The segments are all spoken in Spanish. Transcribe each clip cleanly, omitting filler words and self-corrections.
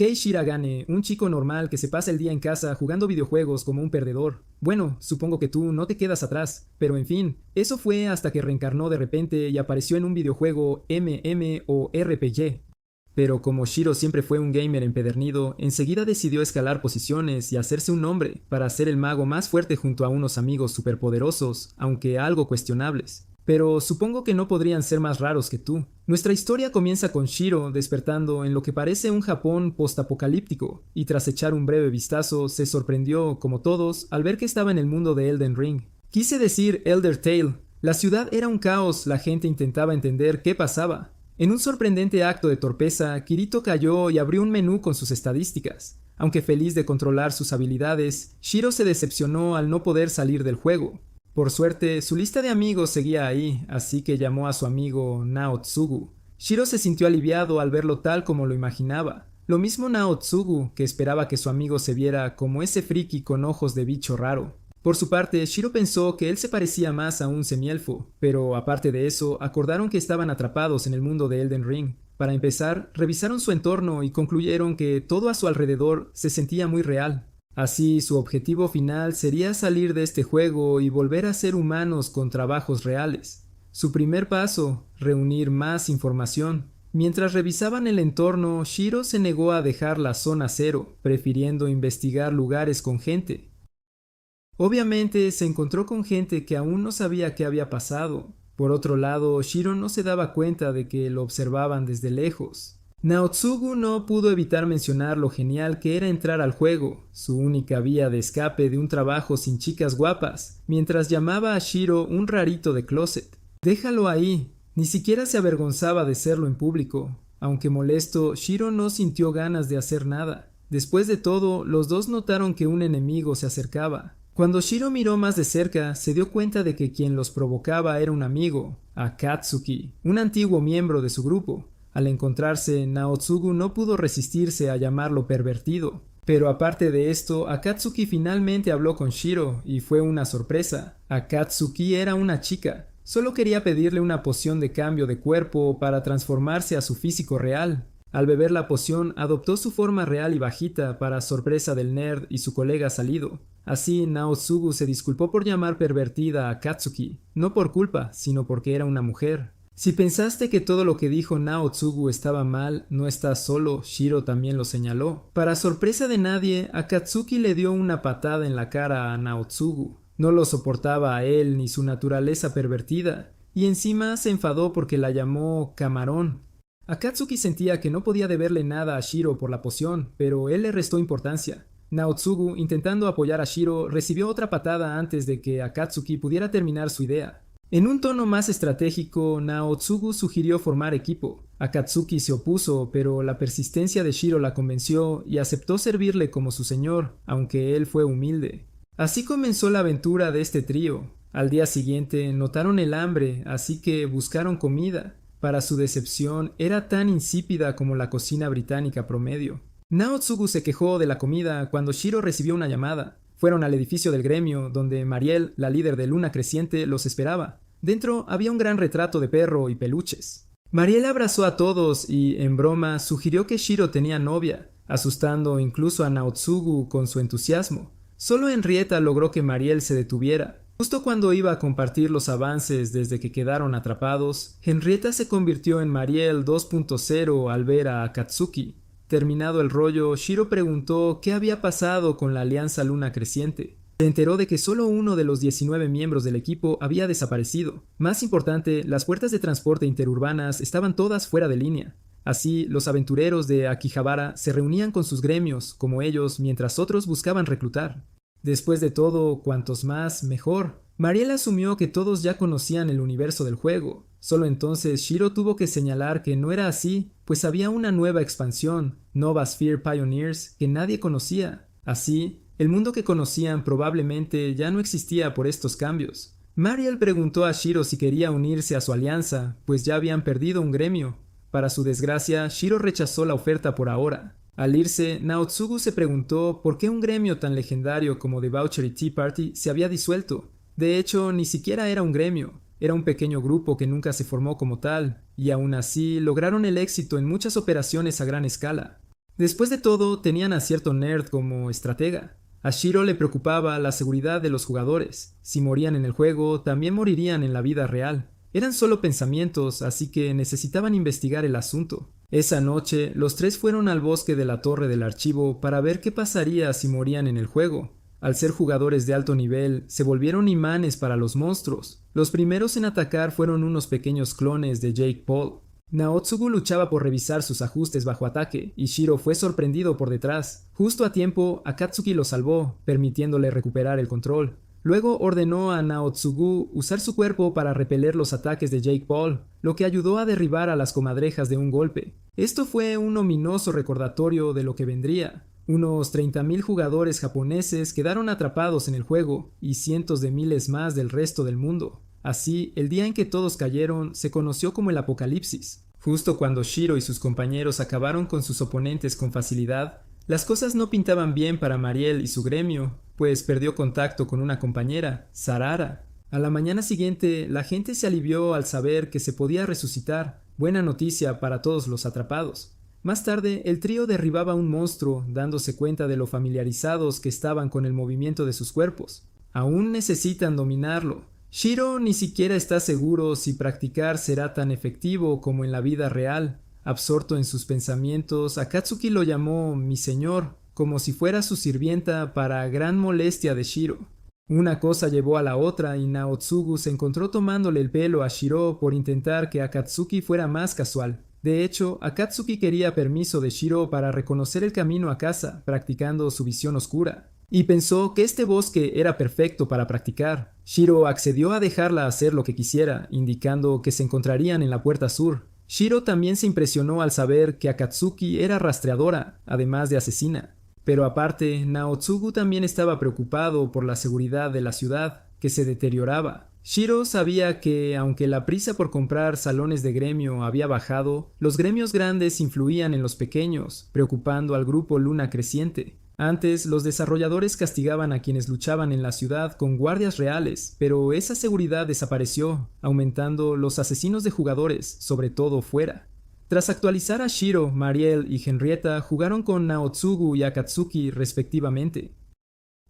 Kei Shiragane, un chico normal que se pasa el día en casa jugando videojuegos como un perdedor. Bueno, supongo que tú no te quedas atrás, pero en fin, eso fue hasta que reencarnó de repente y apareció en un videojuego MMORPG. Pero como Shiro siempre fue un gamer empedernido, enseguida decidió escalar posiciones y hacerse un nombre para ser el mago más fuerte junto a unos amigos superpoderosos, aunque algo cuestionables. Pero supongo que no podrían ser más raros que tú. Nuestra historia comienza con Shiro despertando en lo que parece un Japón postapocalíptico, y tras echar un breve vistazo se sorprendió, como todos, al ver que estaba en el mundo de Elden Ring. Quise decir Elder Tale. La ciudad era un caos, la gente intentaba entender qué pasaba. En un sorprendente acto de torpeza, Kirito cayó y abrió un menú con sus estadísticas. Aunque feliz de controlar sus habilidades, Shiro se decepcionó al no poder salir del juego. Por suerte, su lista de amigos seguía ahí, así que llamó a su amigo Naotsugu. Shiro se sintió aliviado al verlo tal como lo imaginaba. Lo mismo Naotsugu, que esperaba que su amigo se viera como ese friki con ojos de bicho raro. Por su parte, Shiro pensó que él se parecía más a un semielfo, pero aparte de eso, acordaron que estaban atrapados en el mundo de Elden Ring. Para empezar, revisaron su entorno y concluyeron que todo a su alrededor se sentía muy real. Así, su objetivo final sería salir de este juego y volver a ser humanos con trabajos reales. Su primer paso, reunir más información. Mientras revisaban el entorno, Shiro se negó a dejar la zona cero, prefiriendo investigar lugares con gente. Obviamente se encontró con gente que aún no sabía qué había pasado. Por otro lado, Shiro no se daba cuenta de que lo observaban desde lejos. Naotsugu no pudo evitar mencionar lo genial que era entrar al juego, su única vía de escape de un trabajo sin chicas guapas, mientras llamaba a Shiro un rarito de closet. Déjalo ahí, ni siquiera se avergonzaba de serlo en público. Aunque molesto, Shiro no sintió ganas de hacer nada. Después de todo, los dos notaron que un enemigo se acercaba. Cuando Shiro miró más de cerca, se dio cuenta de que quien los provocaba era un amigo, Akatsuki, un antiguo miembro de su grupo. Al encontrarse, Naotsugu no pudo resistirse a llamarlo pervertido. Pero aparte de esto, Akatsuki finalmente habló con Shiro y fue una sorpresa. Akatsuki era una chica. Solo quería pedirle una poción de cambio de cuerpo para transformarse a su físico real. Al beber la poción, adoptó su forma real y bajita para sorpresa del nerd y su colega salido. Así, Naotsugu se disculpó por llamar pervertida a Akatsuki, no por culpa, sino porque era una mujer. Si pensaste que todo lo que dijo Naotsugu estaba mal, no estás solo, Shiro también lo señaló. Para sorpresa de nadie, Akatsuki le dio una patada en la cara a Naotsugu. No lo soportaba a él ni su naturaleza pervertida, y encima se enfadó porque la llamó camarón. Akatsuki sentía que no podía deberle nada a Shiro por la poción, pero él le restó importancia. Naotsugu, intentando apoyar a Shiro, recibió otra patada antes de que Akatsuki pudiera terminar su idea. En un tono más estratégico, Naotsugu sugirió formar equipo. Akatsuki se opuso, pero la persistencia de Shiro la convenció y aceptó servirle como su señor, aunque él fue humilde. Así comenzó la aventura de este trío. Al día siguiente notaron el hambre, así que buscaron comida. Para su decepción, era tan insípida como la cocina británica promedio. Naotsugu se quejó de la comida cuando Shiro recibió una llamada. Fueron al edificio del gremio, donde Mariel, la líder de Luna Creciente, los esperaba. Dentro había un gran retrato de perro y peluches. Mariel abrazó a todos y, en broma, sugirió que Shiro tenía novia, asustando incluso a Naotsugu con su entusiasmo. Solo Henrietta logró que Mariel se detuviera. Justo cuando iba a compartir los avances desde que quedaron atrapados, Henrietta se convirtió en Mariel 2.0 al ver a Akatsuki. Terminado el rollo, Shiro preguntó qué había pasado con la Alianza Luna Creciente. Se enteró de que solo uno de los 19 miembros del equipo había desaparecido. Más importante, las puertas de transporte interurbanas estaban todas fuera de línea. Así, los aventureros de Akihabara se reunían con sus gremios, como ellos, mientras otros buscaban reclutar. Después de todo, cuantos más, mejor. Mariel asumió que todos ya conocían el universo del juego. Solo entonces Shiro tuvo que señalar que no era así, pues había una nueva expansión, Nova Sphere Pioneers, que nadie conocía. Así, el mundo que conocían probablemente ya no existía por estos cambios. Mariel preguntó a Shiro si quería unirse a su alianza, pues ya habían perdido un gremio. Para su desgracia, Shiro rechazó la oferta por ahora. Al irse, Naotsugu se preguntó por qué un gremio tan legendario como The Bouchery Tea Party se había disuelto. De hecho, ni siquiera era un gremio, era un pequeño grupo que nunca se formó como tal, y aún así lograron el éxito en muchas operaciones a gran escala. Después de todo, tenían a cierto nerd como estratega. A Shiro le preocupaba la seguridad de los jugadores. Si morían en el juego, también morirían en la vida real. Eran solo pensamientos, así que necesitaban investigar el asunto. Esa noche, los tres fueron al bosque de la torre del archivo para ver qué pasaría si morían en el juego. Al ser jugadores de alto nivel, se volvieron imanes para los monstruos. Los primeros en atacar fueron unos pequeños clones de Jake Paul. Naotsugu luchaba por revisar sus ajustes bajo ataque, y Shiro fue sorprendido por detrás. Justo a tiempo, Akatsuki lo salvó, permitiéndole recuperar el control. Luego ordenó a Naotsugu usar su cuerpo para repeler los ataques de Jake Paul, lo que ayudó a derribar a las comadrejas de un golpe. Esto fue un ominoso recordatorio de lo que vendría. Unos 30.000 jugadores japoneses quedaron atrapados en el juego, y cientos de miles más del resto del mundo. Así, el día en que todos cayeron se conoció como el Apocalipsis. Justo cuando Shiro y sus compañeros acabaron con sus oponentes con facilidad, las cosas no pintaban bien para Mariel y su gremio, pues perdió contacto con una compañera, Sarara. A la mañana siguiente, la gente se alivió al saber que se podía resucitar, buena noticia para todos los atrapados. Más tarde, el trío derribaba a un monstruo, dándose cuenta de lo familiarizados que estaban con el movimiento de sus cuerpos. Aún necesitan dominarlo. Shiro ni siquiera está seguro si practicar será tan efectivo como en la vida real. Absorto en sus pensamientos, Akatsuki lo llamó mi señor, como si fuera su sirvienta para gran molestia de Shiro. Una cosa llevó a la otra y Naotsugu se encontró tomándole el pelo a Shiro por intentar que Akatsuki fuera más casual. De hecho, Akatsuki quería permiso de Shiro para reconocer el camino a casa, practicando su visión oscura. Y pensó que este bosque era perfecto para practicar. Shiro accedió a dejarla hacer lo que quisiera, indicando que se encontrarían en la puerta sur. Shiro también se impresionó al saber que Akatsuki era rastreadora, además de asesina. Pero aparte, Naotsugu también estaba preocupado por la seguridad de la ciudad, que se deterioraba. Shiro sabía que, aunque la prisa por comprar salones de gremio había bajado, los gremios grandes influían en los pequeños, preocupando al grupo Luna Creciente. Antes, los desarrolladores castigaban a quienes luchaban en la ciudad con guardias reales, pero esa seguridad desapareció, aumentando los asesinos de jugadores, sobre todo fuera. Tras actualizar a Shiro, Mariel y Henrietta jugaron con Naotsugu y Akatsuki respectivamente.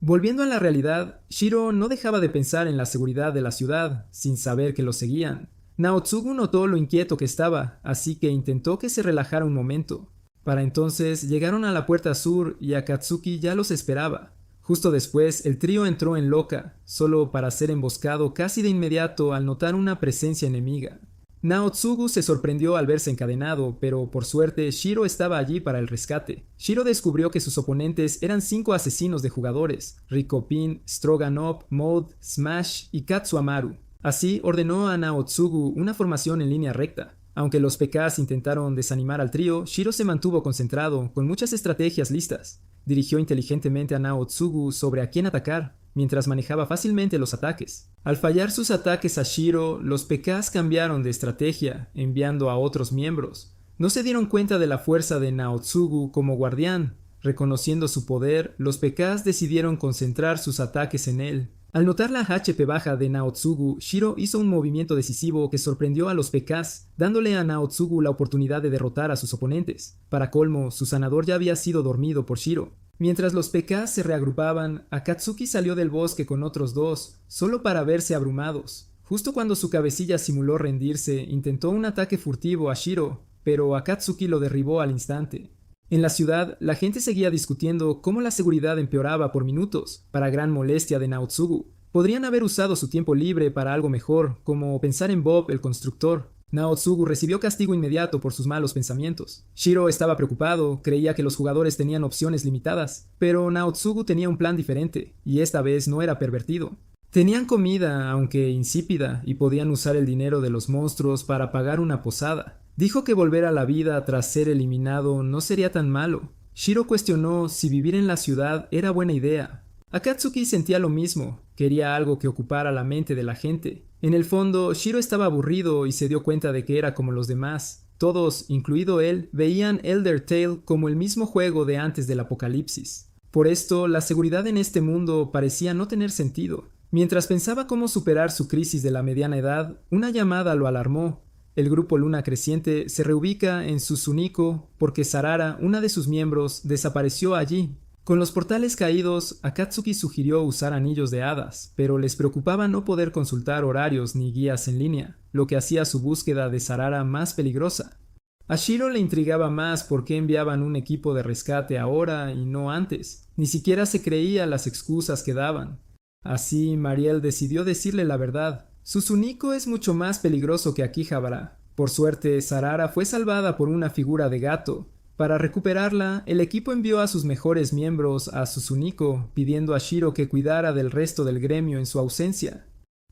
Volviendo a la realidad, Shiro no dejaba de pensar en la seguridad de la ciudad, sin saber que lo seguían. Naotsugu notó lo inquieto que estaba, así que intentó que se relajara un momento. Para entonces llegaron a la puerta sur y Akatsuki ya los esperaba. Justo después el trío entró en loca, solo para ser emboscado casi de inmediato al notar una presencia enemiga. Naotsugu se sorprendió al verse encadenado, pero por suerte Shiro estaba allí para el rescate. Shiro descubrió que sus oponentes eran 5 asesinos de jugadores: Rikopin, Stroganov, Mode, Smash y Katsuamaru. Así ordenó a Naotsugu una formación en línea recta. Aunque los PKs intentaron desanimar al trío, Shiro se mantuvo concentrado, con muchas estrategias listas. Dirigió inteligentemente a Naotsugu sobre a quién atacar, mientras manejaba fácilmente los ataques. Al fallar sus ataques a Shiro, los PKs cambiaron de estrategia, enviando a otros miembros. No se dieron cuenta de la fuerza de Naotsugu como guardián. Reconociendo su poder, los PKs decidieron concentrar sus ataques en él. Al notar la HP baja de Naotsugu, Shiro hizo un movimiento decisivo que sorprendió a los PKs, dándole a Naotsugu la oportunidad de derrotar a sus oponentes. Para colmo, su sanador ya había sido dormido por Shiro. Mientras los PKs se reagrupaban, Akatsuki salió del bosque con otros 2, solo para verse abrumados. Justo cuando su cabecilla simuló rendirse, intentó un ataque furtivo a Shiro, pero Akatsuki lo derribó al instante. En la ciudad, la gente seguía discutiendo cómo la seguridad empeoraba por minutos, para gran molestia de Naotsugu. Podrían haber usado su tiempo libre para algo mejor, como pensar en Bob el constructor. Naotsugu recibió castigo inmediato por sus malos pensamientos. Shiro estaba preocupado, creía que los jugadores tenían opciones limitadas, pero Naotsugu tenía un plan diferente, y esta vez no era pervertido. Tenían comida, aunque insípida, y podían usar el dinero de los monstruos para pagar una posada. Dijo que volver a la vida tras ser eliminado no sería tan malo. Shiro cuestionó si vivir en la ciudad era buena idea. Akatsuki sentía lo mismo, quería algo que ocupara la mente de la gente. En el fondo, Shiro estaba aburrido y se dio cuenta de que era como los demás. Todos, incluido él, veían Elder Tale como el mismo juego de antes del apocalipsis. Por esto, la seguridad en este mundo parecía no tener sentido. Mientras pensaba cómo superar su crisis de la mediana edad, una llamada lo alarmó. El grupo Luna Creciente se reubica en Susuniko porque Sarara, una de sus miembros, desapareció allí. Con los portales caídos, Akatsuki sugirió usar anillos de hadas, pero les preocupaba no poder consultar horarios ni guías en línea, lo que hacía su búsqueda de Sarara más peligrosa. A Shiro le intrigaba más por qué enviaban un equipo de rescate ahora y no antes. Ni siquiera se creía las excusas que daban. Así, Mariel decidió decirle la verdad. Susuniko es mucho más peligroso que Akihabara. Por suerte, Sarara fue salvada por una figura de gato. Para recuperarla, el equipo envió a sus mejores miembros a Susuniko, pidiendo a Shiro que cuidara del resto del gremio en su ausencia.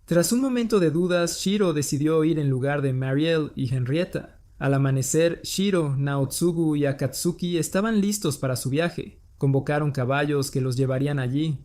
Tras un momento de dudas, Shiro decidió ir en lugar de Mariel y Henrietta. Al amanecer, Shiro, Naotsugu y Akatsuki estaban listos para su viaje. Convocaron caballos que los llevarían allí.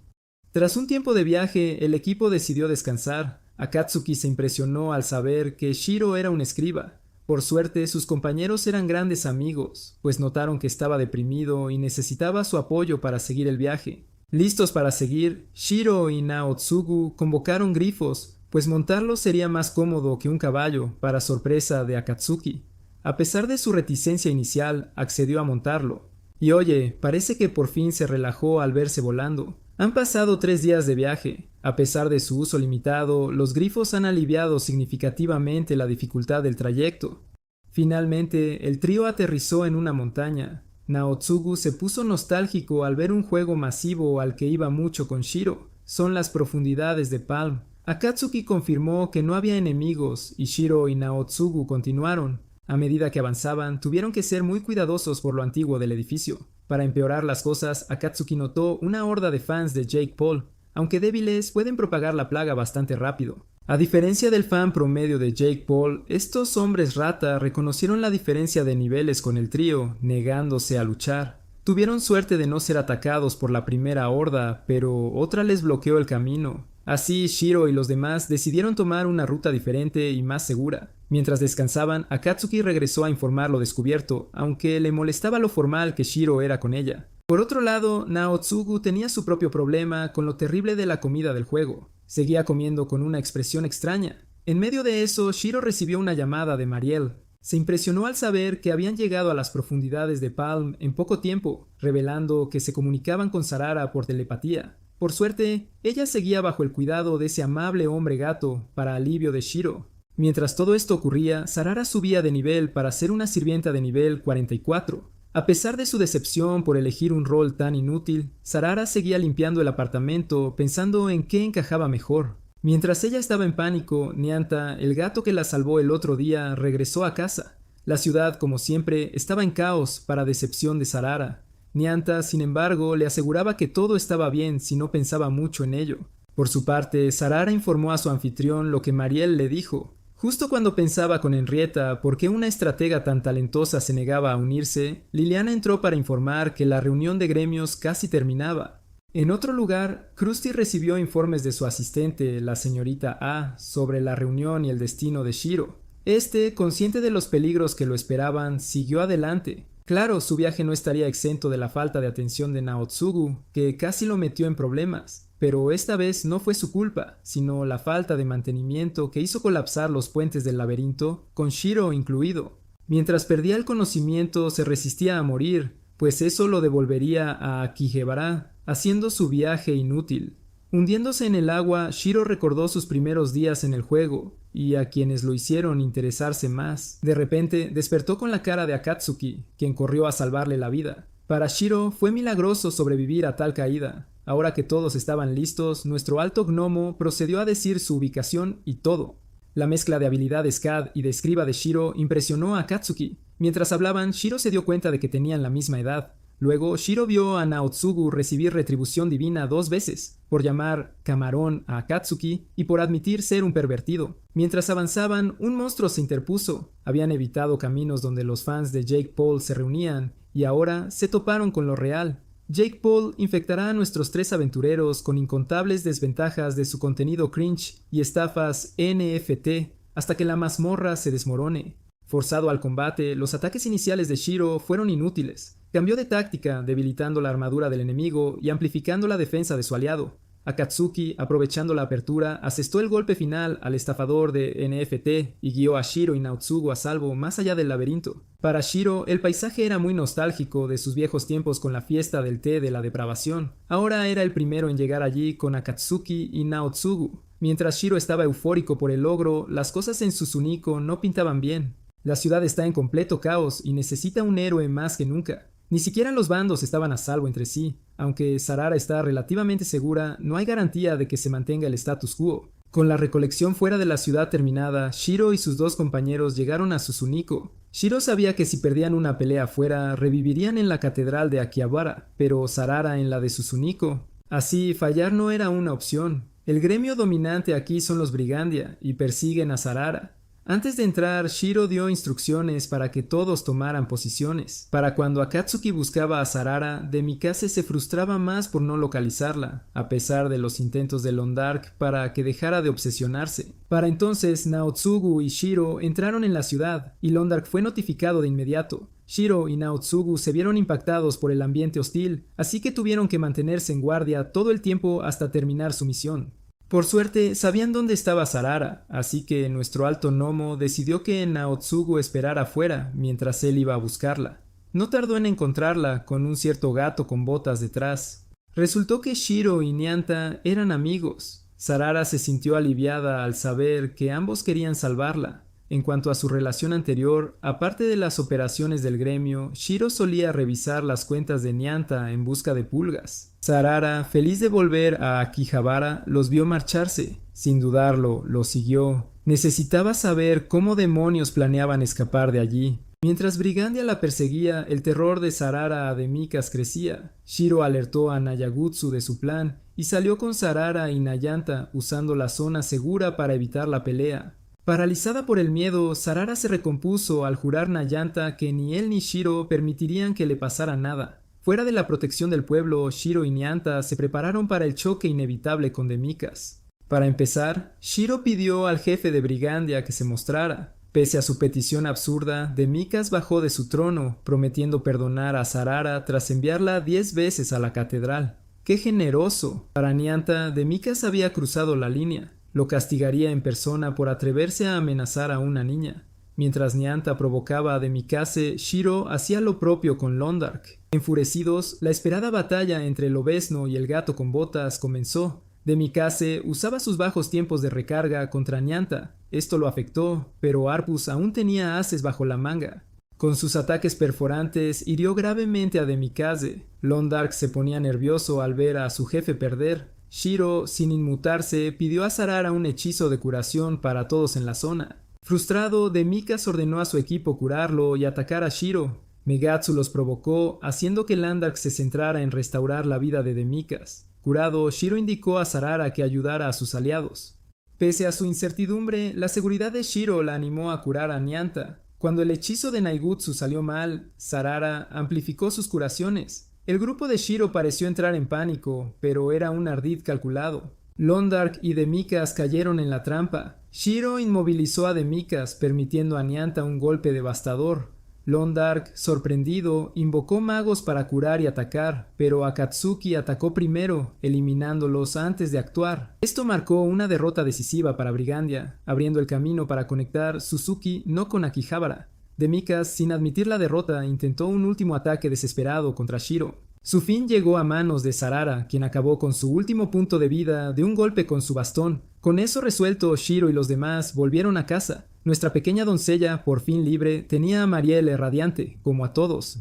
Tras un tiempo de viaje, el equipo decidió descansar. Akatsuki se impresionó al saber que Shiro era un escriba. Por suerte, sus compañeros eran grandes amigos, pues notaron que estaba deprimido y necesitaba su apoyo para seguir el viaje. Listos para seguir, Shiro y Naotsugu convocaron grifos, pues montarlos sería más cómodo que un caballo, para sorpresa de Akatsuki. A pesar de su reticencia inicial, accedió a montarlo. Y oye, parece que por fin se relajó al verse volando. Han pasado 3 días de viaje. A pesar de su uso limitado, los grifos han aliviado significativamente la dificultad del trayecto. Finalmente, el trío aterrizó en una montaña. Naotsugu se puso nostálgico al ver un juego masivo al que iba mucho con Shiro. Son las profundidades de Palm. Akatsuki confirmó que no había enemigos y Shiro y Naotsugu continuaron. A medida que avanzaban, tuvieron que ser muy cuidadosos por lo antiguo del edificio. Para empeorar las cosas, Akatsuki notó una horda de fans de Jake Paul. Aunque débiles, pueden propagar la plaga bastante rápido. A diferencia del fan promedio de Jake Paul, estos hombres rata reconocieron la diferencia de niveles con el trío, negándose a luchar. Tuvieron suerte de no ser atacados por la primera horda, pero otra les bloqueó el camino. Así, Shiro y los demás decidieron tomar una ruta diferente y más segura. Mientras descansaban, Akatsuki regresó a informar lo descubierto, aunque le molestaba lo formal que Shiro era con ella. Por otro lado, Naotsugu tenía su propio problema con lo terrible de la comida del juego. Seguía comiendo con una expresión extraña. En medio de eso, Shiro recibió una llamada de Mariel. Se impresionó al saber que habían llegado a las profundidades de Palm en poco tiempo, revelando que se comunicaban con Sarara por telepatía. Por suerte, ella seguía bajo el cuidado de ese amable hombre gato, para alivio de Shiro. Mientras todo esto ocurría, Sarara subía de nivel para ser una sirvienta de nivel 44. A pesar de su decepción por elegir un rol tan inútil, Sarara seguía limpiando el apartamento pensando en qué encajaba mejor. Mientras ella estaba en pánico, Nyanta, el gato que la salvó el otro día, regresó a casa. La ciudad, como siempre, estaba en caos para decepción de Sarara. Nyanta, sin embargo, le aseguraba que todo estaba bien si no pensaba mucho en ello. Por su parte, Sarara informó a su anfitrión lo que Mariel le dijo. Justo cuando pensaba con Henrietta por qué una estratega tan talentosa se negaba a unirse, Liliana entró para informar que la reunión de gremios casi terminaba. En otro lugar, Krusty recibió informes de su asistente, la señorita A, sobre la reunión y el destino de Shiro. Este, consciente de los peligros que lo esperaban, siguió adelante. Claro, su viaje no estaría exento de la falta de atención de Naotsugu, que casi lo metió en problemas. Pero esta vez no fue su culpa, sino la falta de mantenimiento que hizo colapsar los puentes del laberinto, con Shiro incluido. Mientras perdía el conocimiento, se resistía a morir, pues eso lo devolvería a Akihabara, haciendo su viaje inútil. Hundiéndose en el agua, Shiro recordó sus primeros días en el juego, y a quienes lo hicieron interesarse más. De repente, despertó con la cara de Akatsuki, quien corrió a salvarle la vida. Para Shiro fue milagroso sobrevivir a tal caída. Ahora que todos estaban listos, nuestro alto gnomo procedió a decir su ubicación y todo. La mezcla de habilidades CAD y de escriba de Shiro impresionó a Akatsuki. Mientras hablaban, Shiro se dio cuenta de que tenían la misma edad. Luego, Shiro vio a Naotsugu recibir retribución divina 2 veces, por llamar camarón a Akatsuki y por admitir ser un pervertido. Mientras avanzaban, un monstruo se interpuso. Habían evitado caminos donde los fans de Jake Paul se reunían, y ahora se toparon con lo real. Jake Paul infectará a nuestros 3 aventureros con incontables desventajas de su contenido cringe y estafas NFT hasta que la mazmorra se desmorone. Forzado al combate, los ataques iniciales de Shiro fueron inútiles. Cambió de táctica, debilitando la armadura del enemigo y amplificando la defensa de su aliado. Akatsuki, aprovechando la apertura, asestó el golpe final al estafador de NFT y guió a Shiro y Naotsugu a salvo más allá del laberinto. Para Shiro, el paisaje era muy nostálgico de sus viejos tiempos con la fiesta del té de la depravación. Ahora era el primero en llegar allí con Akatsuki y Naotsugu. Mientras Shiro estaba eufórico por el logro, las cosas en Susuniko no pintaban bien. La ciudad está en completo caos y necesita un héroe más que nunca. Ni siquiera los bandos estaban a salvo entre sí. Aunque Sarara está relativamente segura, no hay garantía de que se mantenga el status quo. Con la recolección fuera de la ciudad terminada, Shiro y sus dos compañeros llegaron a Susuniko. Shiro sabía que si perdían una pelea afuera, revivirían en la catedral de Akihabara, pero Sarara en la de Susuniko. Así, fallar no era una opción. El gremio dominante aquí son los Brigandia, y persiguen a Sarara. Antes de entrar, Shiro dio instrucciones para que todos tomaran posiciones. Para cuando Akatsuki buscaba a Sarara, Demikase se frustraba más por no localizarla, a pesar de los intentos de Londark para que dejara de obsesionarse. Para entonces, Naotsugu y Shiro entraron en la ciudad, y Londark fue notificado de inmediato. Shiro y Naotsugu se vieron impactados por el ambiente hostil, así que tuvieron que mantenerse en guardia todo el tiempo hasta terminar su misión. Por suerte, sabían dónde estaba Sarara, así que nuestro alto gnomo decidió que Naotsugu esperara afuera mientras él iba a buscarla. No tardó en encontrarla con un cierto gato con botas detrás. Resultó que Shiro y Nyanta eran amigos. Sarara se sintió aliviada al saber que ambos querían salvarla. En cuanto a su relación anterior, aparte de las operaciones del gremio, Shiro solía revisar las cuentas de Nyanta en busca de pulgas. Sarara, feliz de volver a Akihabara, los vio marcharse. Sin dudarlo, los siguió. Necesitaba saber cómo demonios planeaban escapar de allí. Mientras Brigandia la perseguía, el terror de Sarara a Demikas crecía. Shiro alertó a Nayagutsu de su plan y salió con Sarara y Nayanta usando la zona segura para evitar la pelea. Paralizada por el miedo, Sarara se recompuso al jurar Nayanta que ni él ni Shiro permitirían que le pasara nada. Fuera de la protección del pueblo, Shiro y Nyanta se prepararon para el choque inevitable con Demikas. Para empezar, Shiro pidió al jefe de Brigandia que se mostrara. Pese a su petición absurda, Demikas bajó de su trono, prometiendo perdonar a Sarara tras enviarla 10 veces a la catedral. ¡Qué generoso! Para Nyanta, Demikas había cruzado la línea. Lo castigaría en persona por atreverse a amenazar a una niña. Mientras Nyanta provocaba a Demikase, Shiro hacía lo propio con Londark. Enfurecidos, la esperada batalla entre el obesno y el gato con botas comenzó. Demikase usaba sus bajos tiempos de recarga contra Nyanta. Esto lo afectó, pero Arpus aún tenía ases bajo la manga. Con sus ataques perforantes, hirió gravemente a Demikase. Londark se ponía nervioso al ver a su jefe perder. Shiro, sin inmutarse, pidió a Sarara un hechizo de curación para todos en la zona. Frustrado, Demikas ordenó a su equipo curarlo y atacar a Shiro. Megatsu los provocó, haciendo que Londark se centrara en restaurar la vida de Demikas. Curado, Shiro indicó a Sarara que ayudara a sus aliados. Pese a su incertidumbre, la seguridad de Shiro la animó a curar a Nyanta. Cuando el hechizo de Naigutsu salió mal, Sarara amplificó sus curaciones. El grupo de Shiro pareció entrar en pánico, pero era un ardid calculado. Londark y Demikas cayeron en la trampa. Shiro inmovilizó a Demikas, permitiendo a Nyanta un golpe devastador. Londark, sorprendido, invocó magos para curar y atacar, pero Akatsuki atacó primero, eliminándolos antes de actuar. Esto marcó una derrota decisiva para Brigandia, abriendo el camino para conectar Suzuki no con Akihabara. Demikas, sin admitir la derrota, intentó un último ataque desesperado contra Shiro. Su fin llegó a manos de Sarara, quien acabó con su último punto de vida de un golpe con su bastón. Con eso resuelto, Shiro y los demás volvieron a casa. Nuestra pequeña doncella, por fin libre, tenía a Marielle radiante, como a todos.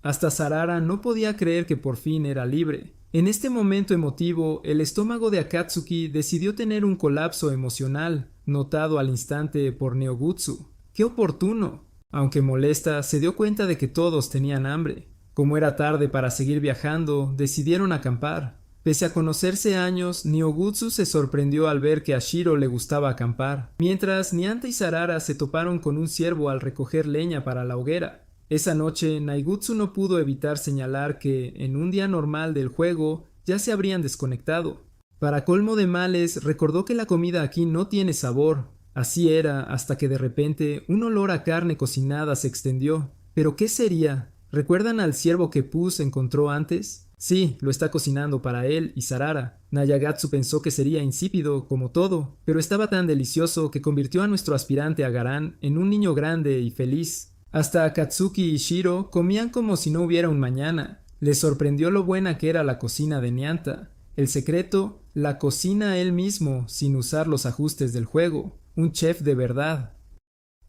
Hasta Sarara no podía creer que por fin era libre. En este momento emotivo, el estómago de Akatsuki decidió tener un colapso emocional, notado al instante por Neogutsu. ¡Qué oportuno! Aunque molesta, se dio cuenta de que todos tenían hambre. Como era tarde para seguir viajando, decidieron acampar. Pese a conocerse años, Neogutsu se sorprendió al ver que a Shiro le gustaba acampar, mientras Nyanta y Sarara se toparon con un ciervo al recoger leña para la hoguera. Esa noche, Naigutsu no pudo evitar señalar que, en un día normal del juego, ya se habrían desconectado. Para colmo de males, recordó que la comida aquí no tiene sabor. Así era, hasta que de repente un olor a carne cocinada se extendió. ¿Pero qué sería? ¿Recuerdan al ciervo que Puss encontró antes? Sí, lo está cocinando para él y Sarara. Nayagatsu pensó que sería insípido, como todo, pero estaba tan delicioso que convirtió a nuestro aspirante a Garan en un niño grande y feliz. Hasta Akatsuki y Shiro comían como si no hubiera un mañana. Les sorprendió lo buena que era la cocina de Nyanta. El secreto, la cocina él mismo, sin usar los ajustes del juego. Un chef de verdad.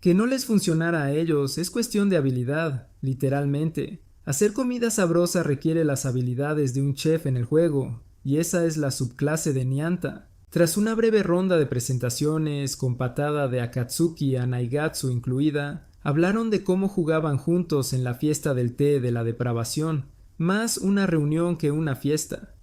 Que no les funcionara a ellos es cuestión de habilidad, literalmente. Hacer comida sabrosa requiere las habilidades de un chef en el juego, y esa es la subclase de Nyanta. Tras una breve ronda de presentaciones, con patada de Akatsuki a Naigatsu incluida, hablaron de cómo jugaban juntos en la fiesta del té de la depravación, más una reunión que una fiesta.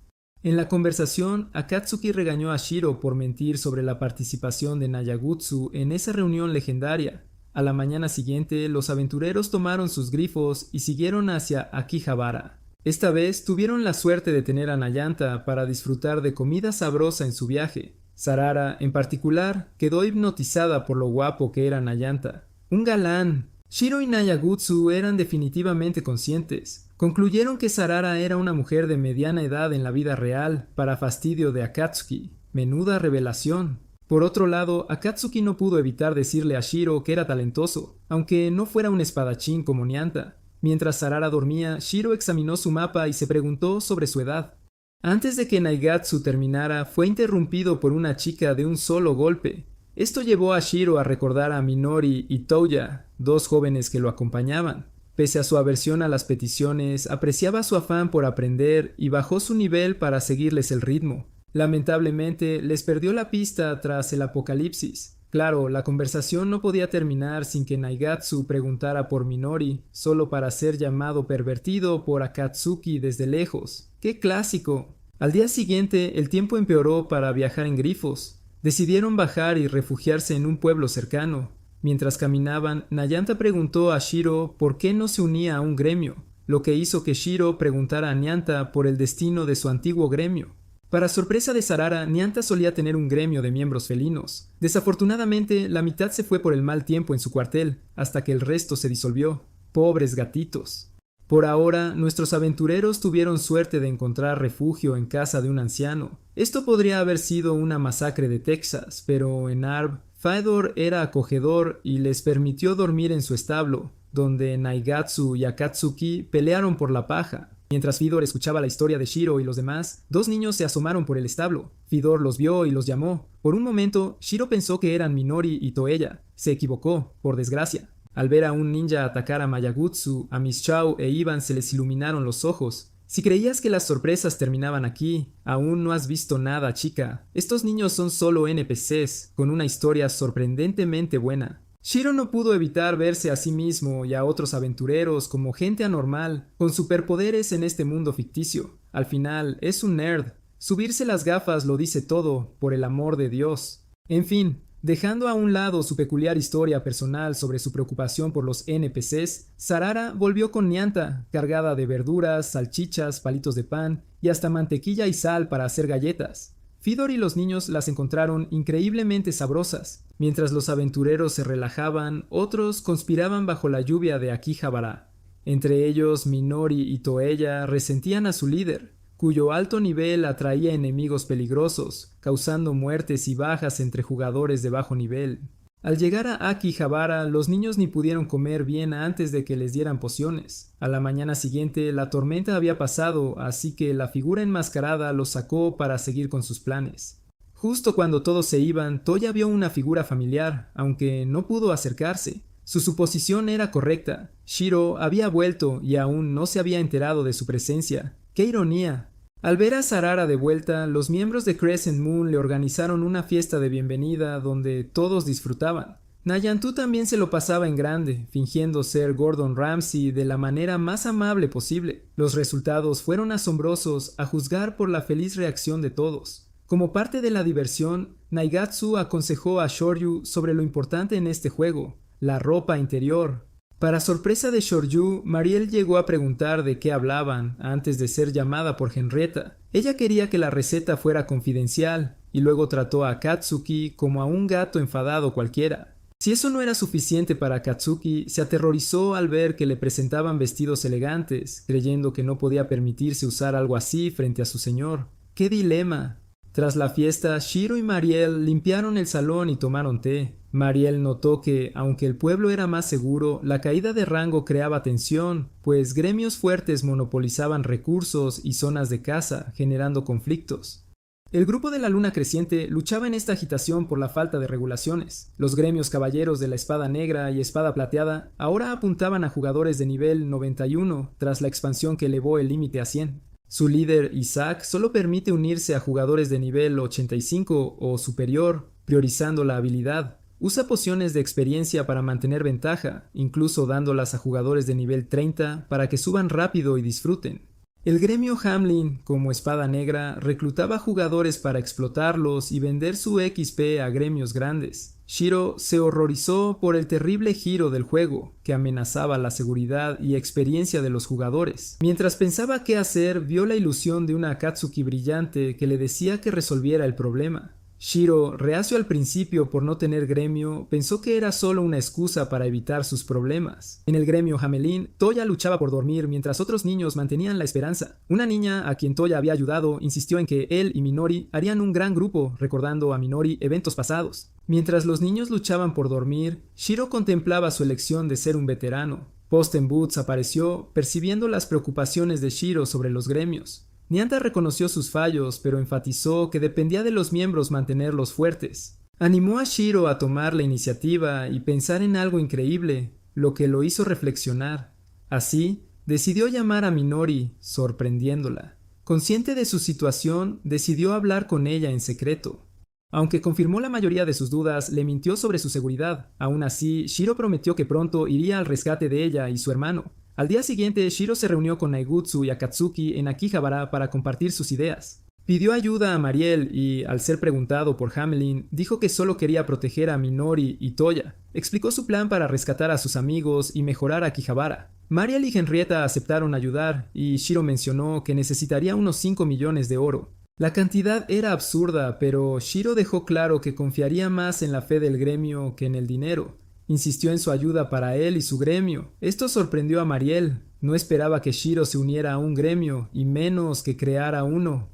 En la conversación, Akatsuki regañó a Shiro por mentir sobre la participación de Nayagutsu en esa reunión legendaria. A la mañana siguiente, los aventureros tomaron sus grifos y siguieron hacia Akihabara. Esta vez tuvieron la suerte de tener a Nayanta para disfrutar de comida sabrosa en su viaje. Sarara, en particular, quedó hipnotizada por lo guapo que era Nayanta. ¡Un galán! Shiro y Nayagutsu eran definitivamente conscientes. Concluyeron que Sarara era una mujer de mediana edad en la vida real, para fastidio de Akatsuki. Menuda revelación. Por otro lado, Akatsuki no pudo evitar decirle a Shiro que era talentoso, aunque no fuera un espadachín como Nyanta. Mientras Sarara dormía, Shiro examinó su mapa y se preguntó sobre su edad. Antes de que Naigatsu terminara, fue interrumpido por una chica de un solo golpe. Esto llevó a Shiro a recordar a Minori y Touya, dos jóvenes que lo acompañaban. Pese a su aversión a las peticiones, apreciaba su afán por aprender y bajó su nivel para seguirles el ritmo. Lamentablemente, les perdió la pista tras el apocalipsis. Claro, la conversación no podía terminar sin que Naigatsu preguntara por Minori, solo para ser llamado pervertido por Akatsuki desde lejos. ¡Qué clásico! Al día siguiente, el tiempo empeoró para viajar en grifos. Decidieron bajar y refugiarse en un pueblo cercano. Mientras caminaban, Nayanta preguntó a Shiro por qué no se unía a un gremio, lo que hizo que Shiro preguntara a Nyanta por el destino de su antiguo gremio. Para sorpresa de Sarara, Nyanta solía tener un gremio de miembros felinos. Desafortunadamente, la mitad se fue por el mal tiempo en su cuartel, hasta que el resto se disolvió. Pobres gatitos. Por ahora, nuestros aventureros tuvieron suerte de encontrar refugio en casa de un anciano. Esto podría haber sido una masacre de Texas, pero en Arb, Fedor era acogedor y les permitió dormir en su establo, donde Naigatsu y Akatsuki pelearon por la paja. Mientras Fedor escuchaba la historia de Shiro y los demás, dos niños se asomaron por el establo. Fedor los vio y los llamó. Por un momento, Shiro pensó que eran Minori y Toeya. Se equivocó, por desgracia. Al ver a un ninja atacar a Mayagutsu, a Miss Chao e Ivan se les iluminaron los ojos. Si creías que las sorpresas terminaban aquí, aún no has visto nada, chica. Estos niños son solo NPCs, con una historia sorprendentemente buena. Shiro no pudo evitar verse a sí mismo y a otros aventureros como gente anormal, con superpoderes en este mundo ficticio. Al final, es un nerd. Subirse las gafas lo dice todo, por el amor de Dios. En fin, dejando a un lado su peculiar historia personal sobre su preocupación por los NPCs, Sarara volvió con Nyanta, cargada de verduras, salchichas, palitos de pan y hasta mantequilla y sal para hacer galletas. Fedor y los niños las encontraron increíblemente sabrosas. Mientras los aventureros se relajaban, otros conspiraban bajo la lluvia de Akihabara. Entre ellos, Minori y Toeya resentían a su líder, cuyo alto nivel atraía enemigos peligrosos, causando muertes y bajas entre jugadores de bajo nivel. Al llegar a Akihabara, los niños ni pudieron comer bien antes de que les dieran pociones. A la mañana siguiente, la tormenta había pasado, así que la figura enmascarada los sacó para seguir con sus planes. Justo cuando todos se iban, Toya vio una figura familiar, aunque no pudo acercarse. Su suposición era correcta. Shiro había vuelto y aún no se había enterado de su presencia. ¡Qué ironía! Al ver a Sarara de vuelta, los miembros de Crescent Moon le organizaron una fiesta de bienvenida donde todos disfrutaban. Nayantu también se lo pasaba en grande, fingiendo ser Gordon Ramsay de la manera más amable posible. Los resultados fueron asombrosos a juzgar por la feliz reacción de todos. Como parte de la diversión, Naigatsu aconsejó a Shoryu sobre lo importante en este juego, la ropa interior. Para sorpresa de Shoryu, Mariel llegó a preguntar de qué hablaban antes de ser llamada por Henrietta. Ella quería que la receta fuera confidencial y luego trató a Akatsuki como a un gato enfadado cualquiera. Si eso no era suficiente para Katsuki, se aterrorizó al ver que le presentaban vestidos elegantes, creyendo que no podía permitirse usar algo así frente a su señor. ¡Qué dilema! Tras la fiesta, Shiro y Mariel limpiaron el salón y tomaron té. Mariel notó que, aunque el pueblo era más seguro, la caída de rango creaba tensión, pues gremios fuertes monopolizaban recursos y zonas de caza, generando conflictos. El grupo de la luna creciente luchaba en esta agitación por la falta de regulaciones. Los gremios caballeros de la espada negra y espada plateada ahora apuntaban a jugadores de nivel 91 tras la expansión que elevó el límite a 100. Su líder, Isaac, solo permite unirse a jugadores de nivel 85 o superior, priorizando la habilidad. Usa pociones de experiencia para mantener ventaja, incluso dándolas a jugadores de nivel 30 para que suban rápido y disfruten. El gremio Hamlin, como espada negra, reclutaba jugadores para explotarlos y vender su XP a gremios grandes. Shiro se horrorizó por el terrible giro del juego, que amenazaba la seguridad y experiencia de los jugadores. Mientras pensaba qué hacer, vio la ilusión de una Akatsuki brillante que le decía que resolviera el problema. Shiro, reacio al principio por no tener gremio, pensó que era solo una excusa para evitar sus problemas. En el gremio Hamelin, Toya luchaba por dormir mientras otros niños mantenían la esperanza. Una niña a quien Toya había ayudado insistió en que él y Minori harían un gran grupo, recordando a Minori eventos pasados. Mientras los niños luchaban por dormir, Shiro contemplaba su elección de ser un veterano. Posten Boots apareció, percibiendo las preocupaciones de Shiro sobre los gremios. Nianta reconoció sus fallos, pero enfatizó que dependía de los miembros mantenerlos fuertes. Animó a Shiro a tomar la iniciativa y pensar en algo increíble, lo que lo hizo reflexionar. Así, decidió llamar a Minori, sorprendiéndola. Consciente de su situación, decidió hablar con ella en secreto. Aunque confirmó la mayoría de sus dudas, le mintió sobre su seguridad. Aún así, Shiro prometió que pronto iría al rescate de ella y su hermano. Al día siguiente, Shiro se reunió con Naegutsu y Akatsuki en Akihabara para compartir sus ideas. Pidió ayuda a Mariel y, al ser preguntado por Hamelin, dijo que solo quería proteger a Minori y Toya. Explicó su plan para rescatar a sus amigos y mejorar Akihabara. Mariel y Henrietta aceptaron ayudar y Shiro mencionó que necesitaría unos 5 millones de oro. La cantidad era absurda, pero Shiro dejó claro que confiaría más en la fe del gremio que en el dinero. Insistió en su ayuda para él y su gremio. Esto sorprendió a Mariel. No esperaba que Shiro se uniera a un gremio, y menos que creara uno.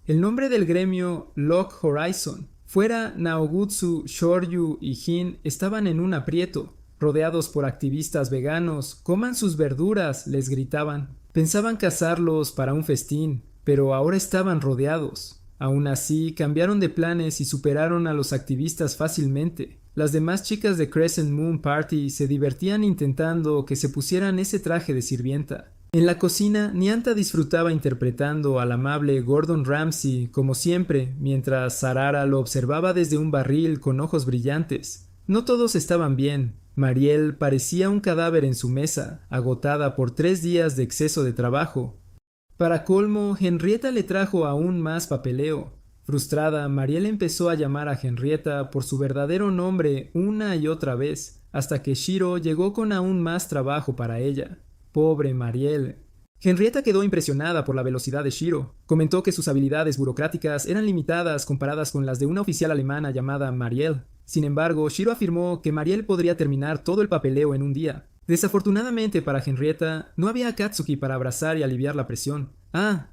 El nombre del gremio, Lock Horizon. Fuera, Naogutsu, Shoryu y Jin estaban en un aprieto. Rodeados por activistas veganos, coman sus verduras, les gritaban. Pensaban cazarlos para un festín, pero ahora estaban rodeados. Aún así, cambiaron de planes y superaron a los activistas fácilmente. Las demás chicas de Crescent Moon Party se divertían intentando que se pusieran ese traje de sirvienta. En la cocina, Nianta disfrutaba interpretando al amable Gordon Ramsay, como siempre, mientras Sarara lo observaba desde un barril con ojos brillantes. No todos estaban bien. Mariel parecía un cadáver en su mesa, agotada por 3 días de exceso de trabajo. Para colmo, Henrietta le trajo aún más papeleo. Frustrada, Mariel empezó a llamar a Henrietta por su verdadero nombre una y otra vez, hasta que Shiro llegó con aún más trabajo para ella. Pobre Mariel. Henrietta quedó impresionada por la velocidad de Shiro. Comentó que sus habilidades burocráticas eran limitadas comparadas con las de una oficial alemana llamada Mariel. Sin embargo, Shiro afirmó que Mariel podría terminar todo el papeleo en un día. Desafortunadamente para Henrietta, no había Akatsuki para abrazar y aliviar la presión.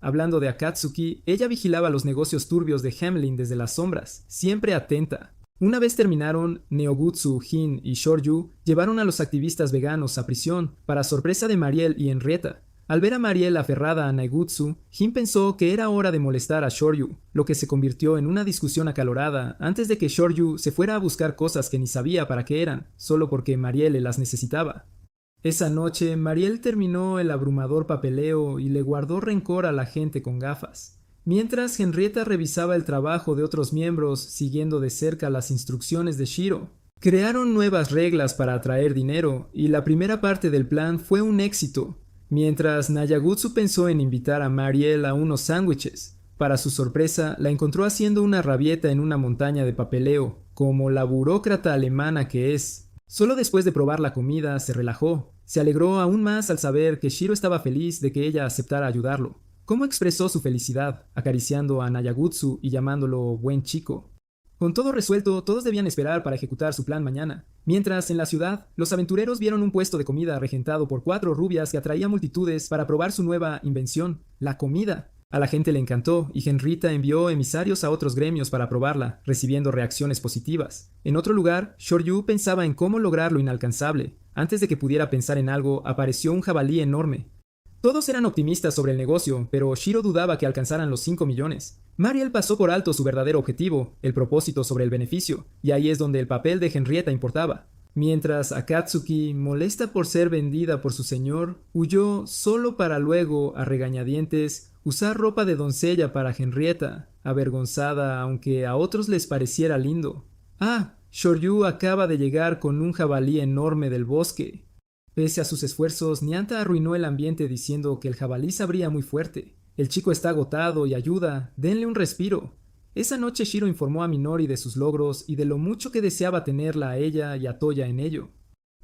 Hablando de Akatsuki, ella vigilaba los negocios turbios de Hamelin desde las sombras, siempre atenta. Una vez terminaron, Neogutsu, Jin y Shoryu llevaron a los activistas veganos a prisión, para sorpresa de Mariel y Henrietta. Al ver a Mariel aferrada a Naegutsu, Jin pensó que era hora de molestar a Shoryu, lo que se convirtió en una discusión acalorada antes de que Shoryu se fuera a buscar cosas que ni sabía para qué eran, solo porque Mariel las necesitaba. Esa noche, Mariel terminó el abrumador papeleo y le guardó rencor a la gente con gafas. Mientras, Henrietta revisaba el trabajo de otros miembros, siguiendo de cerca las instrucciones de Shiro. Crearon nuevas reglas para atraer dinero, y la primera parte del plan fue un éxito. Mientras, Nayagutsu pensó en invitar a Mariel a unos sándwiches. Para su sorpresa, la encontró haciendo una rabieta en una montaña de papeleo, como la burócrata alemana que es. Solo después de probar la comida, se relajó. Se alegró aún más al saber que Shiro estaba feliz de que ella aceptara ayudarlo. ¿Cómo expresó su felicidad? Acariciando a Nayagutsu y llamándolo buen chico. Con todo resuelto, todos debían esperar para ejecutar su plan mañana. Mientras, en la ciudad, los aventureros vieron un puesto de comida regentado por 4 rubias que atraía multitudes para probar su nueva invención, la comida. A la gente le encantó y Henrietta envió emisarios a otros gremios para probarla, recibiendo reacciones positivas. En otro lugar, Shoryu pensaba en cómo lograr lo inalcanzable. Antes de que pudiera pensar en algo, apareció un jabalí enorme. Todos eran optimistas sobre el negocio, pero Shiro dudaba que alcanzaran los 5 millones. Mariel pasó por alto su verdadero objetivo, el propósito sobre el beneficio, y ahí es donde el papel de Henrietta importaba. Mientras Akatsuki, molesta por ser vendida por su señor, huyó solo para luego, a regañadientes, usar ropa de doncella para Henrietta, avergonzada aunque a otros les pareciera lindo. Ah, Shoryu acaba de llegar con un jabalí enorme del bosque. Pese a sus esfuerzos, Nyanta arruinó el ambiente diciendo que el jabalí sabría muy fuerte. El chico está agotado y ayuda, denle un respiro. Esa noche Shiro informó a Minori de sus logros y de lo mucho que deseaba tenerla a ella y a Toya en ello.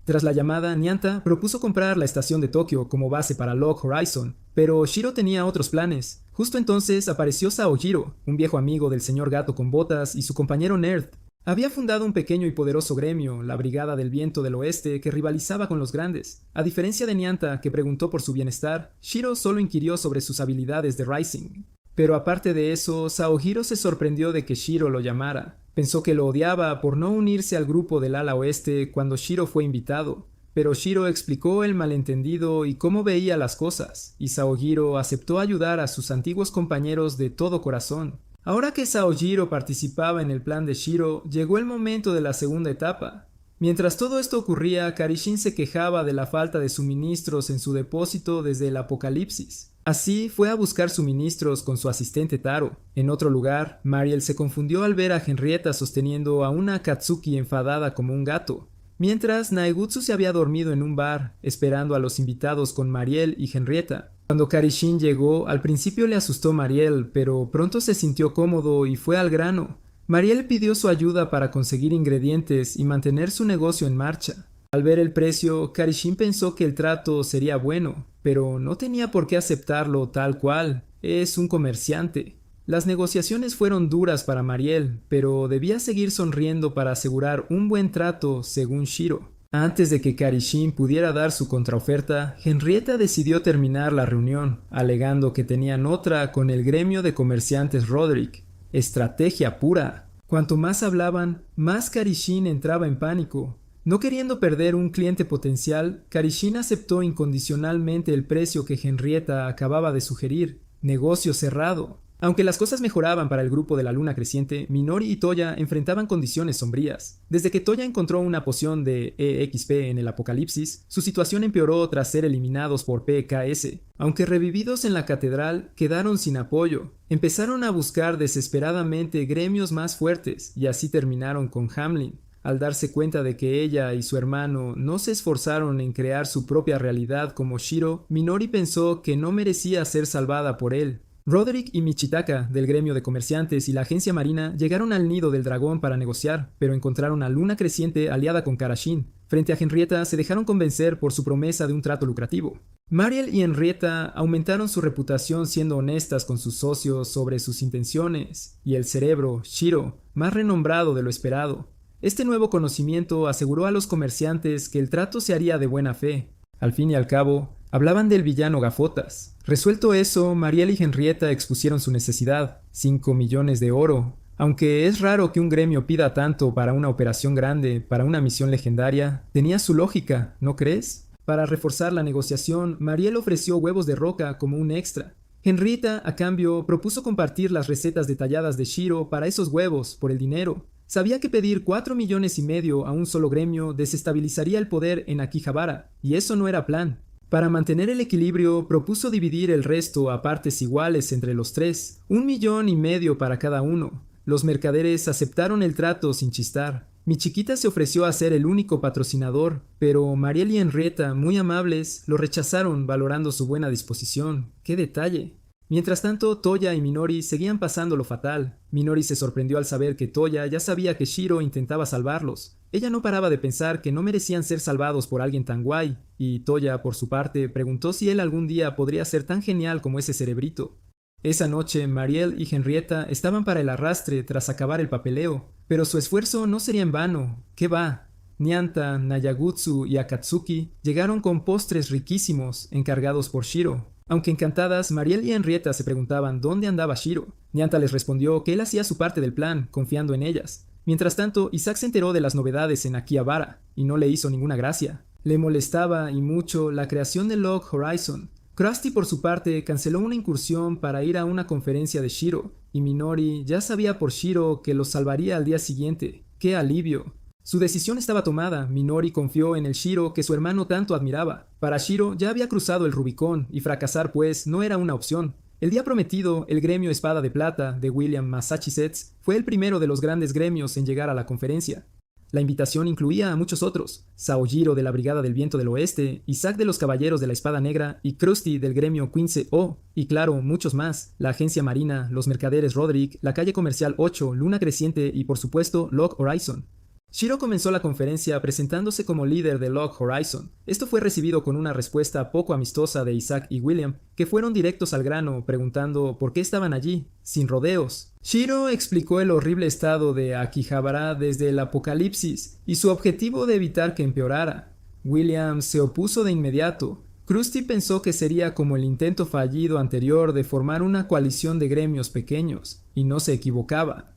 Tras la llamada, Nyanta propuso comprar la estación de Tokio como base para Log Horizon, pero Shiro tenía otros planes. Justo entonces apareció Saojiro, un viejo amigo del señor gato con botas y su compañero nerd. Había fundado un pequeño y poderoso gremio, la Brigada del Viento del Oeste, que rivalizaba con los grandes. A diferencia de Nyanta, que preguntó por su bienestar, Shiro solo inquirió sobre sus habilidades de Rising. Pero aparte de eso, Saojiro se sorprendió de que Shiro lo llamara. Pensó que lo odiaba por no unirse al grupo del ala oeste cuando Shiro fue invitado. Pero Shiro explicó el malentendido y cómo veía las cosas, y Saojiro aceptó ayudar a sus antiguos compañeros de todo corazón. Ahora que Saojiro participaba en el plan de Shiro, llegó el momento de la segunda etapa. Mientras todo esto ocurría, Karishin se quejaba de la falta de suministros en su depósito desde el apocalipsis. Así fue a buscar suministros con su asistente Taro. En otro lugar, Mariel se confundió al ver a Henrietta sosteniendo a una Akatsuki enfadada como un gato. Mientras, Naegutsu se había dormido en un bar, esperando a los invitados con Mariel y Henrietta. Cuando Karishin llegó, al principio le asustó Mariel, pero pronto se sintió cómodo y fue al grano. Mariel pidió su ayuda para conseguir ingredientes y mantener su negocio en marcha. Al ver el precio, Karishin pensó que el trato sería bueno, pero no tenía por qué aceptarlo tal cual. Es un comerciante. Las negociaciones fueron duras para Mariel, pero debía seguir sonriendo para asegurar un buen trato, según Shiro. Antes de que Karishin pudiera dar su contraoferta, Henrietta decidió terminar la reunión, alegando que tenían otra con el gremio de comerciantes Roderick. Estrategia pura. Cuanto más hablaban, más Karishin entraba en pánico. No queriendo perder un cliente potencial, Karishin aceptó incondicionalmente el precio que Henrietta acababa de sugerir. Negocio cerrado. Aunque las cosas mejoraban para el grupo de la luna creciente, Minori y Toya enfrentaban condiciones sombrías. Desde que Toya encontró una poción de EXP en el apocalipsis, su situación empeoró tras ser eliminados por PKS. Aunque revividos en la catedral, quedaron sin apoyo. Empezaron a buscar desesperadamente gremios más fuertes, y así terminaron con Hamlin. Al darse cuenta de que ella y su hermano no se esforzaron en crear su propia realidad como Shiro, Minori pensó que no merecía ser salvada por él. Roderick y Michitaka, del gremio de comerciantes y la agencia marina, llegaron al nido del dragón para negociar, pero encontraron a Luna Creciente aliada con Karishin. Frente a Henrietta, se dejaron convencer por su promesa de un trato lucrativo. Mariel y Henrietta aumentaron su reputación siendo honestas con sus socios sobre sus intenciones, y el cerebro, Shiro, más renombrado de lo esperado. Este nuevo conocimiento aseguró a los comerciantes que el trato se haría de buena fe. Al fin y al cabo, hablaban del villano Gafotas. Resuelto eso, Mariel y Henrietta expusieron su necesidad, 5 millones de oro. Aunque es raro que un gremio pida tanto para una operación grande, para una misión legendaria, tenía su lógica, ¿no crees? Para reforzar la negociación, Mariel ofreció huevos de roca como un extra. Henrietta, a cambio, propuso compartir las recetas detalladas de Shiro para esos huevos, por el dinero. Sabía que pedir 4,5 millones a un solo gremio desestabilizaría el poder en Akihabara, y eso no era plan. Para mantener el equilibrio, propuso dividir el resto a partes iguales entre los tres, 1,5 millones para cada uno. Los mercaderes aceptaron el trato sin chistar. Mi chiquita se ofreció a ser el único patrocinador, pero Mariel y Henrietta, muy amables, lo rechazaron valorando su buena disposición. ¡Qué detalle! Mientras tanto, Toya y Minori seguían pasando lo fatal. Minori se sorprendió al saber que Toya ya sabía que Shiro intentaba salvarlos. Ella no paraba de pensar que no merecían ser salvados por alguien tan guay, y Toya, por su parte, preguntó si él algún día podría ser tan genial como ese cerebrito. Esa noche, Mariel y Henrietta estaban para el arrastre tras acabar el papeleo. Pero su esfuerzo no sería en vano. ¿Qué va? Nyanta, Nayagutsu y Akatsuki llegaron con postres riquísimos encargados por Shiro. Aunque encantadas, Mariel y Henrietta se preguntaban dónde andaba Shiro. Nyanta les respondió que él hacía su parte del plan, confiando en ellas. Mientras tanto, Isaac se enteró de las novedades en Akihabara y no le hizo ninguna gracia. Le molestaba y mucho la creación de Log Horizon. Krusty, por su parte, canceló una incursión para ir a una conferencia de Shiro, y Minori ya sabía por Shiro que los salvaría al día siguiente. ¡Qué alivio! Su decisión estaba tomada. Minori confió en el Shiro que su hermano tanto admiraba. Para Shiro ya había cruzado el Rubicón, y fracasar pues no era una opción. El día prometido, el gremio Espada de Plata de William, Massachusetts, fue el primero de los grandes gremios en llegar a la conferencia. La invitación incluía a muchos otros: Saojiro de la Brigada del Viento del Oeste, Isaac de los Caballeros de la Espada Negra y Krusty del gremio Quince O, y claro, muchos más: la Agencia Marina, los Mercaderes Roderick, la Calle Comercial 8, Luna Creciente y por supuesto Log Horizon. Shiro comenzó la conferencia presentándose como líder de Log Horizon. Esto fue recibido con una respuesta poco amistosa de Isaac y William, que fueron directos al grano preguntando por qué estaban allí, sin rodeos. Shiro explicó el horrible estado de Akihabara desde el apocalipsis y su objetivo de evitar que empeorara. William se opuso de inmediato. Krusty pensó que sería como el intento fallido anterior de formar una coalición de gremios pequeños, y no se equivocaba.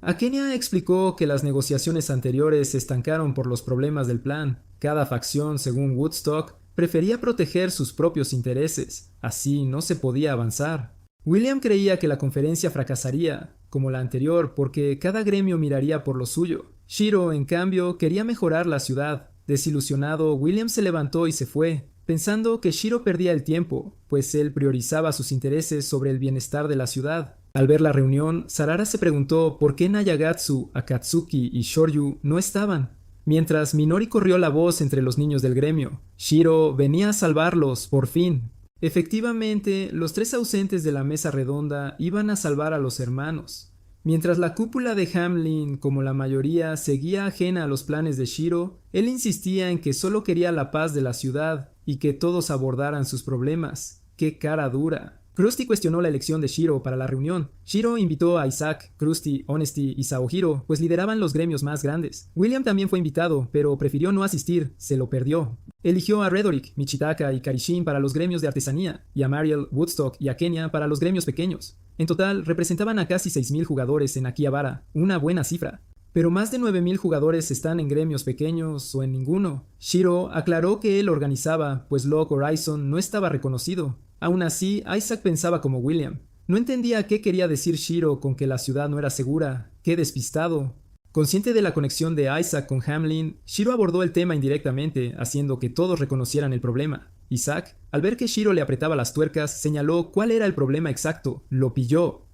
Akenia explicó que las negociaciones anteriores se estancaron por los problemas del plan. Cada facción, según Woodstock, prefería proteger sus propios intereses. Así no se podía avanzar. William creía que la conferencia fracasaría, como la anterior, porque cada gremio miraría por lo suyo. Shiro, en cambio, quería mejorar la ciudad. Desilusionado, William se levantó y se fue, pensando que Shiro perdía el tiempo, pues él priorizaba sus intereses sobre el bienestar de la ciudad. Al ver la reunión, Sarara se preguntó por qué Nayagatsu, Akatsuki y Shoryu no estaban. Mientras Minori corrió la voz entre los niños del gremio. Shiro venía a salvarlos, por fin. Efectivamente, los tres ausentes de la mesa redonda iban a salvar a los hermanos. Mientras la cúpula de Hamlin, como la mayoría, seguía ajena a los planes de Shiro, él insistía en que solo quería la paz de la ciudad y que todos abordaran sus problemas. ¡Qué cara dura! Krusty cuestionó la elección de Shiro para la reunión. Shiro invitó a Isaac, Krusty, Honesty y Saojiro, pues lideraban los gremios más grandes. William también fue invitado, pero prefirió no asistir, se lo perdió. Eligió a Redorick, Michitaka y Karishin para los gremios de artesanía, y a Mariel, Woodstock y a Kenya para los gremios pequeños. En total, representaban a casi 6,000 jugadores en Akihabara, una buena cifra. Pero más de 9,000 jugadores están en gremios pequeños o en ninguno. Shiro aclaró que él organizaba, pues Log Horizon no estaba reconocido. Aún así, Isaac pensaba como William. No entendía qué quería decir Shiro con que la ciudad no era segura. ¡Qué despistado! Consciente de la conexión de Isaac con Hamlin, Shiro abordó el tema indirectamente, haciendo que todos reconocieran el problema. Isaac, al ver que Shiro le apretaba las tuercas, señaló cuál era el problema exacto. Lo pilló.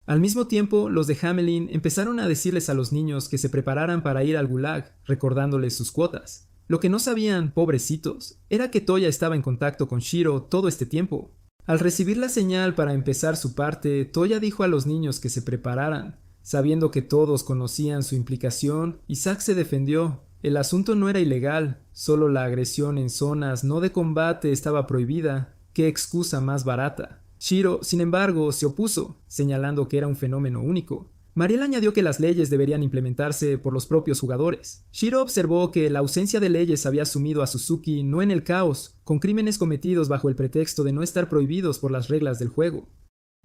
Al mismo tiempo, los de Hamelin empezaron a decirles a los niños que se prepararan para ir al Gulag, recordándoles sus cuotas. Lo que no sabían, pobrecitos, era que Toya estaba en contacto con Shiro todo este tiempo. Al recibir la señal para empezar su parte, Toya dijo a los niños que se prepararan. Sabiendo que todos conocían su implicación, Isaac se defendió. El asunto no era ilegal, solo la agresión en zonas no de combate estaba prohibida. ¡Qué excusa más barata! Shiro, sin embargo, se opuso, señalando que era un fenómeno único. Mariel añadió que las leyes deberían implementarse por los propios jugadores. Shiro observó que la ausencia de leyes había sumido a Suzuki no en el caos, con crímenes cometidos bajo el pretexto de no estar prohibidos por las reglas del juego.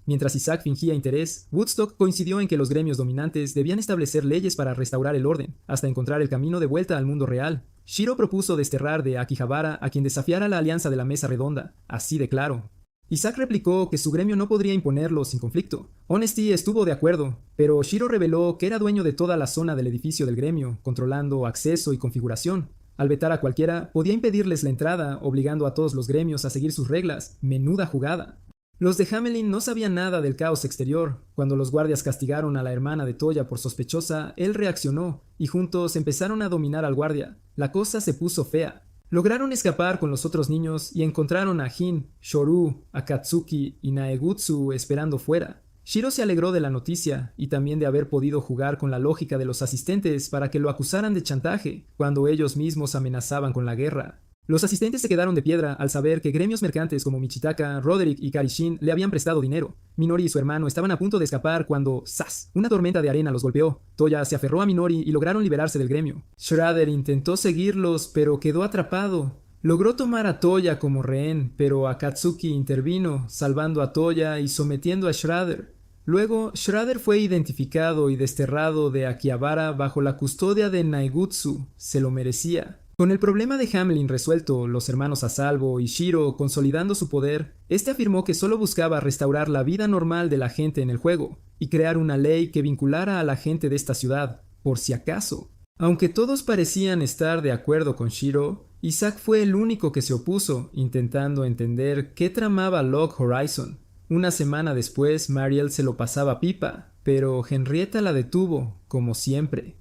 Mientras Isaac fingía interés, Woodstock coincidió en que los gremios dominantes debían establecer leyes para restaurar el orden, hasta encontrar el camino de vuelta al mundo real. Shiro propuso desterrar de Akihabara a quien desafiara la alianza de la mesa redonda, así de claro. Isaac replicó que su gremio no podría imponerlo sin conflicto. Honesty estuvo de acuerdo, pero Shiro reveló que era dueño de toda la zona del edificio del gremio, controlando acceso y configuración. Al vetar a cualquiera, podía impedirles la entrada, obligando a todos los gremios a seguir sus reglas. Menuda jugada. Los de Hamelin no sabían nada del caos exterior. Cuando los guardias castigaron a la hermana de Toya por sospechosa, él reaccionó, y juntos empezaron a dominar al guardia. La cosa se puso fea. Lograron escapar con los otros niños y encontraron a Jin, Shoru, Akatsuki y Naegutsu esperando fuera. Shiro se alegró de la noticia y también de haber podido jugar con la lógica de los asistentes para que lo acusaran de chantaje cuando ellos mismos amenazaban con la guerra. Los asistentes se quedaron de piedra al saber que gremios mercantes como Michitaka, Roderick y Karishin le habían prestado dinero. Minori y su hermano estaban a punto de escapar cuando, ¡zas!, una tormenta de arena los golpeó. Toya se aferró a Minori y lograron liberarse del gremio. Shredder intentó seguirlos, pero quedó atrapado. Logró tomar a Toya como rehén, pero Akatsuki intervino, salvando a Toya y sometiendo a Shredder. Luego, Shredder fue identificado y desterrado de Akihabara bajo la custodia de Naegutsu. Se lo merecía. Con el problema de Hamelin resuelto, los hermanos a salvo y Shiro consolidando su poder, este afirmó que solo buscaba restaurar la vida normal de la gente en el juego y crear una ley que vinculara a la gente de esta ciudad, por si acaso. Aunque todos parecían estar de acuerdo con Shiro, Isaac fue el único que se opuso, intentando entender qué tramaba Log Horizon. Una semana después, Mariel se lo pasaba pipa, pero Henrietta la detuvo, como siempre.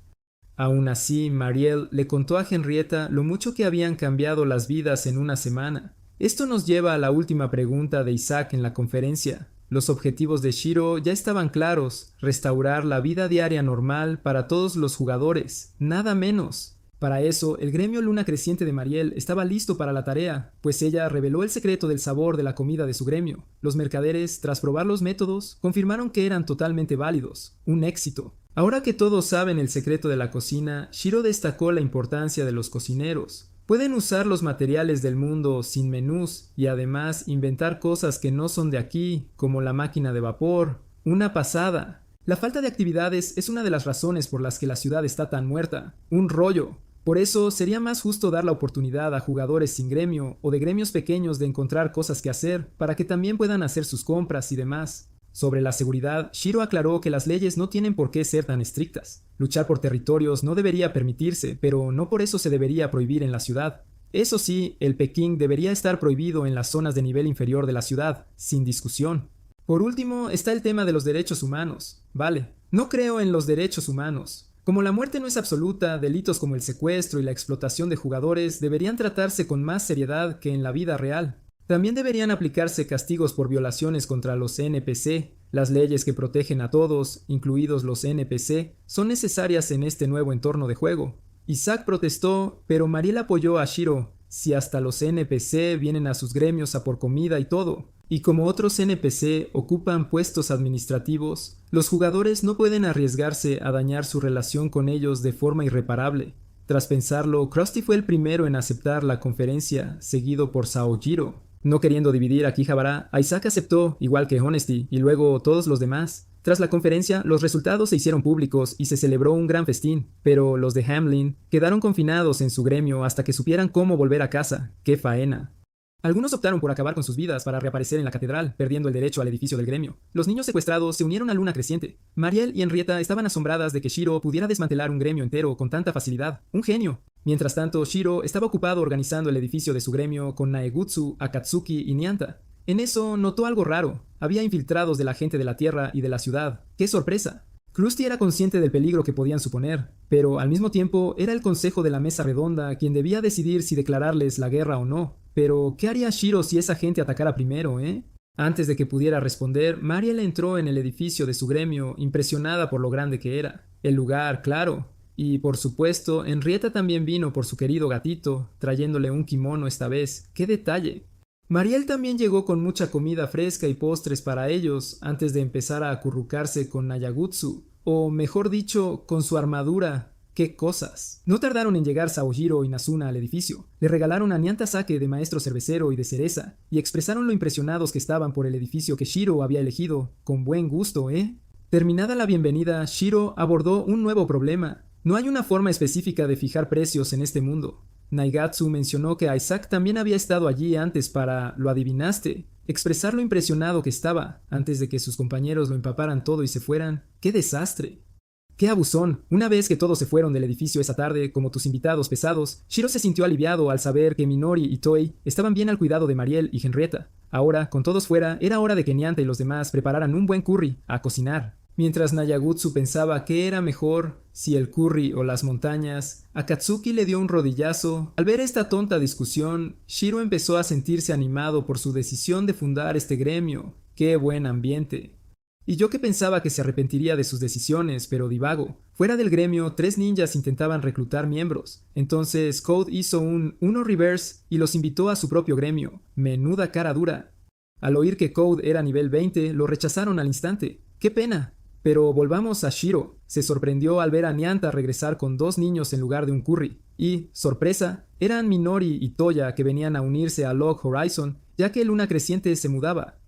Aún así, Mariel le contó a Henrietta lo mucho que habían cambiado las vidas en una semana. Esto nos lleva a la última pregunta de Isaac en la conferencia. Los objetivos de Shiro ya estaban claros: restaurar la vida diaria normal para todos los jugadores, nada menos. Para eso, el gremio Luna Creciente de Mariel estaba listo para la tarea, pues ella reveló el secreto del sabor de la comida de su gremio. Los mercaderes, tras probar los métodos, confirmaron que eran totalmente válidos. Un éxito. Ahora que todos saben el secreto de la cocina, Shiro destacó la importancia de los cocineros. Pueden usar los materiales del mundo sin menús y además inventar cosas que no son de aquí, como la máquina de vapor. Una pasada. La falta de actividades es una de las razones por las que la ciudad está tan muerta. Un rollo. Por eso sería más justo dar la oportunidad a jugadores sin gremio o de gremios pequeños de encontrar cosas que hacer para que también puedan hacer sus compras y demás. Sobre la seguridad, Shiro aclaró que las leyes no tienen por qué ser tan estrictas. Luchar por territorios no debería permitirse, pero no por eso se debería prohibir en la ciudad. Eso sí, el Peking debería estar prohibido en las zonas de nivel inferior de la ciudad, sin discusión. Por último, está el tema de los derechos humanos. Vale, no creo en los derechos humanos. Como la muerte no es absoluta, delitos como el secuestro y la explotación de jugadores deberían tratarse con más seriedad que en la vida real. También deberían aplicarse castigos por violaciones contra los NPC. Las leyes que protegen a todos, incluidos los NPC, son necesarias en este nuevo entorno de juego. Isaac protestó, pero Mariel apoyó a Shiro. Si hasta los NPC vienen a sus gremios a por comida y todo, y como otros NPC ocupan puestos administrativos, los jugadores no pueden arriesgarse a dañar su relación con ellos de forma irreparable. Tras pensarlo, Krusty fue el primero en aceptar la conferencia, seguido por Saojiro. No queriendo dividir a Akihabara, Isaac aceptó, igual que Honesty, y luego todos los demás. Tras la conferencia, los resultados se hicieron públicos y se celebró un gran festín, pero los de Hamelin quedaron confinados en su gremio hasta que supieran cómo volver a casa. ¡Qué faena! Algunos optaron por acabar con sus vidas para reaparecer en la catedral, perdiendo el derecho al edificio del gremio. Los niños secuestrados se unieron a Luna Creciente. Mariel y Henrietta estaban asombradas de que Shiro pudiera desmantelar un gremio entero con tanta facilidad. ¡Un genio! Mientras tanto, Shiro estaba ocupado organizando el edificio de su gremio con Naegutsu, Akatsuki y Nianta. En eso notó algo raro. Había infiltrados de la gente de la Tierra y de la ciudad. ¡Qué sorpresa! Krusty era consciente del peligro que podían suponer, pero al mismo tiempo era el consejo de la mesa redonda quien debía decidir si declararles la guerra o no. Pero, ¿qué haría Shiro si esa gente atacara primero, Antes de que pudiera responder, Mariel entró en el edificio de su gremio, impresionada por lo grande que era. El lugar, claro. Y, por supuesto, Henrietta también vino por su querido gatito, trayéndole un kimono esta vez. ¡Qué detalle! Mariel también llegó con mucha comida fresca y postres para ellos, antes de empezar a acurrucarse con Nayagutsu, o mejor dicho, con su armadura. ¡Qué cosas! No tardaron en llegar Saojiro y Nazuna al edificio. Le regalaron a Nianta sake de maestro cervecero y de cereza, y expresaron lo impresionados que estaban por el edificio que Shiro había elegido. Con buen gusto, Terminada la bienvenida, Shiro abordó un nuevo problema. No hay una forma específica de fijar precios en este mundo. Naigatsu mencionó que Isaac también había estado allí antes para, lo adivinaste, expresar lo impresionado que estaba, antes de que sus compañeros lo empaparan todo y se fueran. ¡Qué desastre! ¡Qué abusón! Una vez que todos se fueron del edificio esa tarde, como tus invitados pesados, Shiro se sintió aliviado al saber que Minori y Toei estaban bien al cuidado de Mariel y Henrietta. Ahora, con todos fuera, era hora de que Nianta y los demás prepararan un buen curry, a cocinar. Mientras Nayagutsu pensaba qué era mejor, si el curry o las montañas, Akatsuki le dio un rodillazo. Al ver esta tonta discusión, Shiro empezó a sentirse animado por su decisión de fundar este gremio. ¡Qué buen ambiente! Y yo que pensaba que se arrepentiría de sus decisiones, pero divago. Fuera del gremio, 3 ninjas intentaban reclutar miembros. Entonces Code hizo un uno reverse y los invitó a su propio gremio. Menuda cara dura. Al oír que Code era nivel 20, lo rechazaron al instante. ¡Qué pena! Pero volvamos a Shiro. Se sorprendió al ver a Nyanta regresar con 2 niños en lugar de un curry. Y, sorpresa, eran Minori y Toya que venían a unirse a Log Horizon, ya que Luna Creciente se mudaba.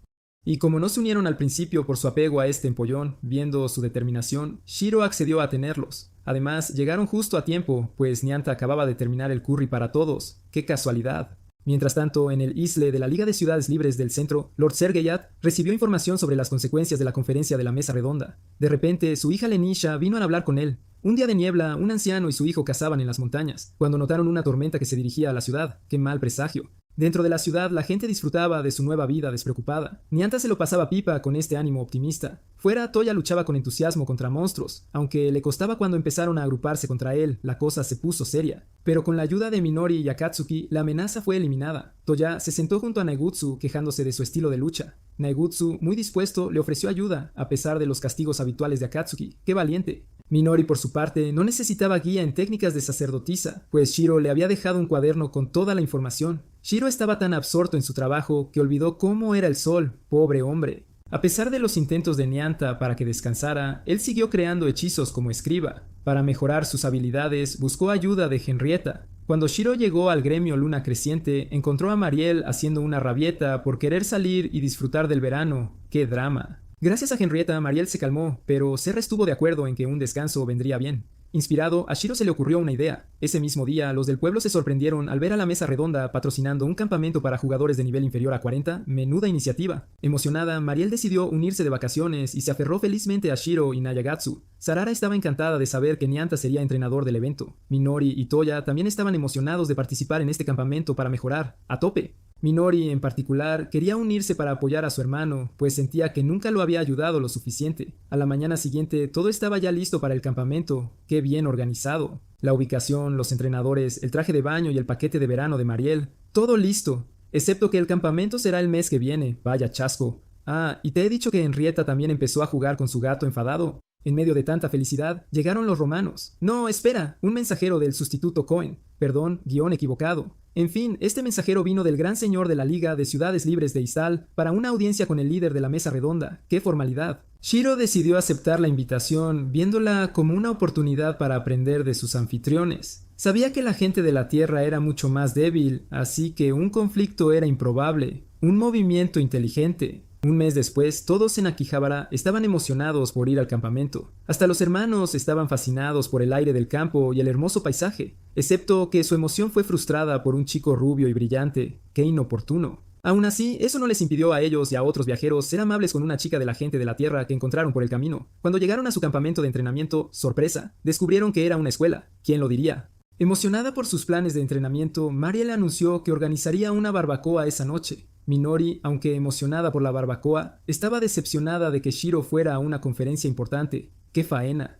Y como no se unieron al principio por su apego a este empollón, viendo su determinación, Shiro accedió a tenerlos. Además, llegaron justo a tiempo, pues Nyanta acababa de terminar el curry para todos. ¡Qué casualidad! Mientras tanto, en el isle de la Liga de Ciudades Libres del Centro, Lord Sergeyat recibió información sobre las consecuencias de la conferencia de la Mesa Redonda. De repente, su hija Lenisha vino a hablar con él. Un día de niebla, un anciano y su hijo cazaban en las montañas, cuando notaron una tormenta que se dirigía a la ciudad. ¡Qué mal presagio! Dentro de la ciudad, la gente disfrutaba de su nueva vida despreocupada. Nyanta se lo pasaba pipa con este ánimo optimista. Fuera, Toya luchaba con entusiasmo contra monstruos, aunque le costaba cuando empezaron a agruparse contra él, la cosa se puso seria. Pero con la ayuda de Minori y Akatsuki, la amenaza fue eliminada. Toya se sentó junto a Naegutsu quejándose de su estilo de lucha. Naegutsu, muy dispuesto, le ofreció ayuda, a pesar de los castigos habituales de Akatsuki. ¡Qué valiente! Minori, por su parte, no necesitaba guía en técnicas de sacerdotisa, pues Shiro le había dejado un cuaderno con toda la información. Shiro estaba tan absorto en su trabajo que olvidó cómo era el sol, pobre hombre. A pesar de los intentos de Nyanta para que descansara, él siguió creando hechizos como escriba. Para mejorar sus habilidades, buscó ayuda de Henrietta. Cuando Shiro llegó al gremio Luna Creciente, encontró a Mariel haciendo una rabieta por querer salir y disfrutar del verano. ¡Qué drama! Gracias a Henrietta, Mariel se calmó, pero Serra estuvo de acuerdo en que un descanso vendría bien. Inspirado, a Shiro se le ocurrió una idea. Ese mismo día, los del pueblo se sorprendieron al ver a la Mesa Redonda patrocinando un campamento para jugadores de nivel inferior a 40, menuda iniciativa. Emocionada, Mariel decidió unirse de vacaciones y se aferró felizmente a Shiro y Nayagatsu. Sarara estaba encantada de saber que Nyanta sería entrenador del evento. Minori y Toya también estaban emocionados de participar en este campamento para mejorar, a tope. Minori, en particular, quería unirse para apoyar a su hermano, pues sentía que nunca lo había ayudado lo suficiente. A la mañana siguiente, todo estaba ya listo para el campamento. ¡Qué bien organizado! La ubicación, los entrenadores, el traje de baño y el paquete de verano de Mariel, todo listo. Excepto que el campamento será el mes que viene. Vaya chasco. Ah, y te he dicho que Henrietta también empezó a jugar con su gato enfadado. En medio de tanta felicidad, llegaron los romanos. No, espera, un mensajero del sustituto Cohen. Perdón, guión equivocado. En fin, este mensajero vino del gran señor de la Liga de Ciudades Libres de Istal para una audiencia con el líder de la Mesa Redonda. ¡Qué formalidad! Shiro decidió aceptar la invitación, viéndola como una oportunidad para aprender de sus anfitriones. Sabía que la gente de la Tierra era mucho más débil, así que un conflicto era improbable. Un movimiento inteligente. Un mes después, todos en Akihabara estaban emocionados por ir al campamento. Hasta los hermanos estaban fascinados por el aire del campo y el hermoso paisaje, excepto que su emoción fue frustrada por un chico rubio y brillante. ¡Qué inoportuno! Aún así, eso no les impidió a ellos y a otros viajeros ser amables con una chica de la gente de la Tierra que encontraron por el camino. Cuando llegaron a su campamento de entrenamiento, sorpresa, descubrieron que era una escuela. ¿Quién lo diría? Emocionada por sus planes de entrenamiento, Mariel anunció que organizaría una barbacoa esa noche. Minori, aunque emocionada por la barbacoa, estaba decepcionada de que Shiro fuera a una conferencia importante. ¡Qué faena!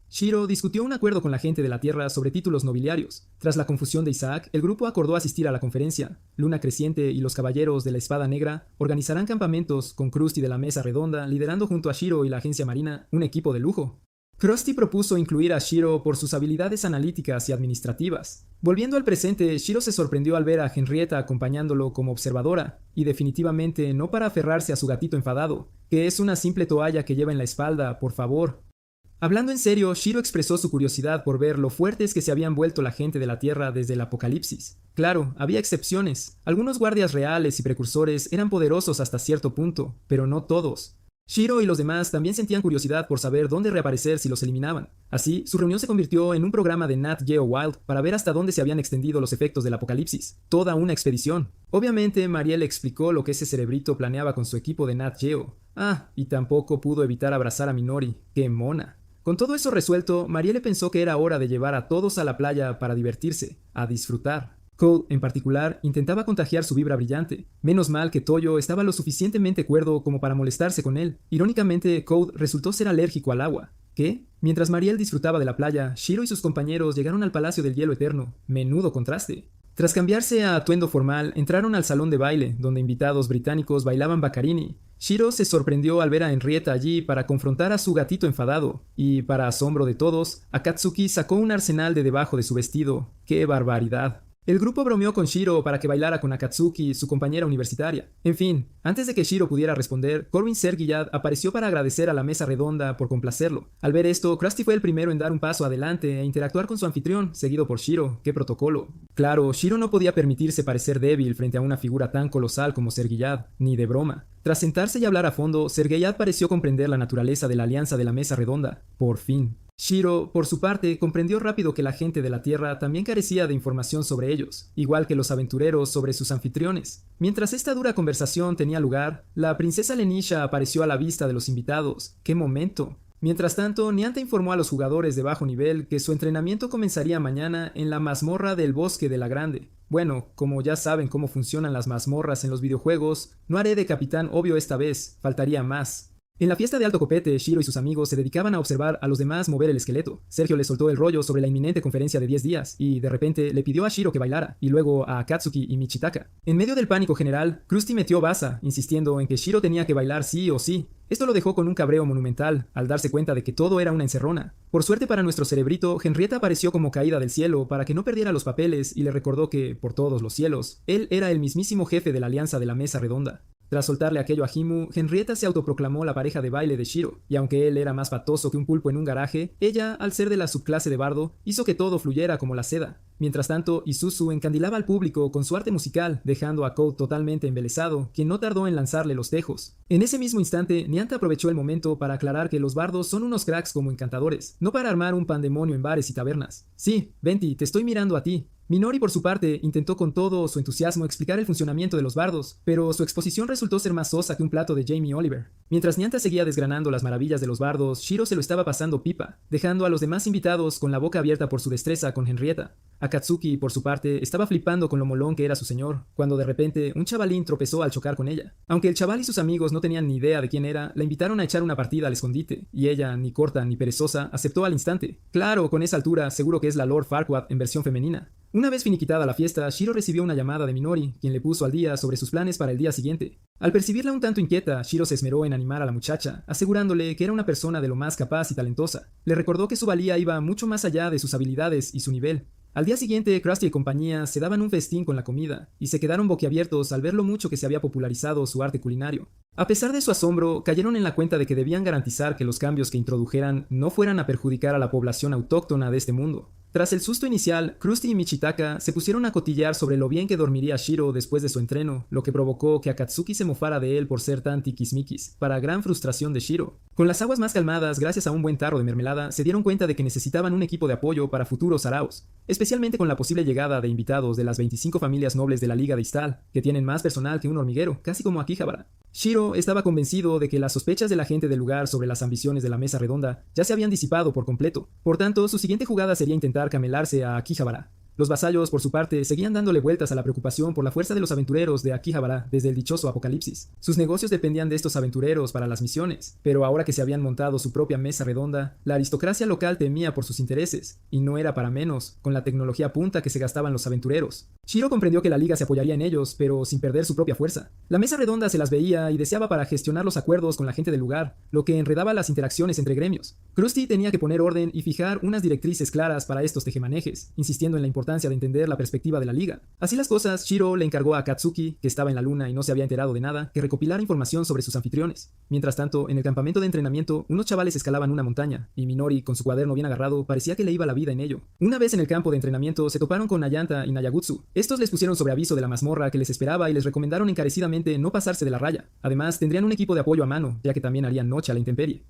Shiro discutió un acuerdo con la gente de la Tierra sobre títulos nobiliarios. Tras la confusión de Isaac, el grupo acordó asistir a la conferencia. Luna Creciente y los Caballeros de la Espada Negra organizarán campamentos con Krusty de la Mesa Redonda liderando junto a Shiro y la Agencia Marina un equipo de lujo. Krusty propuso incluir a Shiro por sus habilidades analíticas y administrativas. Volviendo al presente, Shiro se sorprendió al ver a Henrietta acompañándolo como observadora, y definitivamente no para aferrarse a su gatito enfadado, que es una simple toalla que lleva en la espalda, por favor. Hablando en serio, Shiro expresó su curiosidad por ver lo fuertes que se habían vuelto la gente de la Tierra desde el apocalipsis. Claro, había excepciones. Algunos guardias reales y precursores eran poderosos hasta cierto punto, pero no todos. Shiro y los demás también sentían curiosidad por saber dónde reaparecer si los eliminaban. Así, su reunión se convirtió en un programa de Nat Geo Wild para ver hasta dónde se habían extendido los efectos del apocalipsis. Toda una expedición. Obviamente, Mariel exlicó lo que ese cerebrito planeaba con su equipo de Nat Geo. Ah, y tampoco pudo evitar abrazar a Minori. ¡Qué mona! Con todo eso resuelto, Mariel pensó que era hora de llevar a todos a la playa para divertirse, a disfrutar. Code, en particular, intentaba contagiar su vibra brillante. Menos mal que Toyo estaba lo suficientemente cuerdo como para molestarse con él. Irónicamente, Code resultó ser alérgico al agua. ¿Qué? Mientras Mariel disfrutaba de la playa, Shiro y sus compañeros llegaron al Palacio del Hielo Eterno. Menudo contraste. Tras cambiarse a atuendo formal, entraron al salón de baile, donde invitados británicos bailaban Baccarini. Shiro se sorprendió al ver a Henrietta allí para confrontar a su gatito enfadado, y para asombro de todos, Akatsuki sacó un arsenal de debajo de su vestido. ¡Qué barbaridad! El grupo bromeó con Shiro para que bailara con Akatsuki, su compañera universitaria. En fin, antes de que Shiro pudiera responder, Corbin Sergiyad apareció para agradecer a la mesa redonda por complacerlo. Al ver esto, Krusty fue el primero en dar un paso adelante e interactuar con su anfitrión, seguido por Shiro. ¡Qué protocolo! Claro, Shiro no podía permitirse parecer débil frente a una figura tan colosal como Sergiyad, ni de broma. Tras sentarse y hablar a fondo, Sergiyad pareció comprender la naturaleza de la alianza de la mesa redonda. Por fin. Shiro, por su parte, comprendió rápido que la gente de la Tierra también carecía de información sobre ellos, igual que los aventureros sobre sus anfitriones. Mientras esta dura conversación tenía lugar, la princesa Lenisha apareció a la vista de los invitados. ¡Qué momento! Mientras tanto, Nianta informó a los jugadores de bajo nivel que su entrenamiento comenzaría mañana en la mazmorra del Bosque de la Grande. Bueno, como ya saben cómo funcionan las mazmorras en los videojuegos, no haré de capitán obvio esta vez, faltaría más. En la fiesta de alto copete, Shiro y sus amigos se dedicaban a observar a los demás mover el esqueleto. Sergio le soltó el rollo sobre la inminente conferencia de 10 días, y de repente le pidió a Shiro que bailara, y luego a Akatsuki y Michitaka. En medio del pánico general, Krusty metió baza, insistiendo en que Shiro tenía que bailar sí o sí. Esto lo dejó con un cabreo monumental, al darse cuenta de que todo era una encerrona. Por suerte para nuestro cerebrito, Henrietta apareció como caída del cielo para que no perdiera los papeles y le recordó que, por todos los cielos, él era el mismísimo jefe de la alianza de la mesa redonda. Tras soltarle aquello a Himu, Henrietta se autoproclamó la pareja de baile de Shiro, y aunque él era más patoso que un pulpo en un garaje, ella, al ser de la subclase de bardo, hizo que todo fluyera como la seda. Mientras tanto, Isuzu encandilaba al público con su arte musical, dejando a Code totalmente embelesado, quien no tardó en lanzarle los tejos. En ese mismo instante, Nianta aprovechó el momento para aclarar que los bardos son unos cracks como encantadores, no para armar un pandemonio en bares y tabernas. Sí, Venti, te estoy mirando a ti. Minori, por su parte, intentó con todo su entusiasmo explicar el funcionamiento de los bardos, pero su exposición resultó ser más sosa que un plato de Jamie Oliver. Mientras Nianta seguía desgranando las maravillas de los bardos, Shiro se lo estaba pasando pipa, dejando a los demás invitados con la boca abierta por su destreza con Henrietta. Akatsuki, por su parte, estaba flipando con lo molón que era su señor, cuando de repente un chavalín tropezó al chocar con ella. Aunque el chaval y sus amigos no tenían ni idea de quién era, la invitaron a echar una partida al escondite, y ella, ni corta ni perezosa, aceptó al instante. Claro, con esa altura seguro que es la Lord Farquaad en versión femenina. Una vez finiquitada la fiesta, Shiro recibió una llamada de Minori, quien le puso al día sobre sus planes para el día siguiente. Al percibirla un tanto inquieta, Shiro se esmeró en animar a la muchacha, asegurándole que era una persona de lo más capaz y talentosa. Le recordó que su valía iba mucho más allá de sus habilidades y su nivel. Al día siguiente, Krusty y compañía se daban un festín con la comida, y se quedaron boquiabiertos al ver lo mucho que se había popularizado su arte culinario. A pesar de su asombro, cayeron en la cuenta de que debían garantizar que los cambios que introdujeran no fueran a perjudicar a la población autóctona de este mundo. Tras el susto inicial, Krusty y Michitaka se pusieron a cotillar sobre lo bien que dormiría Shiro después de su entreno, lo que provocó que Akatsuki se mofara de él por ser tan tiquismiquis, para gran frustración de Shiro. Con las aguas más calmadas, gracias a un buen tarro de mermelada, se dieron cuenta de que necesitaban un equipo de apoyo para futuros saraos, especialmente con la posible llegada de invitados de las 25 familias nobles de la Liga de Istal, que tienen más personal que un hormiguero, casi como Akihabara. Shiro estaba convencido de que las sospechas de la gente del lugar sobre las ambiciones de la mesa redonda ya se habían disipado por completo. Por tanto, su siguiente jugada sería intentar camelarse a Akihabara. Los vasallos, por su parte, seguían dándole vueltas a la preocupación por la fuerza de los aventureros de Akihabara desde el dichoso apocalipsis. Sus negocios dependían de estos aventureros para las misiones, pero ahora que se habían montado su propia mesa redonda, la aristocracia local temía por sus intereses, y no era para menos, con la tecnología punta que se gastaban los aventureros. Shiro comprendió que la liga se apoyaría en ellos, pero sin perder su propia fuerza. La mesa redonda se las veía y deseaba para gestionar los acuerdos con la gente del lugar, lo que enredaba las interacciones entre gremios. Krusty tenía que poner orden y fijar unas directrices claras para estos tejemanejes, insistiendo en la importancia de entender la perspectiva de la liga. Así las cosas, Shiro le encargó a Akatsuki, que estaba en la luna y no se había enterado de nada, que recopilara información sobre sus anfitriones. Mientras tanto, en el campamento de entrenamiento, unos chavales escalaban una montaña, y Minori, con su cuaderno bien agarrado, parecía que le iba la vida en ello. Una vez en el campo de entrenamiento, se toparon con Nayanta y Nayagutsu. Estos les pusieron sobre aviso de la mazmorra que les esperaba y les recomendaron encarecidamente no pasarse de la raya. Además, tendrían un equipo de apoyo a mano, ya que también harían noche a la intemperie.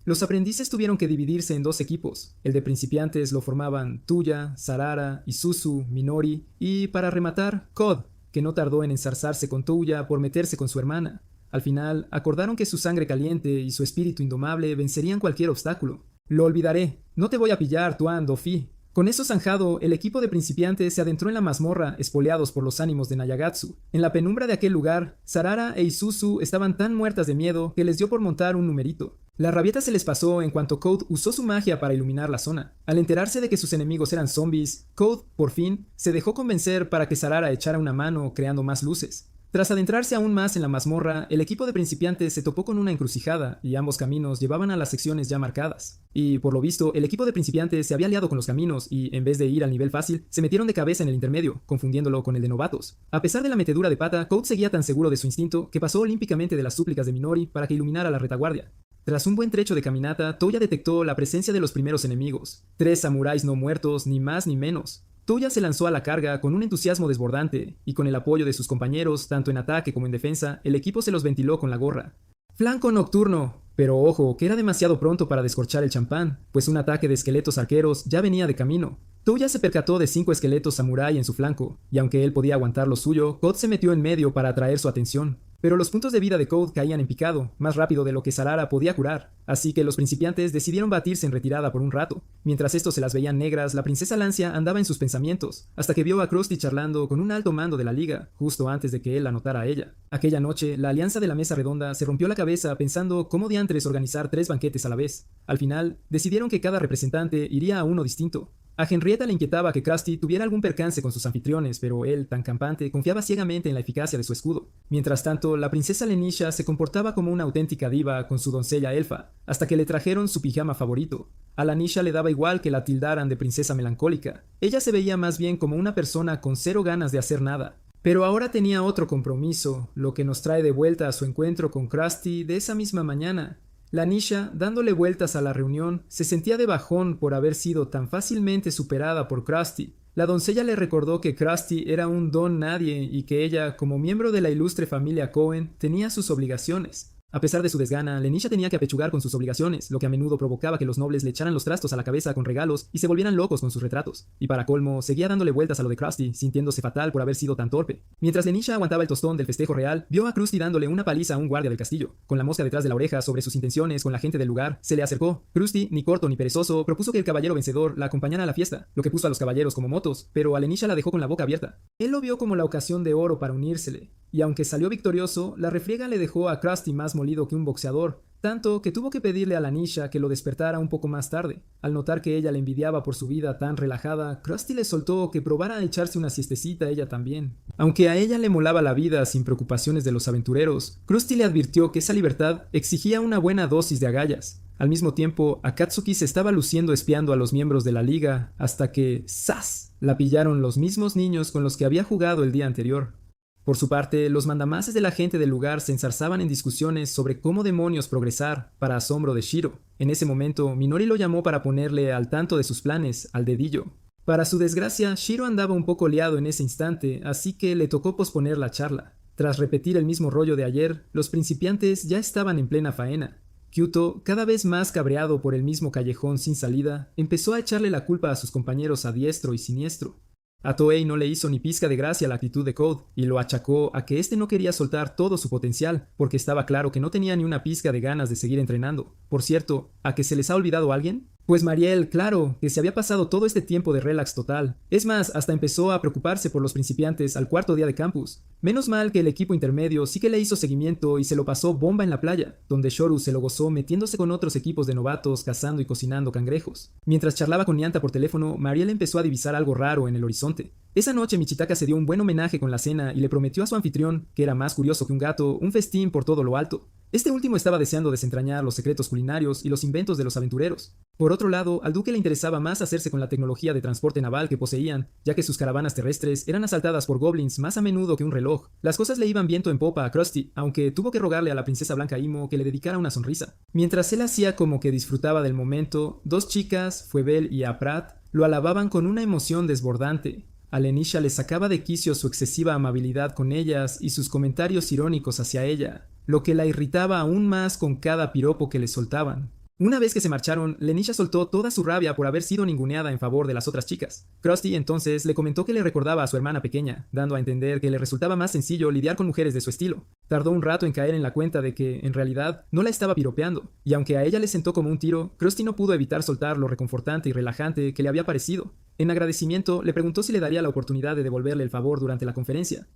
Los aprendices tuvieron que dividirse en dos equipos. El de principiantes lo formaban Tuya, Sarara, Isuzu, Minori y, para rematar, Cod, que no tardó en ensarzarse con Tuya por meterse con su hermana. Al final, acordaron que su sangre caliente y su espíritu indomable vencerían cualquier obstáculo. Lo olvidaré. No te voy a pillar, Tuan, Dofi. Con eso zanjado, el equipo de principiantes se adentró en la mazmorra, espoleados por los ánimos de Nayagatsu. En la penumbra de aquel lugar, Sarara e Isuzu estaban tan muertas de miedo que les dio por montar un numerito. La rabieta se les pasó en cuanto Code usó su magia para iluminar la zona. Al enterarse de que sus enemigos eran zombies, Code, por fin, se dejó convencer para que Sarara echara una mano creando más luces. Tras adentrarse aún más en la mazmorra, el equipo de principiantes se topó con una encrucijada y ambos caminos llevaban a las secciones ya marcadas. Y por lo visto, el equipo de principiantes se había aliado con los caminos y, en vez de ir al nivel fácil, se metieron de cabeza en el intermedio, confundiéndolo con el de novatos. A pesar de la metedura de pata, Code seguía tan seguro de su instinto que pasó olímpicamente de las súplicas de Minori para que iluminara la retaguardia. Tras un buen trecho de caminata, Touya detectó la presencia de los primeros enemigos. 3 samuráis no muertos, ni más ni menos. Touya se lanzó a la carga con un entusiasmo desbordante, y con el apoyo de sus compañeros, tanto en ataque como en defensa, el equipo se los ventiló con la gorra. Flanco nocturno. Pero ojo, que era demasiado pronto para descorchar el champán, pues un ataque de esqueletos arqueros ya venía de camino. Touya se percató de 5 esqueletos samurái en su flanco, y aunque él podía aguantar lo suyo, Code se metió en medio para atraer su atención. Pero los puntos de vida de Code caían en picado, más rápido de lo que Sarara podía curar, así que los principiantes decidieron batirse en retirada por un rato. Mientras estos se las veían negras, la princesa Lancia andaba en sus pensamientos, hasta que vio a Krusty charlando con un alto mando de la liga, justo antes de que él la notara a ella. Aquella noche, la alianza de la mesa redonda se rompió la cabeza pensando cómo diantres organizar 3 banquetes a la vez. Al final, decidieron que cada representante iría a uno distinto. A Henrietta le inquietaba que Krusty tuviera algún percance con sus anfitriones, pero él, tan campante, confiaba ciegamente en la eficacia de su escudo. Mientras tanto, la princesa Lenisha se comportaba como una auténtica diva con su doncella elfa, hasta que le trajeron su pijama favorito. A la Nisha le daba igual que la tildaran de princesa melancólica. Ella se veía más bien como una persona con 0 ganas de hacer nada. Pero ahora tenía otro compromiso, lo que nos trae de vuelta a su encuentro con Krusty de esa misma mañana. La Nisha, dándole vueltas a la reunión, se sentía de bajón por haber sido tan fácilmente superada por Krusty. La doncella le recordó que Krusty era un don nadie y que ella, como miembro de la ilustre familia Cohen, tenía sus obligaciones. A pesar de su desgana, Lenisha tenía que apechugar con sus obligaciones, lo que a menudo provocaba que los nobles le echaran los trastos a la cabeza con regalos y se volvieran locos con sus retratos. Y para colmo, seguía dándole vueltas a lo de Krusty, sintiéndose fatal por haber sido tan torpe. Mientras Lenisha aguantaba el tostón del festejo real, vio a Krusty dándole una paliza a un guardia del castillo. Con la mosca detrás de la oreja sobre sus intenciones con la gente del lugar, se le acercó. Krusty, ni corto ni perezoso, propuso que el caballero vencedor la acompañara a la fiesta, lo que puso a los caballeros como motos, pero a Lenisha la dejó con la boca abierta. Él lo vio como la ocasión de oro para unírsele. Y aunque salió victorioso, la refriega le dejó a Krusty más molido que un boxeador, tanto que tuvo que pedirle a la Nisha que lo despertara un poco más tarde. Al notar que ella le envidiaba por su vida tan relajada, Krusty le soltó que probara a echarse una siestecita ella también. Aunque a ella le molaba la vida sin preocupaciones de los aventureros, Krusty le advirtió que esa libertad exigía una buena dosis de agallas. Al mismo tiempo, Akatsuki se estaba luciendo espiando a los miembros de la liga, hasta que ¡zas!, la pillaron los mismos niños con los que había jugado el día anterior. Por su parte, los mandamases de la gente del lugar se enzarzaban en discusiones sobre cómo demonios progresar, para asombro de Shiro. En ese momento, Minori lo llamó para ponerle al tanto de sus planes, al dedillo. Para su desgracia, Shiro andaba un poco liado en ese instante, así que le tocó posponer la charla. Tras repetir el mismo rollo de ayer, los principiantes ya estaban en plena faena. Kyuto, cada vez más cabreado por el mismo callejón sin salida, empezó a echarle la culpa a sus compañeros a diestro y siniestro. A Toei no le hizo ni pizca de gracia la actitud de Code, y lo achacó a que este no quería soltar todo su potencial, porque estaba claro que no tenía ni una pizca de ganas de seguir entrenando. Por cierto, ¿a que se les ha olvidado a alguien? Pues Mariel, claro, que se había pasado todo este tiempo de relax total. Es más, hasta empezó a preocuparse por los principiantes al 4.º día de campus. Menos mal que el equipo intermedio sí que le hizo seguimiento y se lo pasó bomba en la playa, donde Shoru se lo gozó metiéndose con otros equipos de novatos cazando y cocinando cangrejos. Mientras charlaba con Nianta por teléfono, Mariel empezó a divisar algo raro en el horizonte. Esa noche Michitaka se dio un buen homenaje con la cena y le prometió a su anfitrión, que era más curioso que un gato, un festín por todo lo alto. Este último estaba deseando desentrañar los secretos culinarios y los inventos de los aventureros. Por otro lado, al duque le interesaba más hacerse con la tecnología de transporte naval que poseían, ya que sus caravanas terrestres eran asaltadas por goblins más a menudo que un reloj. Las cosas le iban viento en popa a Krusty, aunque tuvo que rogarle a la princesa Blanca Imo que le dedicara una sonrisa. Mientras él hacía como que disfrutaba del momento, 2 chicas, Fuebel y Aprat, lo alababan con una emoción desbordante. A Lenisha le sacaba de quicio su excesiva amabilidad con ellas y sus comentarios irónicos hacia ella, lo que la irritaba aún más con cada piropo que le soltaban. Una vez que se marcharon, Lenisha soltó toda su rabia por haber sido ninguneada en favor de las otras chicas. Krusty entonces le comentó que le recordaba a su hermana pequeña, dando a entender que le resultaba más sencillo lidiar con mujeres de su estilo. Tardó un rato en caer en la cuenta de que, en realidad, no la estaba piropeando, y aunque a ella le sentó como un tiro, Krusty no pudo evitar soltar lo reconfortante y relajante que le había parecido. En agradecimiento, le preguntó si le daría la oportunidad de devolverle el favor durante la conferencia.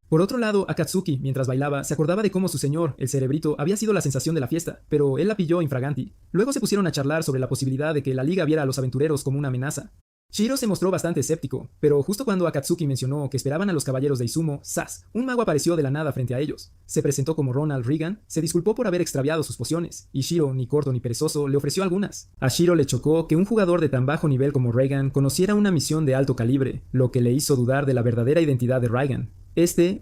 Por otro lado, Akatsuki, mientras bailaba, se acordaba de cómo su señor, el cerebrito, había sido la sensación de la fiesta, pero él la pilló infraganti. Luego se pusieron a charlar sobre la posibilidad de que la liga viera a los aventureros como una amenaza. Shiro se mostró bastante escéptico, pero justo cuando Akatsuki mencionó que esperaban a los caballeros de Izumo, ¡zas! Un mago apareció de la nada frente a ellos. Se presentó como Ronald Reagan, se disculpó por haber extraviado sus pociones, y Shiro, ni corto ni perezoso, le ofreció algunas. A Shiro le chocó que un jugador de tan bajo nivel como Reagan conociera una misión de alto calibre, lo que le hizo dudar de la verdadera identidad de Reagan.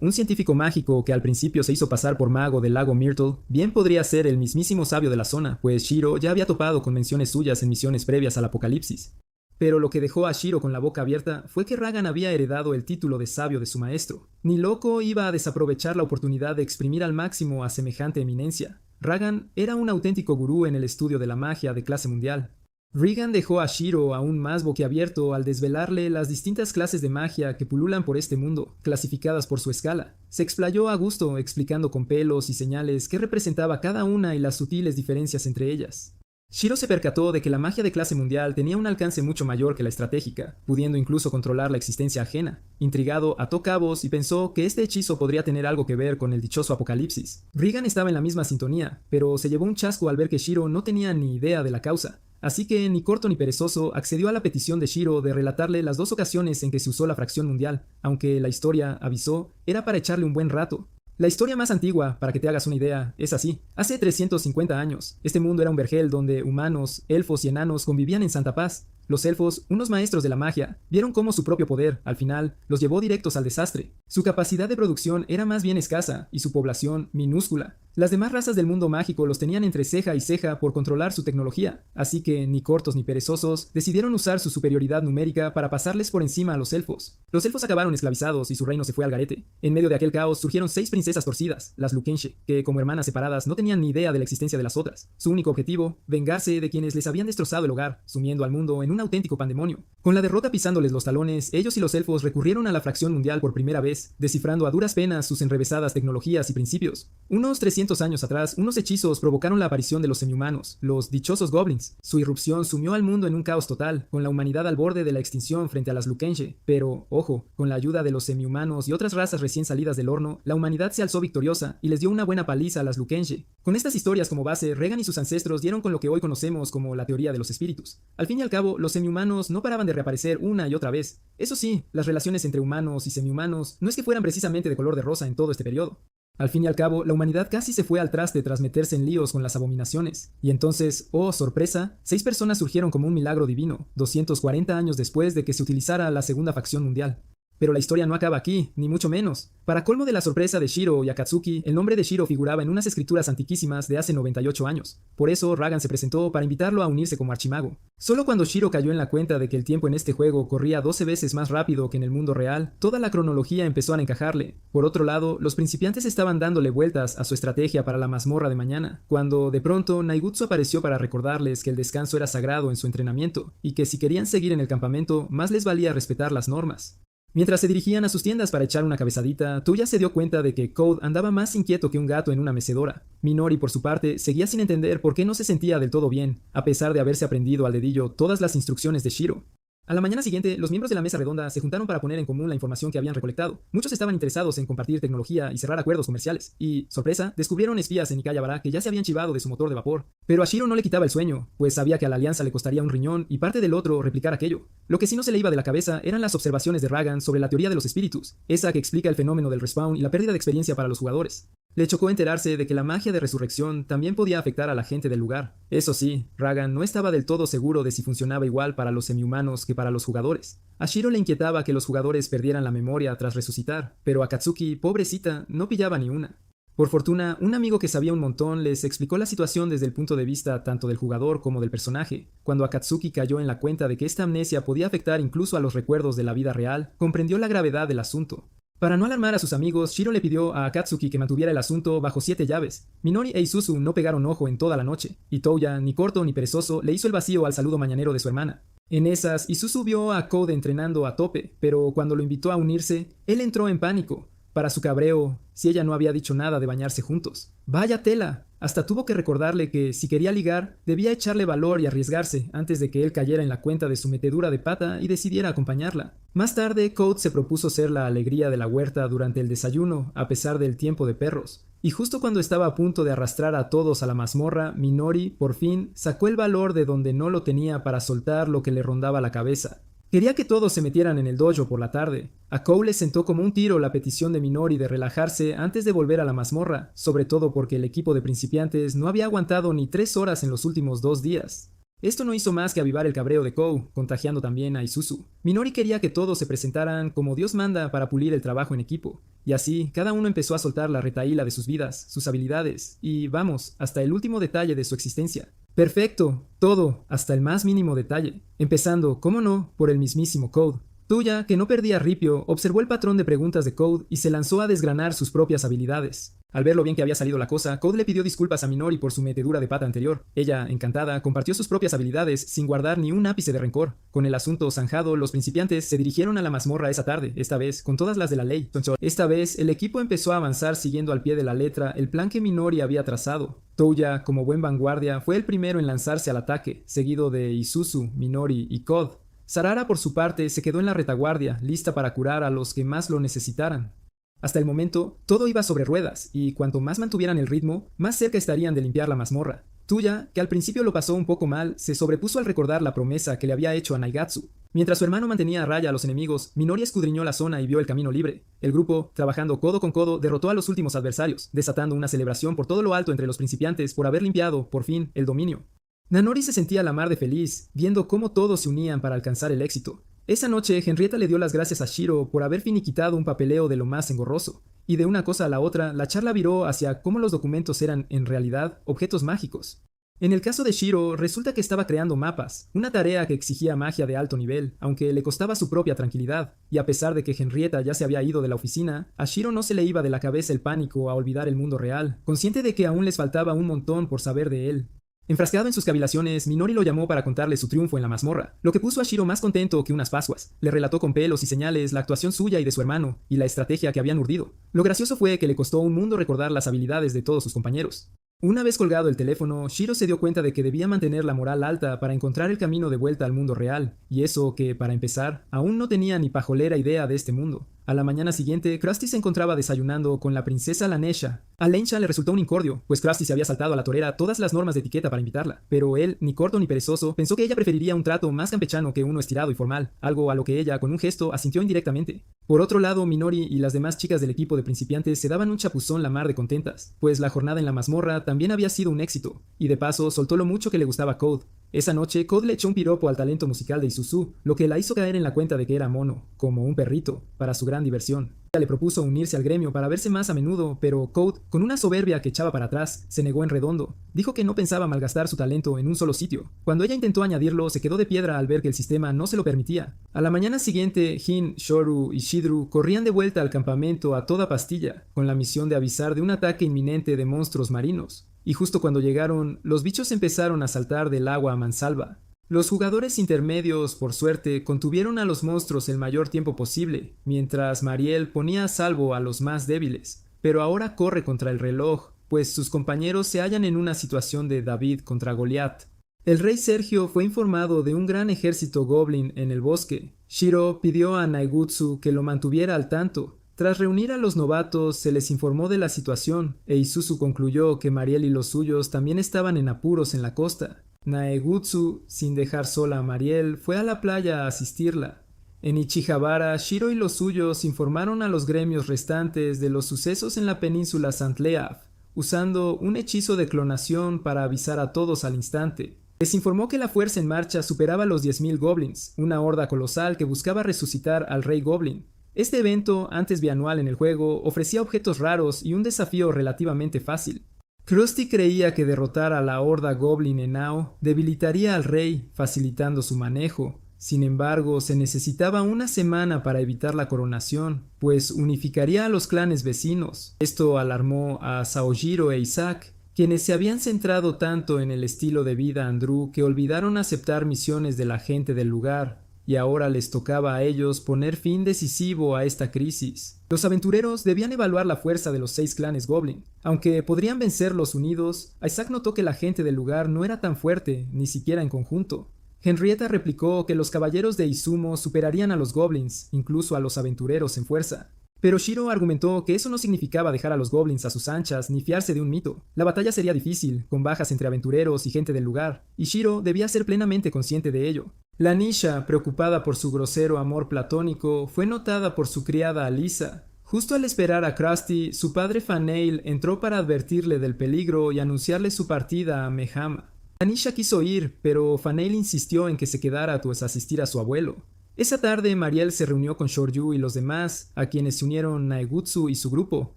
Un científico mágico que al principio se hizo pasar por mago del lago Myrtle, bien podría ser el mismísimo sabio de la zona, pues Shiro ya había topado con menciones suyas en misiones previas al apocalipsis. Pero lo que dejó a Shiro con la boca abierta fue que Ragan había heredado el título de sabio de su maestro. Ni loco iba a desaprovechar la oportunidad de exprimir al máximo a semejante eminencia. Ragan era un auténtico gurú en el estudio de la magia de clase mundial. Reagan dejó a Shiro aún más boquiabierto al desvelarle las distintas clases de magia que pululan por este mundo, clasificadas por su escala. Se explayó a gusto explicando con pelos y señales qué representaba cada una y las sutiles diferencias entre ellas. Shiro se percató de que la magia de clase mundial tenía un alcance mucho mayor que la estratégica, pudiendo incluso controlar la existencia ajena. Intrigado, ató cabos y pensó que este hechizo podría tener algo que ver con el dichoso apocalipsis. Reagan estaba en la misma sintonía, pero se llevó un chasco al ver que Shiro no tenía ni idea de la causa. Así que, ni corto ni perezoso, accedió a la petición de Shiro de relatarle las dos ocasiones en que se usó la fracción mundial, aunque la historia, avisó, era para echarle un buen rato. La historia más antigua, para que te hagas una idea, es así. Hace 350 años, este mundo era un vergel donde humanos, elfos y enanos convivían en santa paz. Los elfos, unos maestros de la magia, vieron cómo su propio poder, al final, los llevó directos al desastre. Su capacidad de producción era más bien escasa y su población minúscula. Las demás razas del mundo mágico los tenían entre ceja y ceja por controlar su tecnología, así que, ni cortos ni perezosos, decidieron usar su superioridad numérica para pasarles por encima a los elfos. Los elfos acabaron esclavizados y su reino se fue al garete. En medio de aquel caos surgieron 6 princesas torcidas, las Lukenshë, que como hermanas separadas no tenían ni idea de la existencia de las otras. Su único objetivo, vengarse de quienes les habían destrozado el hogar, sumiendo al mundo en un auténtico pandemonio. Con la derrota pisándoles los talones, ellos y los elfos recurrieron a la fracción mundial por primera vez, descifrando a duras penas sus enrevesadas tecnologías y principios. Unos 300 años atrás, unos hechizos provocaron la aparición de los semihumanos, los dichosos goblins. Su irrupción sumió al mundo en un caos total, con la humanidad al borde de la extinción frente a las Lukenshë. Pero, ojo, con la ayuda de los semihumanos y otras razas recién salidas del horno, la humanidad se alzó victoriosa y les dio una buena paliza a las Lukenshë. Con estas historias como base, Reagan y sus ancestros dieron con lo que hoy conocemos como la teoría de los espíritus. Al fin y al cabo, los semihumanos no paraban de reaparecer una y otra vez. Eso sí, las relaciones entre humanos y semihumanos no es que fueran precisamente de color de rosa en todo este periodo. Al fin y al cabo, la humanidad casi se fue al traste tras meterse en líos con las abominaciones. Y entonces, oh sorpresa, 6 personas surgieron como un milagro divino, 240 años después de que se utilizara la segunda facción mundial. Pero la historia no acaba aquí, ni mucho menos. Para colmo de la sorpresa de Shiro y Akatsuki, el nombre de Shiro figuraba en unas escrituras antiquísimas de hace 98 años. Por eso, Ragan se presentó para invitarlo a unirse como archimago. Solo cuando Shiro cayó en la cuenta de que el tiempo en este juego corría 12 veces más rápido que en el mundo real, toda la cronología empezó a encajarle. Por otro lado, los principiantes estaban dándole vueltas a su estrategia para la mazmorra de mañana, cuando, de pronto, Naigutsu apareció para recordarles que el descanso era sagrado en su entrenamiento, y que si querían seguir en el campamento, más les valía respetar las normas. Mientras se dirigían a sus tiendas para echar una cabezadita, Touya se dio cuenta de que Code andaba más inquieto que un gato en una mecedora. Minori, por su parte, seguía sin entender por qué no se sentía del todo bien, a pesar de haberse aprendido al dedillo todas las instrucciones de Shiro. A la mañana siguiente, los miembros de la mesa redonda se juntaron para poner en común la información que habían recolectado. Muchos estaban interesados en compartir tecnología y cerrar acuerdos comerciales. Y, sorpresa, descubrieron espías en Ikayabara que ya se habían chivado de su motor de vapor. Pero a Shiro no le quitaba el sueño, pues sabía que a la alianza le costaría un riñón y parte del otro replicar aquello. Lo que sí no se le iba de la cabeza eran las observaciones de Ragan sobre la teoría de los espíritus, esa que explica el fenómeno del respawn y la pérdida de experiencia para los jugadores. Le chocó enterarse de que la magia de resurrección también podía afectar a la gente del lugar. Eso sí, Ragan no estaba del todo seguro de si funcionaba igual para los semihumanos que para los jugadores. A Shiro le inquietaba que los jugadores perdieran la memoria tras resucitar, pero Akatsuki, pobrecita, no pillaba ni una. Por fortuna, un amigo que sabía un montón les explicó la situación desde el punto de vista tanto del jugador como del personaje. Cuando Akatsuki cayó en la cuenta de que esta amnesia podía afectar incluso a los recuerdos de la vida real, comprendió la gravedad del asunto. Para no alarmar a sus amigos, Shiro le pidió a Akatsuki que mantuviera el asunto bajo 7 llaves. Minori e Isuzu no pegaron ojo en toda la noche, y Touya, ni corto ni perezoso, le hizo el vacío al saludo mañanero de su hermana. En esas, Isuzu vio a Code entrenando a tope, pero cuando lo invitó a unirse, él entró en pánico. Para su cabreo, si ella no había dicho nada de bañarse juntos. ¡Vaya tela! Hasta tuvo que recordarle que, si quería ligar, debía echarle valor y arriesgarse antes de que él cayera en la cuenta de su metedura de pata y decidiera acompañarla. Más tarde, Code se propuso ser la alegría de la huerta durante el desayuno, a pesar del tiempo de perros. Y justo cuando estaba a punto de arrastrar a todos a la mazmorra, Minori, por fin, sacó el valor de donde no lo tenía para soltar lo que le rondaba la cabeza. Quería que todos se metieran en el dojo por la tarde. A Kou le sentó como un tiro la petición de Minori de relajarse antes de volver a la mazmorra, sobre todo porque el equipo de principiantes no había aguantado ni 3 horas en los últimos 2 días. Esto no hizo más que avivar el cabreo de Kou, contagiando también a Isuzu. Minori quería que todos se presentaran como Dios manda para pulir el trabajo en equipo, y así cada uno empezó a soltar la retahíla de sus vidas, sus habilidades, y vamos, hasta el último detalle de su existencia. Perfecto, todo, hasta el más mínimo detalle, empezando, cómo no, por el mismísimo Code. Tuya, que no perdía ripio, observó el patrón de preguntas de Code y se lanzó a desgranar sus propias habilidades. Al ver lo bien que había salido la cosa, Code le pidió disculpas a Minori por su metedura de pata anterior. Ella, encantada, compartió sus propias habilidades sin guardar ni un ápice de rencor. Con el asunto zanjado, los principiantes se dirigieron a la mazmorra esa tarde, esta vez con todas las de la ley. Esta vez, el equipo empezó a avanzar siguiendo al pie de la letra el plan que Minori había trazado. Touya, como buen vanguardia, fue el primero en lanzarse al ataque, seguido de Isuzu, Minori y Code. Sarara, por su parte, se quedó en la retaguardia, lista para curar a los que más lo necesitaran. Hasta el momento, todo iba sobre ruedas, y cuanto más mantuvieran el ritmo, más cerca estarían de limpiar la mazmorra. Tuya, que al principio lo pasó un poco mal, se sobrepuso al recordar la promesa que le había hecho a Naigatsu. Mientras su hermano mantenía a raya a los enemigos, Minori escudriñó la zona y vio el camino libre. El grupo, trabajando codo con codo, derrotó a los últimos adversarios, desatando una celebración por todo lo alto entre los principiantes por haber limpiado, por fin, el dominio. Nanori se sentía a la mar de feliz, viendo cómo todos se unían para alcanzar el éxito. Esa noche, Henrietta le dio las gracias a Shiro por haber finiquitado un papeleo de lo más engorroso, y de una cosa a la otra, la charla viró hacia cómo los documentos eran, en realidad, objetos mágicos. En el caso de Shiro, resulta que estaba creando mapas, una tarea que exigía magia de alto nivel, aunque le costaba su propia tranquilidad, y a pesar de que Henrietta ya se había ido de la oficina, a Shiro no se le iba de la cabeza el pánico a olvidar el mundo real, consciente de que aún les faltaba un montón por saber de él. Enfrascado en sus cavilaciones, Minori lo llamó para contarle su triunfo en la mazmorra, lo que puso a Shiro más contento que unas pascuas. Le relató con pelos y señales la actuación suya y de su hermano, y la estrategia que habían urdido. Lo gracioso fue que le costó un mundo recordar las habilidades de todos sus compañeros. Una vez colgado el teléfono, Shiro se dio cuenta de que debía mantener la moral alta para encontrar el camino de vuelta al mundo real, y eso que, para empezar, aún no tenía ni pajolera idea de este mundo. A la mañana siguiente, Krusty se encontraba desayunando con la princesa Lanesha. A Lensha le resultó un incordio, pues Krusty se había saltado a la torera todas las normas de etiqueta para invitarla, pero él, ni corto ni perezoso, pensó que ella preferiría un trato más campechano que uno estirado y formal, algo a lo que ella, con un gesto, asintió indirectamente. Por otro lado, Minori y las demás chicas del equipo de principiantes se daban un chapuzón la mar de contentas, pues la jornada en la mazmorra también había sido un éxito, y de paso soltó lo mucho que le gustaba Code. Esa noche, Code le echó un piropo al talento musical de Isuzu, lo que la hizo caer en la cuenta de que era mono, como un perrito, para su gran diversión. Ella le propuso unirse al gremio para verse más a menudo, pero Code, con una soberbia que echaba para atrás, se negó en redondo. Dijo que no pensaba malgastar su talento en un solo sitio. Cuando ella intentó añadirlo, se quedó de piedra al ver que el sistema no se lo permitía. A la mañana siguiente, Hin, Shoru y Shidru corrían de vuelta al campamento a toda pastilla, con la misión de avisar de un ataque inminente de monstruos marinos. Y justo cuando llegaron, los bichos empezaron a saltar del agua a mansalva. Los jugadores intermedios, por suerte, contuvieron a los monstruos el mayor tiempo posible, mientras Mariel ponía a salvo a los más débiles. Pero ahora corre contra el reloj, pues sus compañeros se hallan en una situación de David contra Goliat. El rey Sergio fue informado de un gran ejército goblin en el bosque. Shiro pidió a Naigutsu que lo mantuviera al tanto. Tras reunir a los novatos, se les informó de la situación, e Isuzu concluyó que Mariel y los suyos también estaban en apuros en la costa. Naegutsu, sin dejar sola a Mariel, fue a la playa a asistirla. En Ichihabara, Shiro y los suyos informaron a los gremios restantes de los sucesos en la península Sant Leaf, usando un hechizo de clonación para avisar a todos al instante. Les informó que la fuerza en marcha superaba los 10.000 goblins, una horda colosal que buscaba resucitar al rey goblin. Este evento, antes bianual en el juego, ofrecía objetos raros y un desafío relativamente fácil. Krusty creía que derrotar a la horda goblin en Ao debilitaría al rey, facilitando su manejo. Sin embargo, se necesitaba una semana para evitar la coronación, pues unificaría a los clanes vecinos. Esto alarmó a Saojiro e Isaac, quienes se habían centrado tanto en el estilo de vida andrú que olvidaron aceptar misiones de la gente del lugar. Y ahora les tocaba a ellos poner fin decisivo a esta crisis. Los aventureros debían evaluar la fuerza de los 6 clanes Goblin. Aunque podrían vencerlos unidos, Isaac notó que la gente del lugar no era tan fuerte, ni siquiera en conjunto. Henrietta replicó que los caballeros de Izumo superarían a los Goblins, incluso a los aventureros en fuerza. Pero Shiro argumentó que eso no significaba dejar a los goblins a sus anchas ni fiarse de un mito. La batalla sería difícil, con bajas entre aventureros y gente del lugar, y Shiro debía ser plenamente consciente de ello. La Nisha, preocupada por su grosero amor platónico, fue notada por su criada Alisa. Justo al esperar a Krusty, su padre Fanail entró para advertirle del peligro y anunciarle su partida a Mehama. La Nisha quiso ir, pero Fanail insistió en que se quedara pues asistir a su abuelo. Esa tarde Mariel se reunió con Shoryu y los demás, a quienes se unieron Naegutsu y su grupo.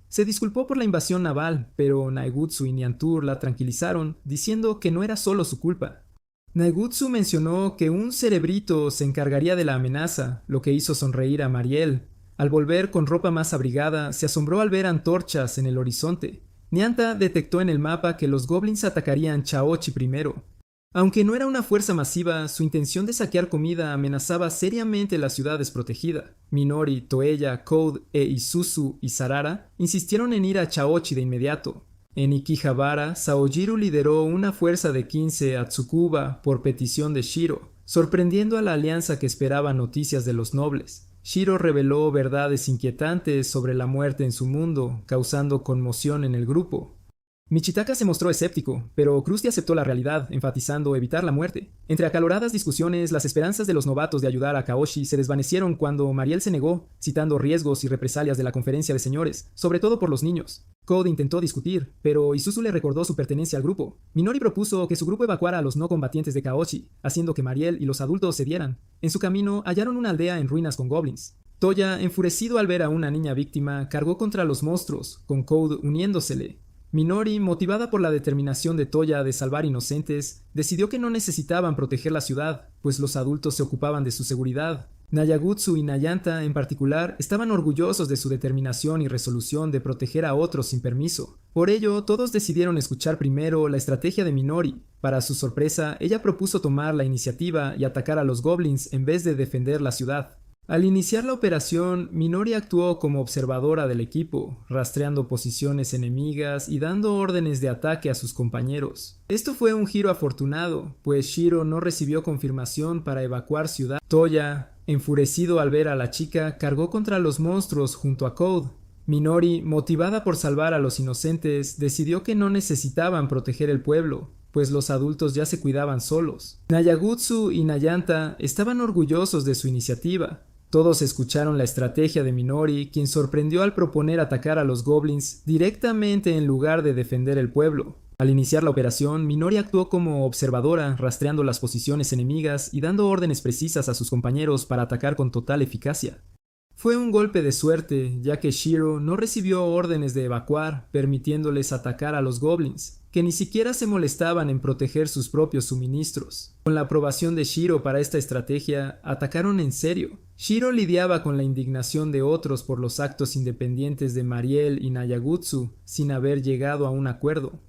Se disculpó por la invasión naval, pero Naegutsu y Niantur la tranquilizaron, diciendo que no era solo su culpa. Naegutsu mencionó que un cerebrito se encargaría de la amenaza, lo que hizo sonreír a Mariel. Al volver con ropa más abrigada, se asombró al ver antorchas en el horizonte. Nianta detectó en el mapa que los goblins atacarían Chaochi primero. Aunque no era una fuerza masiva, su intención de saquear comida amenazaba seriamente la ciudad desprotegida. Minori, Toella, Code Isuzu y Sarara insistieron en ir a Chaochi de inmediato. En Ikihabara, Saojiru lideró una fuerza de 15 a Tsukuba por petición de Shiro, sorprendiendo a la alianza que esperaba noticias de los nobles. Shiro reveló verdades inquietantes sobre la muerte en su mundo, causando conmoción en el grupo. Michitaka se mostró escéptico, pero Krusty aceptó la realidad, enfatizando evitar la muerte. Entre acaloradas discusiones, las esperanzas de los novatos de ayudar a Kaoshi se desvanecieron cuando Mariel se negó, citando riesgos y represalias de la conferencia de señores, sobre todo por los niños. Code intentó discutir, pero Isuzu le recordó su pertenencia al grupo. Minori propuso que su grupo evacuara a los no combatientes de Kaoshi, haciendo que Mariel y los adultos cedieran. En su camino, hallaron una aldea en ruinas con goblins. Toya, enfurecido al ver a una niña víctima, cargó contra los monstruos, con Code uniéndosele. Minori, motivada por la determinación de Toya de salvar inocentes, decidió que no necesitaban proteger la ciudad, pues los adultos se ocupaban de su seguridad. Nayagutsu y Nayanta, en particular, estaban orgullosos de su determinación y resolución de proteger a otros sin permiso. Por ello, todos decidieron escuchar primero la estrategia de Minori. Para su sorpresa, ella propuso tomar la iniciativa y atacar a los goblins en vez de defender la ciudad. Al iniciar la operación, Minori actuó como observadora del equipo, rastreando posiciones enemigas y dando órdenes de ataque a sus compañeros. Esto fue un giro afortunado, pues Shiro no recibió confirmación para evacuar ciudad. Toya, enfurecido al ver a la chica, cargó contra los monstruos junto a Code. Minori, motivada por salvar a los inocentes, decidió que no necesitaban proteger el pueblo, pues los adultos ya se cuidaban solos. Nayagutsu y Nayanta estaban orgullosos de su iniciativa. Todos escucharon la estrategia de Minori, quien sorprendió al proponer atacar a los goblins directamente en lugar de defender el pueblo. Al iniciar la operación, Minori actuó como observadora, rastreando las posiciones enemigas y dando órdenes precisas a sus compañeros para atacar con total eficacia. Fue un golpe de suerte, ya que Shiro no recibió órdenes de evacuar, permitiéndoles atacar a los goblins, que ni siquiera se molestaban en proteger sus propios suministros. Con la aprobación de Shiro para esta estrategia, atacaron en serio. Shiro lidiaba con la indignación de otros por los actos independientes de Mariel y Nayagutsu, sin haber llegado a un acuerdo.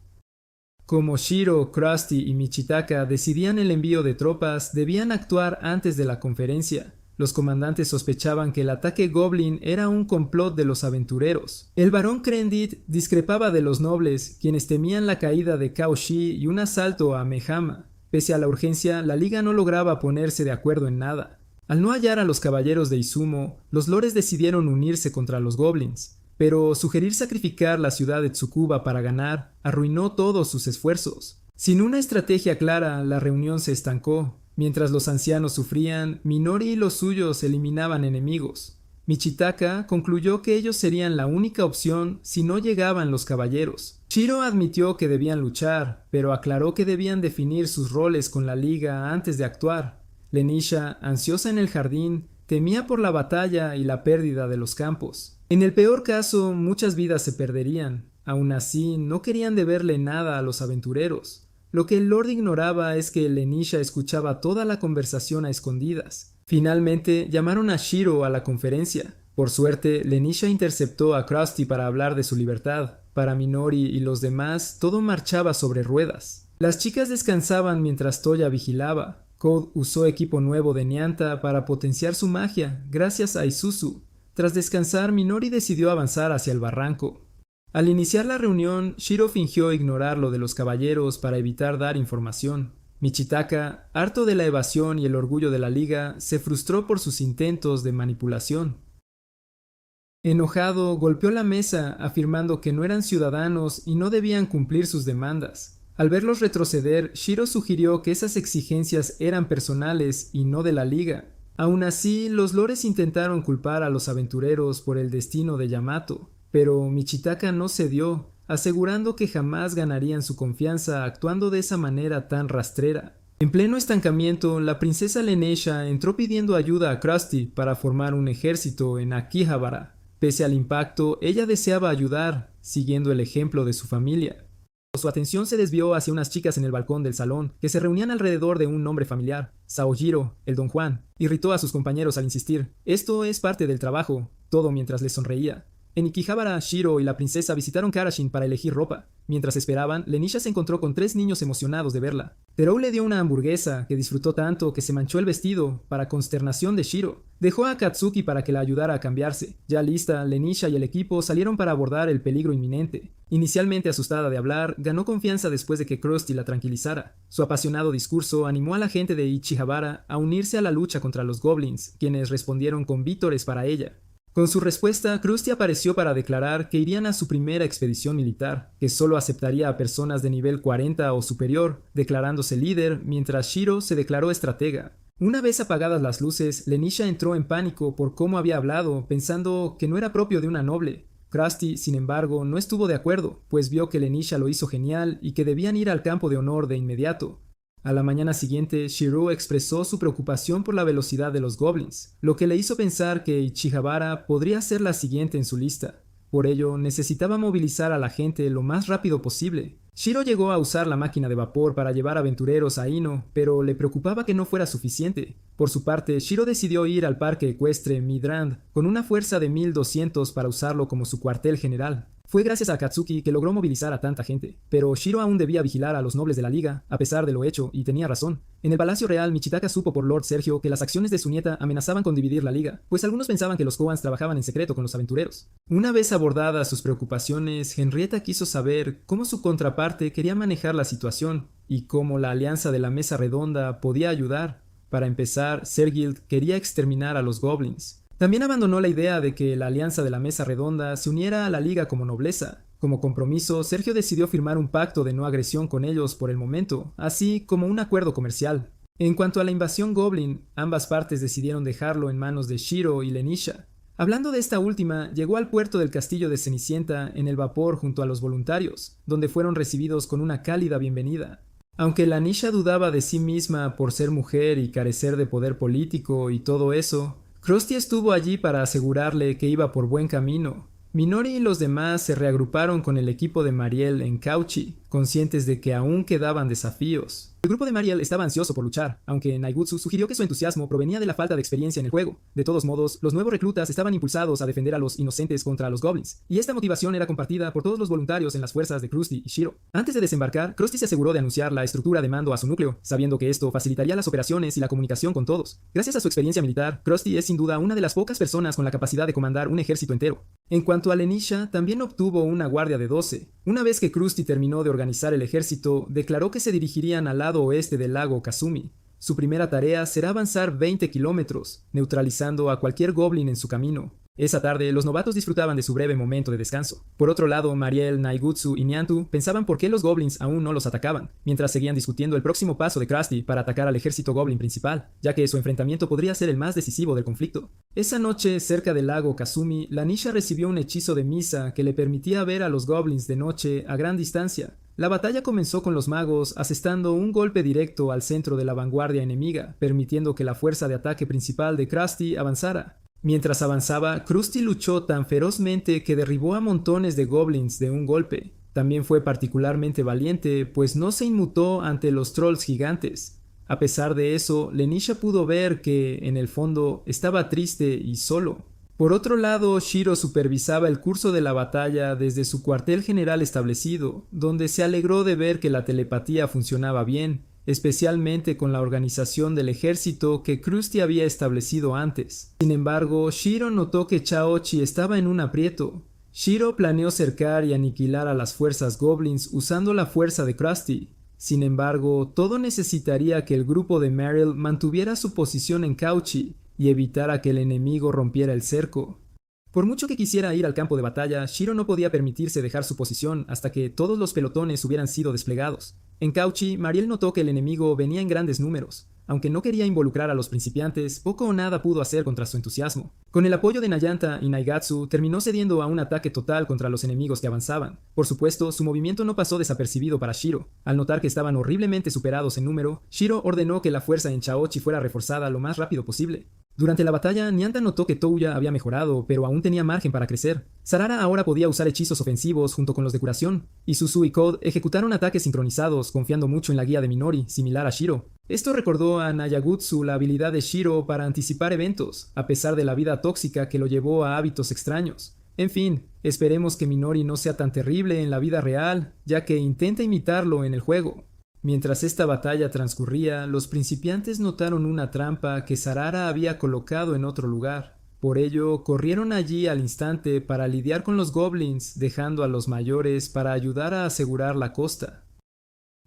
Como Shiro, Krusty y Michitaka decidían el envío de tropas, debían actuar antes de la conferencia. Los comandantes sospechaban que el ataque Goblin era un complot de los aventureros. El barón Krendit discrepaba de los nobles, quienes temían la caída de Kaoshi y un asalto a Mehama. Pese a la urgencia, la liga no lograba ponerse de acuerdo en nada. Al no hallar a los caballeros de Izumo, los lores decidieron unirse contra los goblins. Pero sugerir sacrificar la ciudad de Tsukuba para ganar arruinó todos sus esfuerzos. Sin una estrategia clara, la reunión se estancó. Mientras los ancianos sufrían, Minori y los suyos eliminaban enemigos. Michitaka concluyó que ellos serían la única opción si no llegaban los caballeros. Shiro admitió que debían luchar, pero aclaró que debían definir sus roles con la liga antes de actuar. Lenisha, ansiosa en el jardín, temía por la batalla y la pérdida de los campos. En el peor caso, muchas vidas se perderían. Aún así, no querían deberle nada a los aventureros. Lo que el Lord ignoraba es que Lenisha escuchaba toda la conversación a escondidas. Finalmente, llamaron a Shiro a la conferencia. Por suerte, Lenisha interceptó a Krusty para hablar de su libertad. Para Minori y los demás, todo marchaba sobre ruedas. Las chicas descansaban mientras Toya vigilaba. Code usó equipo nuevo de Nianta para potenciar su magia, gracias a Isuzu. Tras descansar, Minori decidió avanzar hacia el barranco. Al iniciar la reunión, Shiro fingió ignorar lo de los caballeros para evitar dar información. Michitaka, harto de la evasión y el orgullo de la liga, se frustró por sus intentos de manipulación. Enojado, golpeó la mesa, afirmando que no eran ciudadanos y no debían cumplir sus demandas. Al verlos retroceder, Shiro sugirió que esas exigencias eran personales y no de la liga. Aún así, los lores intentaron culpar a los aventureros por el destino de Yamato, pero Michitaka no cedió, asegurando que jamás ganarían su confianza actuando de esa manera tan rastrera. En pleno estancamiento, la princesa Lenesha entró pidiendo ayuda a Krusty para formar un ejército en Akihabara. Pese al impacto, ella deseaba ayudar, siguiendo el ejemplo de su familia. Su atención se desvió hacia unas chicas en el balcón del salón, que se reunían alrededor de un nombre familiar, Saojiro, el Don Juan. Irritó a sus compañeros al insistir: «Esto es parte del trabajo», todo mientras les sonreía. En Akihabara, Shiro y la princesa visitaron Karashin para elegir ropa. Mientras esperaban, Lenisha se encontró con 3 niños emocionados de verla. Terou le dio una hamburguesa, que disfrutó tanto que se manchó el vestido, para consternación de Shiro. Dejó a Katsuki para que la ayudara a cambiarse. Ya lista, Lenisha y el equipo salieron para abordar el peligro inminente. Inicialmente asustada de hablar, ganó confianza después de que Krusty la tranquilizara. Su apasionado discurso animó a la gente de Ichihabara a unirse a la lucha contra los goblins, quienes respondieron con vítores para ella. Con su respuesta, Krusty apareció para declarar que irían a su primera expedición militar, que solo aceptaría a personas de nivel 40 o superior, declarándose líder, mientras Shiro se declaró estratega. Una vez apagadas las luces, Lenisha entró en pánico por cómo había hablado, pensando que no era propio de una noble. Krusty, sin embargo, no estuvo de acuerdo, pues vio que Lenisha lo hizo genial y que debían ir al campo de honor de inmediato. A la mañana siguiente, Shiro expresó su preocupación por la velocidad de los goblins, lo que le hizo pensar que Ichihabara podría ser la siguiente en su lista. Por ello, necesitaba movilizar a la gente lo más rápido posible. Shiro llegó a usar la máquina de vapor para llevar aventureros a Ino, pero le preocupaba que no fuera suficiente. Por su parte, Shiro decidió ir al parque ecuestre Midrand con una fuerza de 1200 para usarlo como su cuartel general. Fue gracias a Katsuki que logró movilizar a tanta gente, pero Shiro aún debía vigilar a los nobles de la liga, a pesar de lo hecho, y tenía razón. En el Palacio Real, Michitaka supo por Lord Sergio que las acciones de su nieta amenazaban con dividir la liga, pues algunos pensaban que los Koans trabajaban en secreto con los aventureros. Una vez abordadas sus preocupaciones, Henrietta quiso saber cómo su contraparte quería manejar la situación, y cómo la alianza de la Mesa Redonda podía ayudar. Para empezar, Sergild quería exterminar a los goblins. También abandonó la idea de que la alianza de la Mesa Redonda se uniera a la liga como nobleza. Como compromiso, Sergio decidió firmar un pacto de no agresión con ellos por el momento, así como un acuerdo comercial. En cuanto a la invasión goblin, ambas partes decidieron dejarlo en manos de Shiro y Lenisha. Hablando de esta última, llegó al puerto del castillo de Cenicienta en el vapor junto a los voluntarios, donde fueron recibidos con una cálida bienvenida. Aunque Lenisha dudaba de sí misma por ser mujer y carecer de poder político y todo eso, Krusty estuvo allí para asegurarle que iba por buen camino. Minori y los demás se reagruparon con el equipo de Mariel en Cauchi, conscientes de que aún quedaban desafíos. El grupo de Mariel estaba ansioso por luchar, aunque Naigutsu sugirió que su entusiasmo provenía de la falta de experiencia en el juego. De todos modos, los nuevos reclutas estaban impulsados a defender a los inocentes contra los goblins, y esta motivación era compartida por todos los voluntarios en las fuerzas de Krusty y Shiro. Antes de desembarcar, Krusty se aseguró de anunciar la estructura de mando a su núcleo, sabiendo que esto facilitaría las operaciones y la comunicación con todos. Gracias a su experiencia militar, Krusty es sin duda una de las pocas personas con la capacidad de comandar un ejército entero. En cuanto a Lenisha, también obtuvo una guardia de 12. Una vez que Krusty terminó de organizar el ejército, declaró que se dirigirían al lado oeste del lago Kazumi. Su primera tarea será avanzar 20 kilómetros, neutralizando a cualquier goblin en su camino. Esa tarde, los novatos disfrutaban de su breve momento de descanso. Por otro lado, Mariel, Naigutsu y Nyantu pensaban por qué los goblins aún no los atacaban, mientras seguían discutiendo el próximo paso de Krusty para atacar al ejército goblin principal, ya que su enfrentamiento podría ser el más decisivo del conflicto. Esa noche, cerca del lago Kazumi, Lenisha recibió un hechizo de misa que le permitía ver a los goblins de noche a gran distancia. La batalla comenzó con los magos asestando un golpe directo al centro de la vanguardia enemiga, permitiendo que la fuerza de ataque principal de Krusty avanzara. Mientras avanzaba, Krusty luchó tan ferozmente que derribó a montones de goblins de un golpe. También fue particularmente valiente, pues no se inmutó ante los trolls gigantes. A pesar de eso, Lenisha pudo ver que, en el fondo, estaba triste y solo. Por otro lado, Shiro supervisaba el curso de la batalla desde su cuartel general establecido, donde se alegró de ver que la telepatía funcionaba bien, especialmente con la organización del ejército que Krusty había establecido antes. Sin embargo, Shiro notó que Chaochi estaba en un aprieto. Shiro planeó cercar y aniquilar a las fuerzas goblins usando la fuerza de Krusty. Sin embargo, todo necesitaría que el grupo de Mariel mantuviera su posición en Cauchi y evitara que el enemigo rompiera el cerco. Por mucho que quisiera ir al campo de batalla, Shiro no podía permitirse dejar su posición hasta que todos los pelotones hubieran sido desplegados. En Cauchy, Mariel notó que el enemigo venía en grandes números. Aunque no quería involucrar a los principiantes, poco o nada pudo hacer contra su entusiasmo. Con el apoyo de Nayanta y Naigatsu, terminó cediendo a un ataque total contra los enemigos que avanzaban. Por supuesto, su movimiento no pasó desapercibido para Shiro. Al notar que estaban horriblemente superados en número, Shiro ordenó que la fuerza en Chaochi fuera reforzada lo más rápido posible. Durante la batalla, Nyanta notó que Touya había mejorado, pero aún tenía margen para crecer. Sarara ahora podía usar hechizos ofensivos junto con los de curación, y Suzu y Code ejecutaron ataques sincronizados, confiando mucho en la guía de Minori, similar a Shiro. Esto recordó a Nayagutsu la habilidad de Shiro para anticipar eventos, a pesar de la vida tóxica que lo llevó a hábitos extraños. En fin, esperemos que Minori no sea tan terrible en la vida real, ya que intenta imitarlo en el juego. Mientras esta batalla transcurría, los principiantes notaron una trampa que Sarara había colocado en otro lugar. Por ello, corrieron allí al instante para lidiar con los goblins, dejando a los mayores para ayudar a asegurar la costa.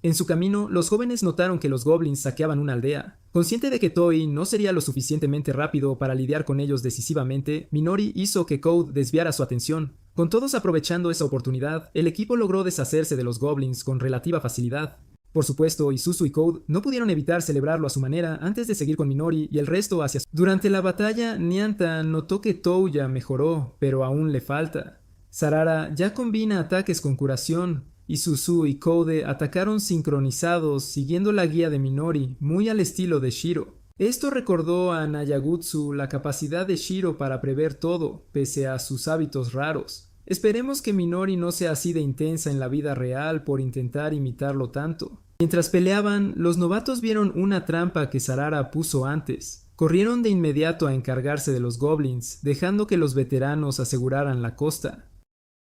En su camino, los jóvenes notaron que los goblins saqueaban una aldea. Consciente de que Toei no sería lo suficientemente rápido para lidiar con ellos decisivamente, Minori hizo que Code desviara su atención. Con todos aprovechando esa oportunidad, el equipo logró deshacerse de los goblins con relativa facilidad. Por supuesto, Isuzu y Code no pudieron evitar celebrarlo a su manera antes de seguir con Minori y el resto hacia su... Durante la batalla, Nyanta notó que Touya mejoró, pero aún le falta. Sarara ya combina ataques con curación. Isuzu y Code atacaron sincronizados siguiendo la guía de Minori, muy al estilo de Shiro. Esto recordó a Nayagutsu la capacidad de Shiro para prever todo, pese a sus hábitos raros. Esperemos que Minori no sea así de intensa en la vida real por intentar imitarlo tanto. Mientras peleaban, los novatos vieron una trampa que Sarara puso antes. Corrieron de inmediato a encargarse de los goblins, dejando que los veteranos aseguraran la costa.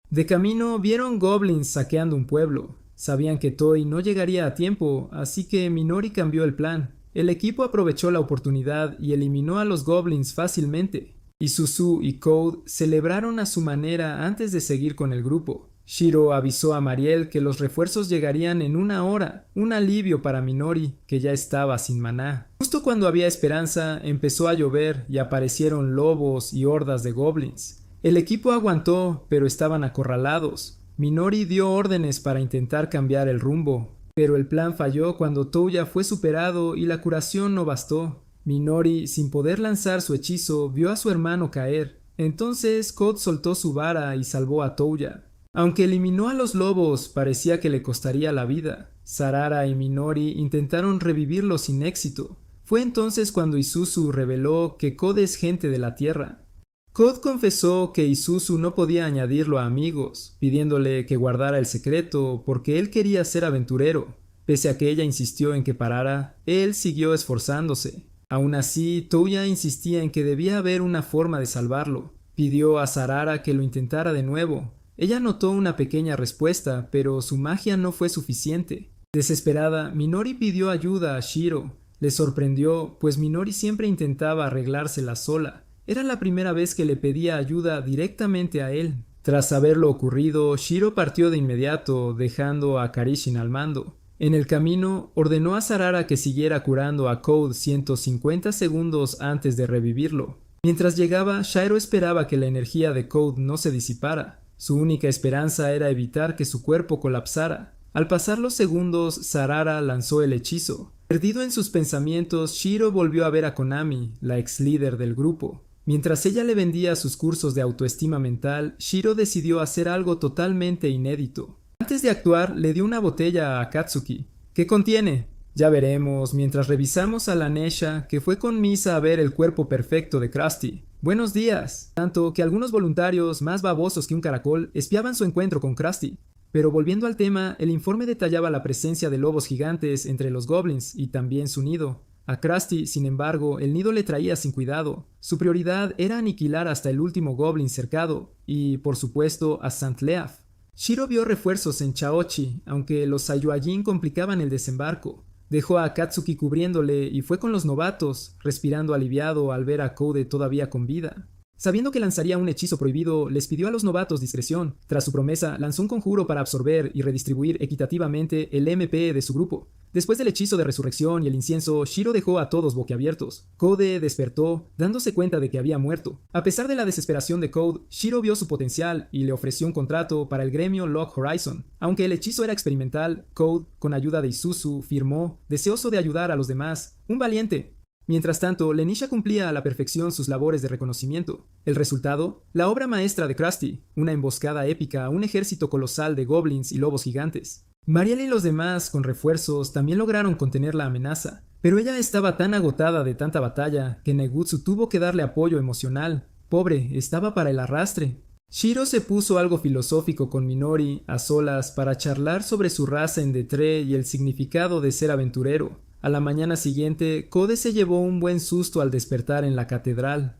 De camino vieron goblins saqueando un pueblo. Sabían que Toei no llegaría a tiempo, así que Minori cambió el plan. El equipo aprovechó la oportunidad y eliminó a los goblins fácilmente. Isuzu y Code celebraron a su manera antes de seguir con el grupo. Shiro avisó a Mariel que los refuerzos llegarían en 1 hora, un alivio para Minori, que ya estaba sin maná. Justo cuando había esperanza, empezó a llover y aparecieron lobos y hordas de goblins. El equipo aguantó, pero estaban acorralados. Minori dio órdenes para intentar cambiar el rumbo, pero el plan falló cuando Touya fue superado y la curación no bastó. Minori, sin poder lanzar su hechizo, vio a su hermano caer. Entonces Code soltó su vara y salvó a Touya. Aunque eliminó a los lobos, parecía que le costaría la vida. Sarara y Minori intentaron revivirlo sin éxito. Fue entonces cuando Isuzu reveló que Code es gente de la Tierra. Code confesó que Isuzu no podía añadirlo a amigos, pidiéndole que guardara el secreto porque él quería ser aventurero. Pese a que ella insistió en que parara, él siguió esforzándose. Aún así, Touya insistía en que debía haber una forma de salvarlo. Pidió a Sarara que lo intentara de nuevo. Ella notó una pequeña respuesta, pero su magia no fue suficiente. Desesperada, Minori pidió ayuda a Shiro. Le sorprendió, pues Minori siempre intentaba arreglársela sola. Era la primera vez que le pedía ayuda directamente a él. Tras saber lo ocurrido, Shiro partió de inmediato, dejando a Karishin al mando. En el camino, ordenó a Sarara que siguiera curando a Code 150 segundos antes de revivirlo. Mientras llegaba, Shiro esperaba que la energía de Code no se disipara. Su única esperanza era evitar que su cuerpo colapsara. Al pasar los segundos, Sarara lanzó el hechizo. Perdido en sus pensamientos, Shiro volvió a ver a Konami, la ex líder del grupo. Mientras ella le vendía sus cursos de autoestima mental, Shiro decidió hacer algo totalmente inédito. Antes de actuar, le dio una botella a Akatsuki. ¿Qué contiene? Ya veremos, mientras revisamos a la Nesha, que fue con Misa a ver el cuerpo perfecto de Krusty. ¡Buenos días! Tanto que algunos voluntarios, más babosos que un caracol, espiaban su encuentro con Krusty. Pero volviendo al tema, el informe detallaba la presencia de lobos gigantes entre los goblins y también su nido. A Krusty, sin embargo, el nido le traía sin cuidado. Su prioridad era aniquilar hasta el último goblin cercado, y, por supuesto, a St. Leaf. Shiro vio refuerzos en Chaochi, aunque los Saiyajin complicaban el desembarco. Dejó a Akatsuki cubriéndole y fue con los novatos, respirando aliviado al ver a Code todavía con vida. Sabiendo que lanzaría un hechizo prohibido, les pidió a los novatos discreción. Tras su promesa, lanzó un conjuro para absorber y redistribuir equitativamente el MP de su grupo. Después del hechizo de resurrección y el incienso, Shiro dejó a todos boquiabiertos. Code despertó, dándose cuenta de que había muerto. A pesar de la desesperación de Code, Shiro vio su potencial y le ofreció un contrato para el gremio Log Horizon. Aunque el hechizo era experimental, Code, con ayuda de Isuzu, firmó, deseoso de ayudar a los demás. ¡Un valiente! Mientras tanto, Lenisha cumplía a la perfección sus labores de reconocimiento. El resultado, la obra maestra de Krusty, una emboscada épica a un ejército colosal de goblins y lobos gigantes. Mariel y los demás, con refuerzos, también lograron contener la amenaza, pero ella estaba tan agotada de tanta batalla que Negutsu tuvo que darle apoyo emocional. Pobre, estaba para el arrastre. Shiro se puso algo filosófico con Minori, a solas, para charlar sobre su raza en Detré y el significado de ser aventurero. A la mañana siguiente, Code se llevó un buen susto al despertar en la catedral.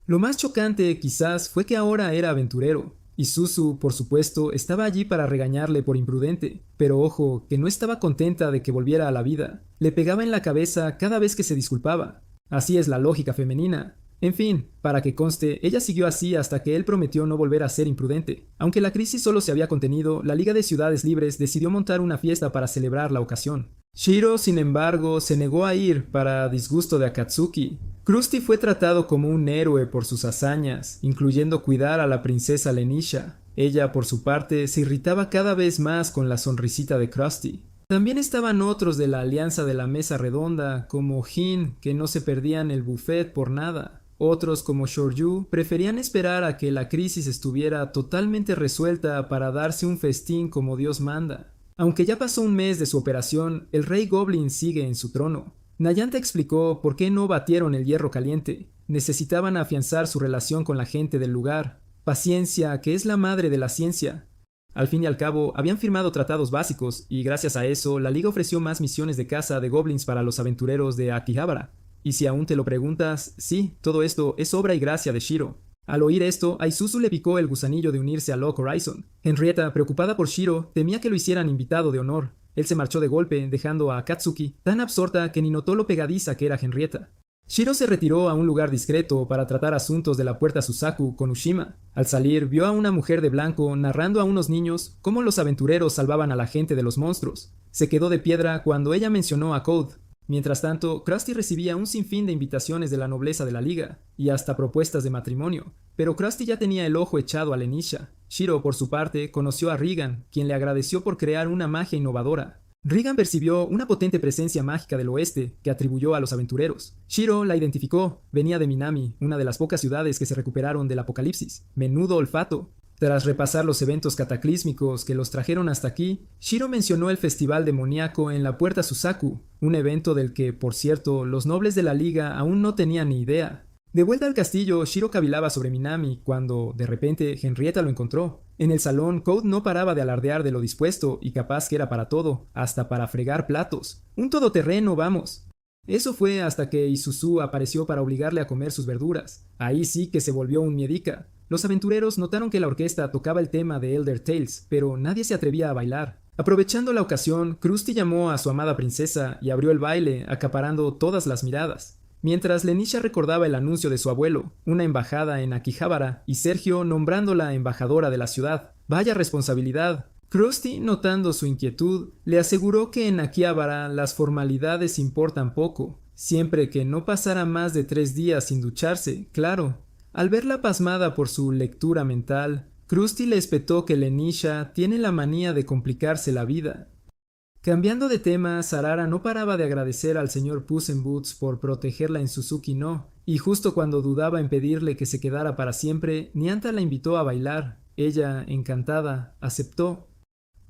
Lo más chocante, quizás, fue que ahora era aventurero. Isuzu, por supuesto, estaba allí para regañarle por imprudente, pero ojo, que no estaba contenta de que volviera a la vida. Le pegaba en la cabeza cada vez que se disculpaba. Así es la lógica femenina. En fin, para que conste, ella siguió así hasta que él prometió no volver a ser imprudente. Aunque la crisis solo se había contenido, la Liga de Ciudades Libres decidió montar una fiesta para celebrar la ocasión. Shiro, sin embargo, se negó a ir para disgusto de Akatsuki. Krusty fue tratado como un héroe por sus hazañas, incluyendo cuidar a la princesa Lenisha. Ella, por su parte, se irritaba cada vez más con la sonrisita de Krusty. También estaban otros de la alianza de la mesa redonda, como Jin, que no se perdían el buffet por nada. Otros, como Shoryu, preferían esperar a que la crisis estuviera totalmente resuelta para darse un festín como Dios manda. Aunque ya pasó un mes de su operación, el rey Goblin sigue en su trono. Nayanta explicó por qué no batieron el hierro caliente. Necesitaban afianzar su relación con la gente del lugar. Paciencia, que es la madre de la ciencia. Al fin y al cabo, habían firmado tratados básicos, y gracias a eso, la Liga ofreció más misiones de caza de goblins para los aventureros de Akihabara. Y si aún te lo preguntas, sí, todo esto es obra y gracia de Shiro. Al oír esto, a Isuzu le picó el gusanillo de unirse a Log Horizon. Henrietta, preocupada por Shiro, temía que lo hicieran invitado de honor. Él se marchó de golpe, dejando a Akatsuki tan absorta que ni notó lo pegadiza que era Henrietta. Shiro se retiró a un lugar discreto para tratar asuntos de la puerta Suzaku con Ushima. Al salir, vio a una mujer de blanco narrando a unos niños cómo los aventureros salvaban a la gente de los monstruos. Se quedó de piedra cuando ella mencionó a Code. Mientras tanto, Krusty recibía un sinfín de invitaciones de la nobleza de la liga, y hasta propuestas de matrimonio, pero Krusty ya tenía el ojo echado a Lenisha. Shiro, por su parte, conoció a Regan, quien le agradeció por crear una magia innovadora. Regan percibió una potente presencia mágica del oeste que atribuyó a los aventureros. Shiro la identificó, venía de Minami, una de las pocas ciudades que se recuperaron del apocalipsis. Menudo olfato. Tras repasar los eventos cataclísmicos que los trajeron hasta aquí, Shiro mencionó el festival demoníaco en la puerta Suzaku, un evento del que, por cierto, los nobles de la liga aún no tenían ni idea. De vuelta al castillo, Shiro cavilaba sobre Minami cuando, de repente, Henrietta lo encontró. En el salón, Code no paraba de alardear de lo dispuesto y capaz que era para todo, hasta para fregar platos. Un todoterreno, vamos. Eso fue hasta que Isuzu apareció para obligarle a comer sus verduras. Ahí sí que se volvió un miedica. Los aventureros notaron que la orquesta tocaba el tema de Elder Tales, pero nadie se atrevía a bailar. Aprovechando la ocasión, Krusty llamó a su amada princesa y abrió el baile, acaparando todas las miradas. Mientras Lenisha recordaba el anuncio de su abuelo, una embajada en Akihabara, y Sergio nombrándola embajadora de la ciudad. ¡Vaya responsabilidad! Krusty, notando su inquietud, le aseguró que en Akihabara las formalidades importan poco, siempre que no pasara más de 3 días sin ducharse, claro. Al verla pasmada por su lectura mental, Krusty le espetó que Lenisha tiene la manía de complicarse la vida. Cambiando de tema, Sarara no paraba de agradecer al señor Puss in Boots por protegerla en Suzuki no, y justo cuando dudaba en pedirle que se quedara para siempre, Nyanta la invitó a bailar. Ella, encantada, aceptó.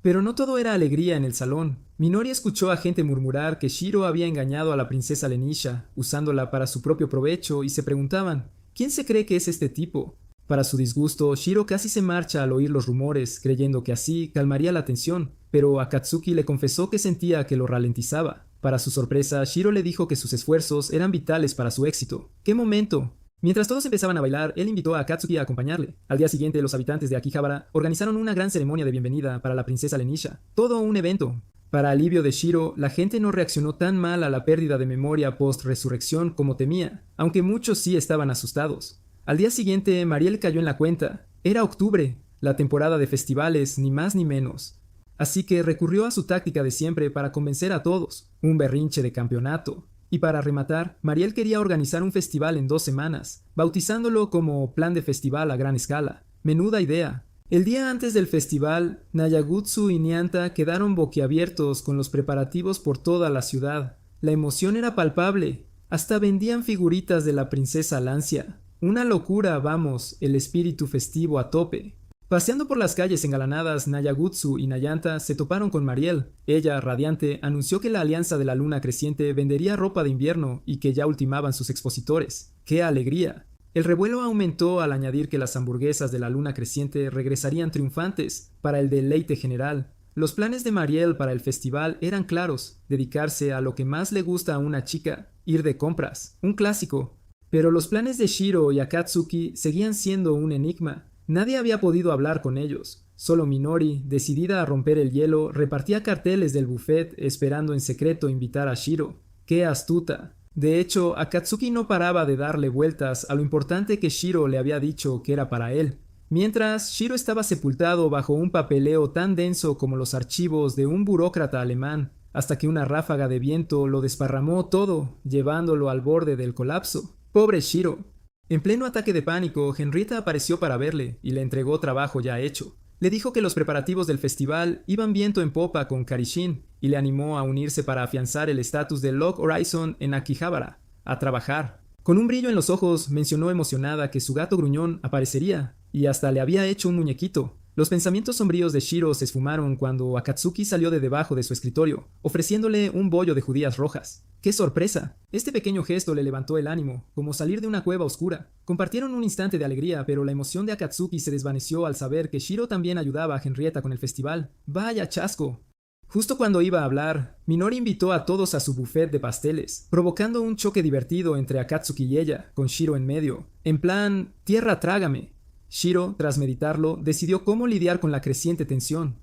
Pero no todo era alegría en el salón. Minori escuchó a gente murmurar que Shiro había engañado a la princesa Lenisha, usándola para su propio provecho, y se preguntaban, ¿quién se cree que es este tipo? Para su disgusto, Shiro casi se marcha al oír los rumores, creyendo que así calmaría la tensión, pero Akatsuki le confesó que sentía que lo ralentizaba. Para su sorpresa, Shiro le dijo que sus esfuerzos eran vitales para su éxito. ¡Qué momento! Mientras todos empezaban a bailar, él invitó a Akatsuki a acompañarle. Al día siguiente, los habitantes de Akihabara organizaron una gran ceremonia de bienvenida para la princesa Lenisha. Todo un evento. Para alivio de Shiro, la gente no reaccionó tan mal a la pérdida de memoria post-resurrección como temía, aunque muchos sí estaban asustados. Al día siguiente, Mariel cayó en la cuenta. Era octubre, la temporada de festivales, ni más ni menos. así que recurrió a su táctica de siempre para convencer a todos, un berrinche de campeonato. Y para rematar, Mariel quería organizar un festival en 2 semanas, bautizándolo como Plan de Festival a Gran Escala. Menuda idea. El día antes del festival, Nayagutsu y Nyanta quedaron boquiabiertos con los preparativos por toda la ciudad. La emoción era palpable. Hasta vendían figuritas de la princesa Lancia. Una locura, vamos, el espíritu festivo a tope. Paseando por las calles engalanadas, Nayagutsu y Nayanta se toparon con Mariel. Ella, radiante, anunció que la Alianza de la Luna Creciente vendería ropa de invierno y que ya ultimaban sus expositores. ¡Qué alegría! El revuelo aumentó al añadir que las hamburguesas de la Luna Creciente regresarían triunfantes para el deleite general. Los planes de Mariel para el festival eran claros: dedicarse a lo que más le gusta a una chica, ir de compras, un clásico. Pero los planes de Shiro y Akatsuki seguían siendo un enigma. Nadie había podido hablar con ellos. Solo Minori, decidida a romper el hielo, repartía carteles del buffet esperando en secreto invitar a Shiro. ¡Qué astuta! De hecho, Akatsuki no paraba de darle vueltas a lo importante que Shiro le había dicho que era para él. Mientras, Shiro estaba sepultado bajo un papeleo tan denso como los archivos de un burócrata alemán, hasta que una ráfaga de viento lo desparramó todo, llevándolo al borde del colapso. ¡Pobre Shiro! En pleno ataque de pánico, Henrietta apareció para verle y le entregó trabajo ya hecho. Le dijo que los preparativos del festival iban viento en popa con Karishin y le animó a unirse para afianzar el estatus de Log Horizon en Akihabara. A trabajar. Con un brillo en los ojos, mencionó emocionada que su gato gruñón aparecería y hasta le había hecho un muñequito. Los pensamientos sombríos de Shiro se esfumaron cuando Akatsuki salió de debajo de su escritorio, ofreciéndole un bollo de judías rojas. ¡Qué sorpresa! Este pequeño gesto le levantó el ánimo, como salir de una cueva oscura. Compartieron un instante de alegría, pero la emoción de Akatsuki se desvaneció al saber que Shiro también ayudaba a Henrietta con el festival. ¡Vaya chasco! Justo cuando iba a hablar, Minori invitó a todos a su buffet de pasteles, provocando un choque divertido entre Akatsuki y ella, con Shiro en medio. En plan, tierra trágame. Shiro, tras meditarlo, decidió cómo lidiar con la creciente tensión.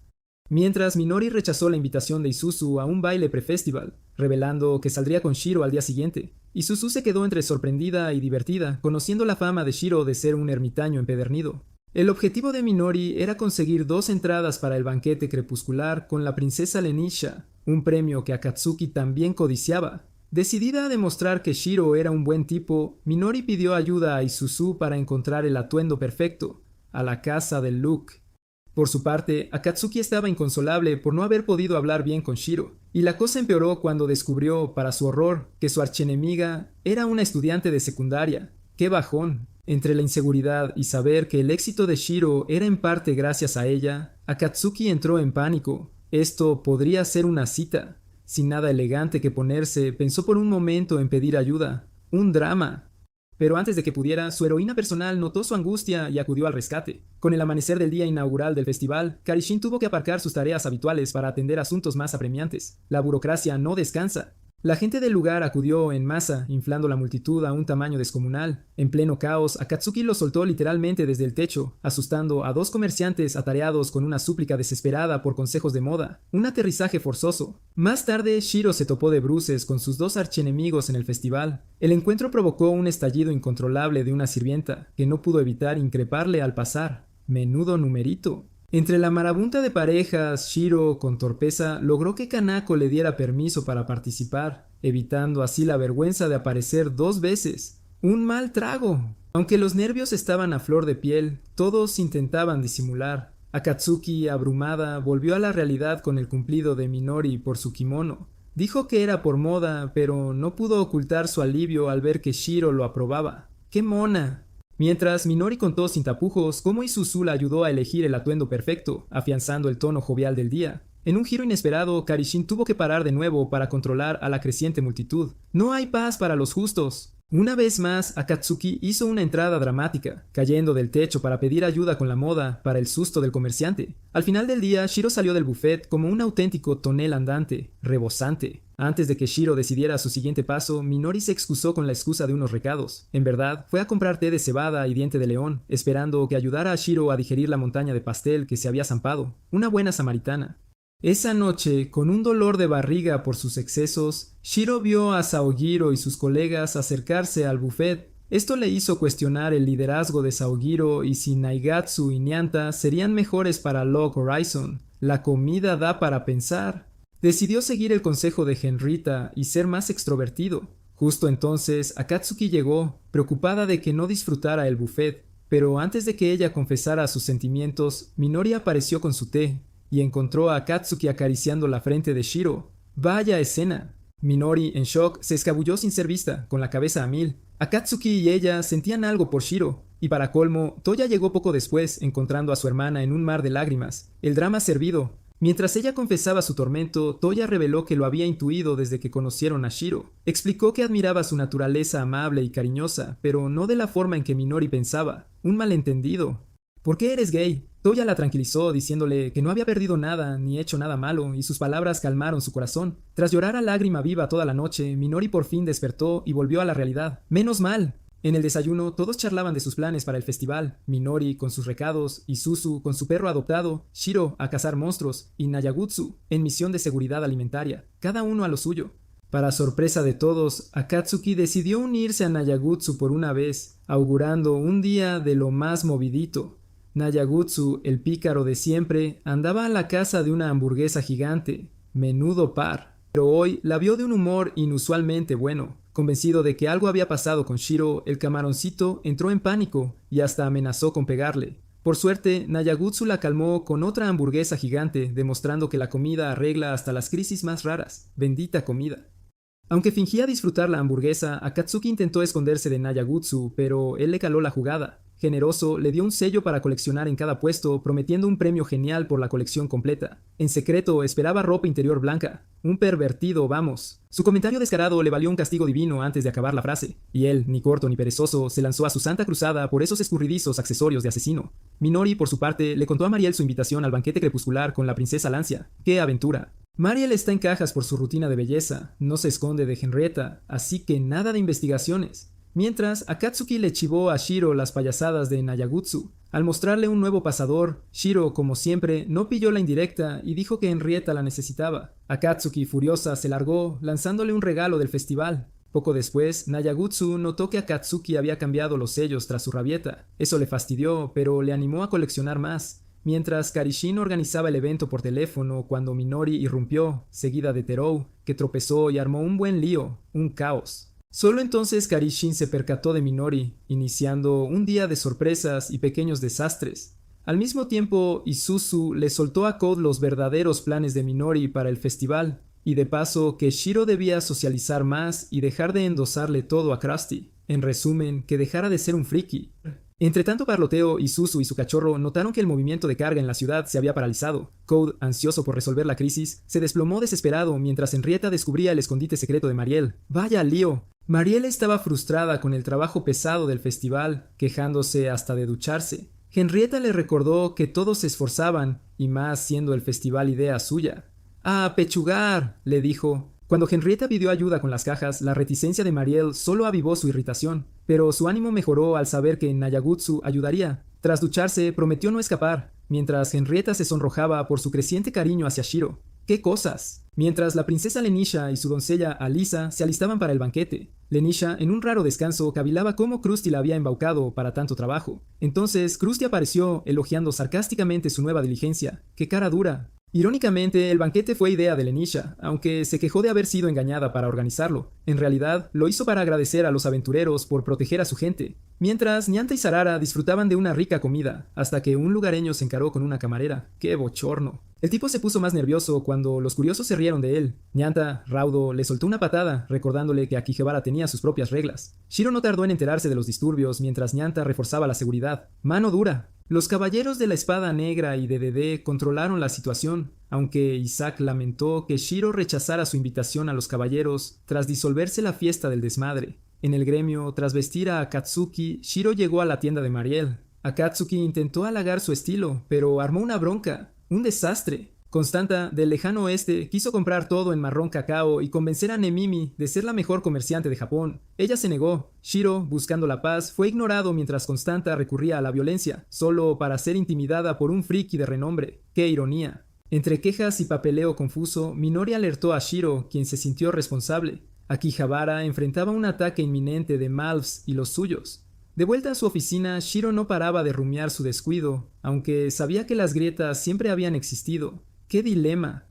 Mientras, Minori rechazó la invitación de Isuzu a un baile pre-festival, revelando que saldría con Shiro al día siguiente. Isuzu se quedó entre sorprendida y divertida, conociendo la fama de Shiro de ser un ermitaño empedernido. El objetivo de Minori era conseguir 2 entradas para el banquete crepuscular con la princesa Lenisha, un premio que Akatsuki también codiciaba. Decidida a demostrar que Shiro era un buen tipo, Minori pidió ayuda a Isuzu para encontrar el atuendo perfecto, a la casa del look. Por su parte, Akatsuki estaba inconsolable por no haber podido hablar bien con Shiro, y la cosa empeoró cuando descubrió, para su horror, que su archienemiga era una estudiante de secundaria. ¡Qué bajón! Entre la inseguridad y saber que el éxito de Shiro era en parte gracias a ella, Akatsuki entró en pánico. Esto podría ser una cita. Sin nada elegante que ponerse, pensó por un momento en pedir ayuda. Un drama. Pero antes de que pudiera, su heroína personal notó su angustia y acudió al rescate. Con el amanecer del día inaugural del festival, Karishin tuvo que aparcar sus tareas habituales para atender asuntos más apremiantes. La burocracia no descansa. La gente del lugar acudió en masa, inflando la multitud a un tamaño descomunal. En pleno caos, Akatsuki lo soltó literalmente desde el techo, asustando a 2 comerciantes atareados con una súplica desesperada por consejos de moda. Un aterrizaje forzoso. Más tarde, Shiro se topó de bruces con sus 2 archienemigos en el festival. El encuentro provocó un estallido incontrolable de una sirvienta, que no pudo evitar increparle al pasar. Menudo numerito. Entre la marabunta de parejas, Shiro, con torpeza, logró que Kanako le diera permiso para participar, evitando así la vergüenza de aparecer 2 veces. ¡Un mal trago! Aunque los nervios estaban a flor de piel, todos intentaban disimular. Akatsuki, abrumada, volvió a la realidad con el cumplido de Minori por su kimono. Dijo que era por moda, pero no pudo ocultar su alivio al ver que Shiro lo aprobaba. ¡Qué mona! Mientras, Minori contó sin tapujos cómo Isuzu la ayudó a elegir el atuendo perfecto, afianzando el tono jovial del día. En un giro inesperado, Karishin tuvo que parar de nuevo para controlar a la creciente multitud. No hay paz para los justos. Una vez más, Akatsuki hizo una entrada dramática, cayendo del techo para pedir ayuda con la moda para el susto del comerciante. Al final del día, Shiro salió del buffet como un auténtico tonel andante, rebosante. Antes de que Shiro decidiera su siguiente paso, Minori se excusó con la excusa de unos recados. En verdad, fue a comprar té de cebada y diente de león, esperando que ayudara a Shiro a digerir la montaña de pastel que se había zampado. Una buena samaritana. Esa noche, con un dolor de barriga por sus excesos, Shiro vio a Saogiro y sus colegas acercarse al buffet. Esto le hizo cuestionar el liderazgo de Saogiro y si Naigatsu y Nyanta serían mejores para Log Horizon. La comida da para pensar. Decidió seguir el consejo de Henrietta y ser más extrovertido. Justo entonces, Akatsuki llegó, preocupada de que no disfrutara el buffet, pero antes de que ella confesara sus sentimientos, Minori apareció con su té y encontró a Akatsuki acariciando la frente de Shiro. ¡Vaya escena! Minori, en shock, se escabulló sin ser vista, con la cabeza a mil. Akatsuki y ella sentían algo por Shiro, y para colmo, Toya llegó poco después, encontrando a su hermana en un mar de lágrimas. El drama servido. Mientras ella confesaba su tormento, Toya reveló que lo había intuido desde que conocieron a Shiro. Explicó que admiraba su naturaleza amable y cariñosa, pero no de la forma en que Minori pensaba. Un malentendido. ¿Por qué eres gay? Toya la tranquilizó diciéndole que no había perdido nada ni hecho nada malo, y sus palabras calmaron su corazón. Tras llorar a lágrima viva toda la noche, Minori por fin despertó y volvió a la realidad. ¡Menos mal! En el desayuno todos charlaban de sus planes para el festival, Minori con sus recados, Isuzu con su perro adoptado, Shiro a cazar monstruos y Nayagutsu en misión de seguridad alimentaria, cada uno a lo suyo. Para sorpresa de todos, Akatsuki decidió unirse a Nayagutsu por una vez, augurando un día de lo más movidito. Nayagutsu, el pícaro de siempre, andaba a la caza de una hamburguesa gigante, menudo par, pero hoy la vio de un humor inusualmente bueno. Convencido de que algo había pasado con Shiro, el camaroncito entró en pánico y hasta amenazó con pegarle. Por suerte, Nayagutsu la calmó con otra hamburguesa gigante, demostrando que la comida arregla hasta las crisis más raras. Bendita comida. Aunque fingía disfrutar la hamburguesa, Akatsuki intentó esconderse de Nayagutsu, pero él le caló la jugada. Generoso, le dio un sello para coleccionar en cada puesto, prometiendo un premio genial por la colección completa. En secreto, esperaba ropa interior blanca. Un pervertido, vamos. Su comentario descarado le valió un castigo divino antes de acabar la frase. Y él, ni corto ni perezoso, se lanzó a su santa cruzada por esos escurridizos accesorios de asesino. Minori, por su parte, le contó a Mariel su invitación al banquete crepuscular con la princesa Lancia. ¡Qué aventura! Mariel está en cajas por su rutina de belleza, no se esconde de Henrietta, así que nada de investigaciones. Mientras, Akatsuki le chivó a Shiro las payasadas de Nayagutsu. Al mostrarle un nuevo pasador, Shiro, como siempre, no pilló la indirecta y dijo que Henrietta la necesitaba. Akatsuki, furiosa, se largó, lanzándole un regalo del festival. Poco después, Nayagutsu notó que Akatsuki había cambiado los sellos tras su rabieta. Eso le fastidió, pero le animó a coleccionar más. Mientras Karishin organizaba el evento por teléfono cuando Minori irrumpió, seguida de Terou, que tropezó y armó un buen lío, un caos. Solo entonces Karishin se percató de Minori, iniciando un día de sorpresas y pequeños desastres. Al mismo tiempo, Isuzu le soltó a Code los verdaderos planes de Minori para el festival, y de paso que Shiro debía socializar más y dejar de endosarle todo a Krusty. En resumen, que dejara de ser un friki. Entre tanto parloteo, Isuzu y su cachorro notaron que el movimiento de carga en la ciudad se había paralizado. Code, ansioso por resolver la crisis, se desplomó desesperado mientras Henrietta descubría el escondite secreto de Mariel. ¡Vaya lío! Mariel estaba frustrada con el trabajo pesado del festival, quejándose hasta de ducharse. Henrietta le recordó que todos se esforzaban, y más siendo el festival idea suya. ¡A pechugar!, le dijo. Cuando Henrietta pidió ayuda con las cajas, la reticencia de Mariel solo avivó su irritación, pero su ánimo mejoró al saber que Nayagutsu ayudaría. Tras ducharse, prometió no escapar, mientras Henrietta se sonrojaba por su creciente cariño hacia Shiro. ¡Qué cosas! Mientras la princesa Lenisha y su doncella Alisa se alistaban para el banquete. Lenisha, en un raro descanso, cavilaba cómo Krusty la había embaucado para tanto trabajo. Entonces, Krusty apareció, elogiando sarcásticamente su nueva diligencia. ¡Qué cara dura! Irónicamente, el banquete fue idea de Lenisha, aunque se quejó de haber sido engañada para organizarlo. En realidad, lo hizo para agradecer a los aventureros por proteger a su gente. Mientras, Nyanta y Sarara disfrutaban de una rica comida, hasta que un lugareño se encaró con una camarera. ¡Qué bochorno! El tipo se puso más nervioso cuando los curiosos se rieron de él. Nyanta, raudo, le soltó una patada, recordándole que Akihabara tenía sus propias reglas. Shiro no tardó en enterarse de los disturbios mientras Nyanta reforzaba la seguridad. ¡Mano dura! Los caballeros de la espada negra y de Dede controlaron la situación, aunque Isaac lamentó que Shiro rechazara su invitación a los caballeros tras disolverse la fiesta del desmadre. En el gremio, tras vestir a Akatsuki, Shiro llegó a la tienda de Mariel. Akatsuki intentó halagar su estilo, pero armó una bronca, un desastre. Constanta, del lejano oeste, quiso comprar todo en marrón cacao y convencer a Nemimi de ser la mejor comerciante de Japón. Ella se negó. Shiro, buscando la paz, fue ignorado mientras Constanta recurría a la violencia, solo para ser intimidada por un friki de renombre. ¡Qué ironía! Entre quejas y papeleo confuso, Minori alertó a Shiro, quien se sintió responsable. Akihabara enfrentaba un ataque inminente de Malfs y los suyos. De vuelta a su oficina, Shiro no paraba de rumiar su descuido, aunque sabía que las grietas siempre habían existido. ¡Qué dilema!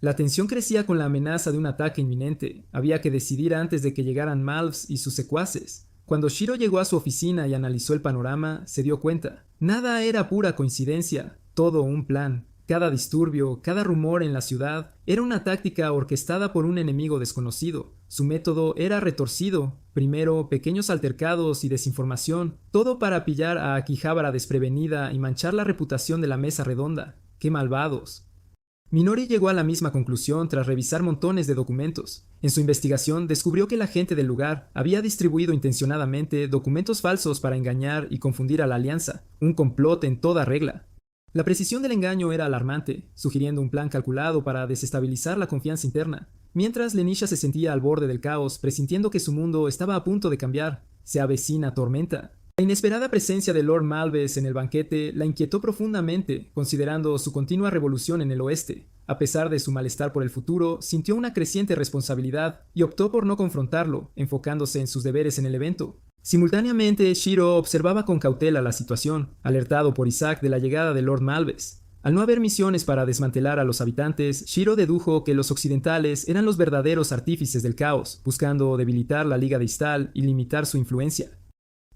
La tensión crecía con la amenaza de un ataque inminente. Había que decidir antes de que llegaran Malves y sus secuaces. Cuando Shiro llegó a su oficina y analizó el panorama, se dio cuenta. Nada era pura coincidencia, todo un plan. Cada disturbio, cada rumor en la ciudad, era una táctica orquestada por un enemigo desconocido. Su método era retorcido. Primero, pequeños altercados y desinformación, todo para pillar a Akihabara desprevenida y manchar la reputación de la mesa redonda. ¡Qué malvados! Minori llegó a la misma conclusión tras revisar montones de documentos. En su investigación descubrió que la gente del lugar había distribuido intencionadamente documentos falsos para engañar y confundir a la alianza, un complot en toda regla. La precisión del engaño era alarmante, sugiriendo un plan calculado para desestabilizar la confianza interna, mientras Lenisha se sentía al borde del caos, presintiendo que su mundo estaba a punto de cambiar. Se avecina tormenta. La inesperada presencia de Lord Malves en el banquete la inquietó profundamente, considerando su continua revolución en el oeste. A pesar de su malestar por el futuro, sintió una creciente responsabilidad y optó por no confrontarlo, enfocándose en sus deberes en el evento. Simultáneamente, Shiro observaba con cautela la situación, alertado por Isaac de la llegada de Lord Malves. Al no haber misiones para desmantelar a los habitantes, Shiro dedujo que los occidentales eran los verdaderos artífices del caos, buscando debilitar la Liga de Istal y limitar su influencia.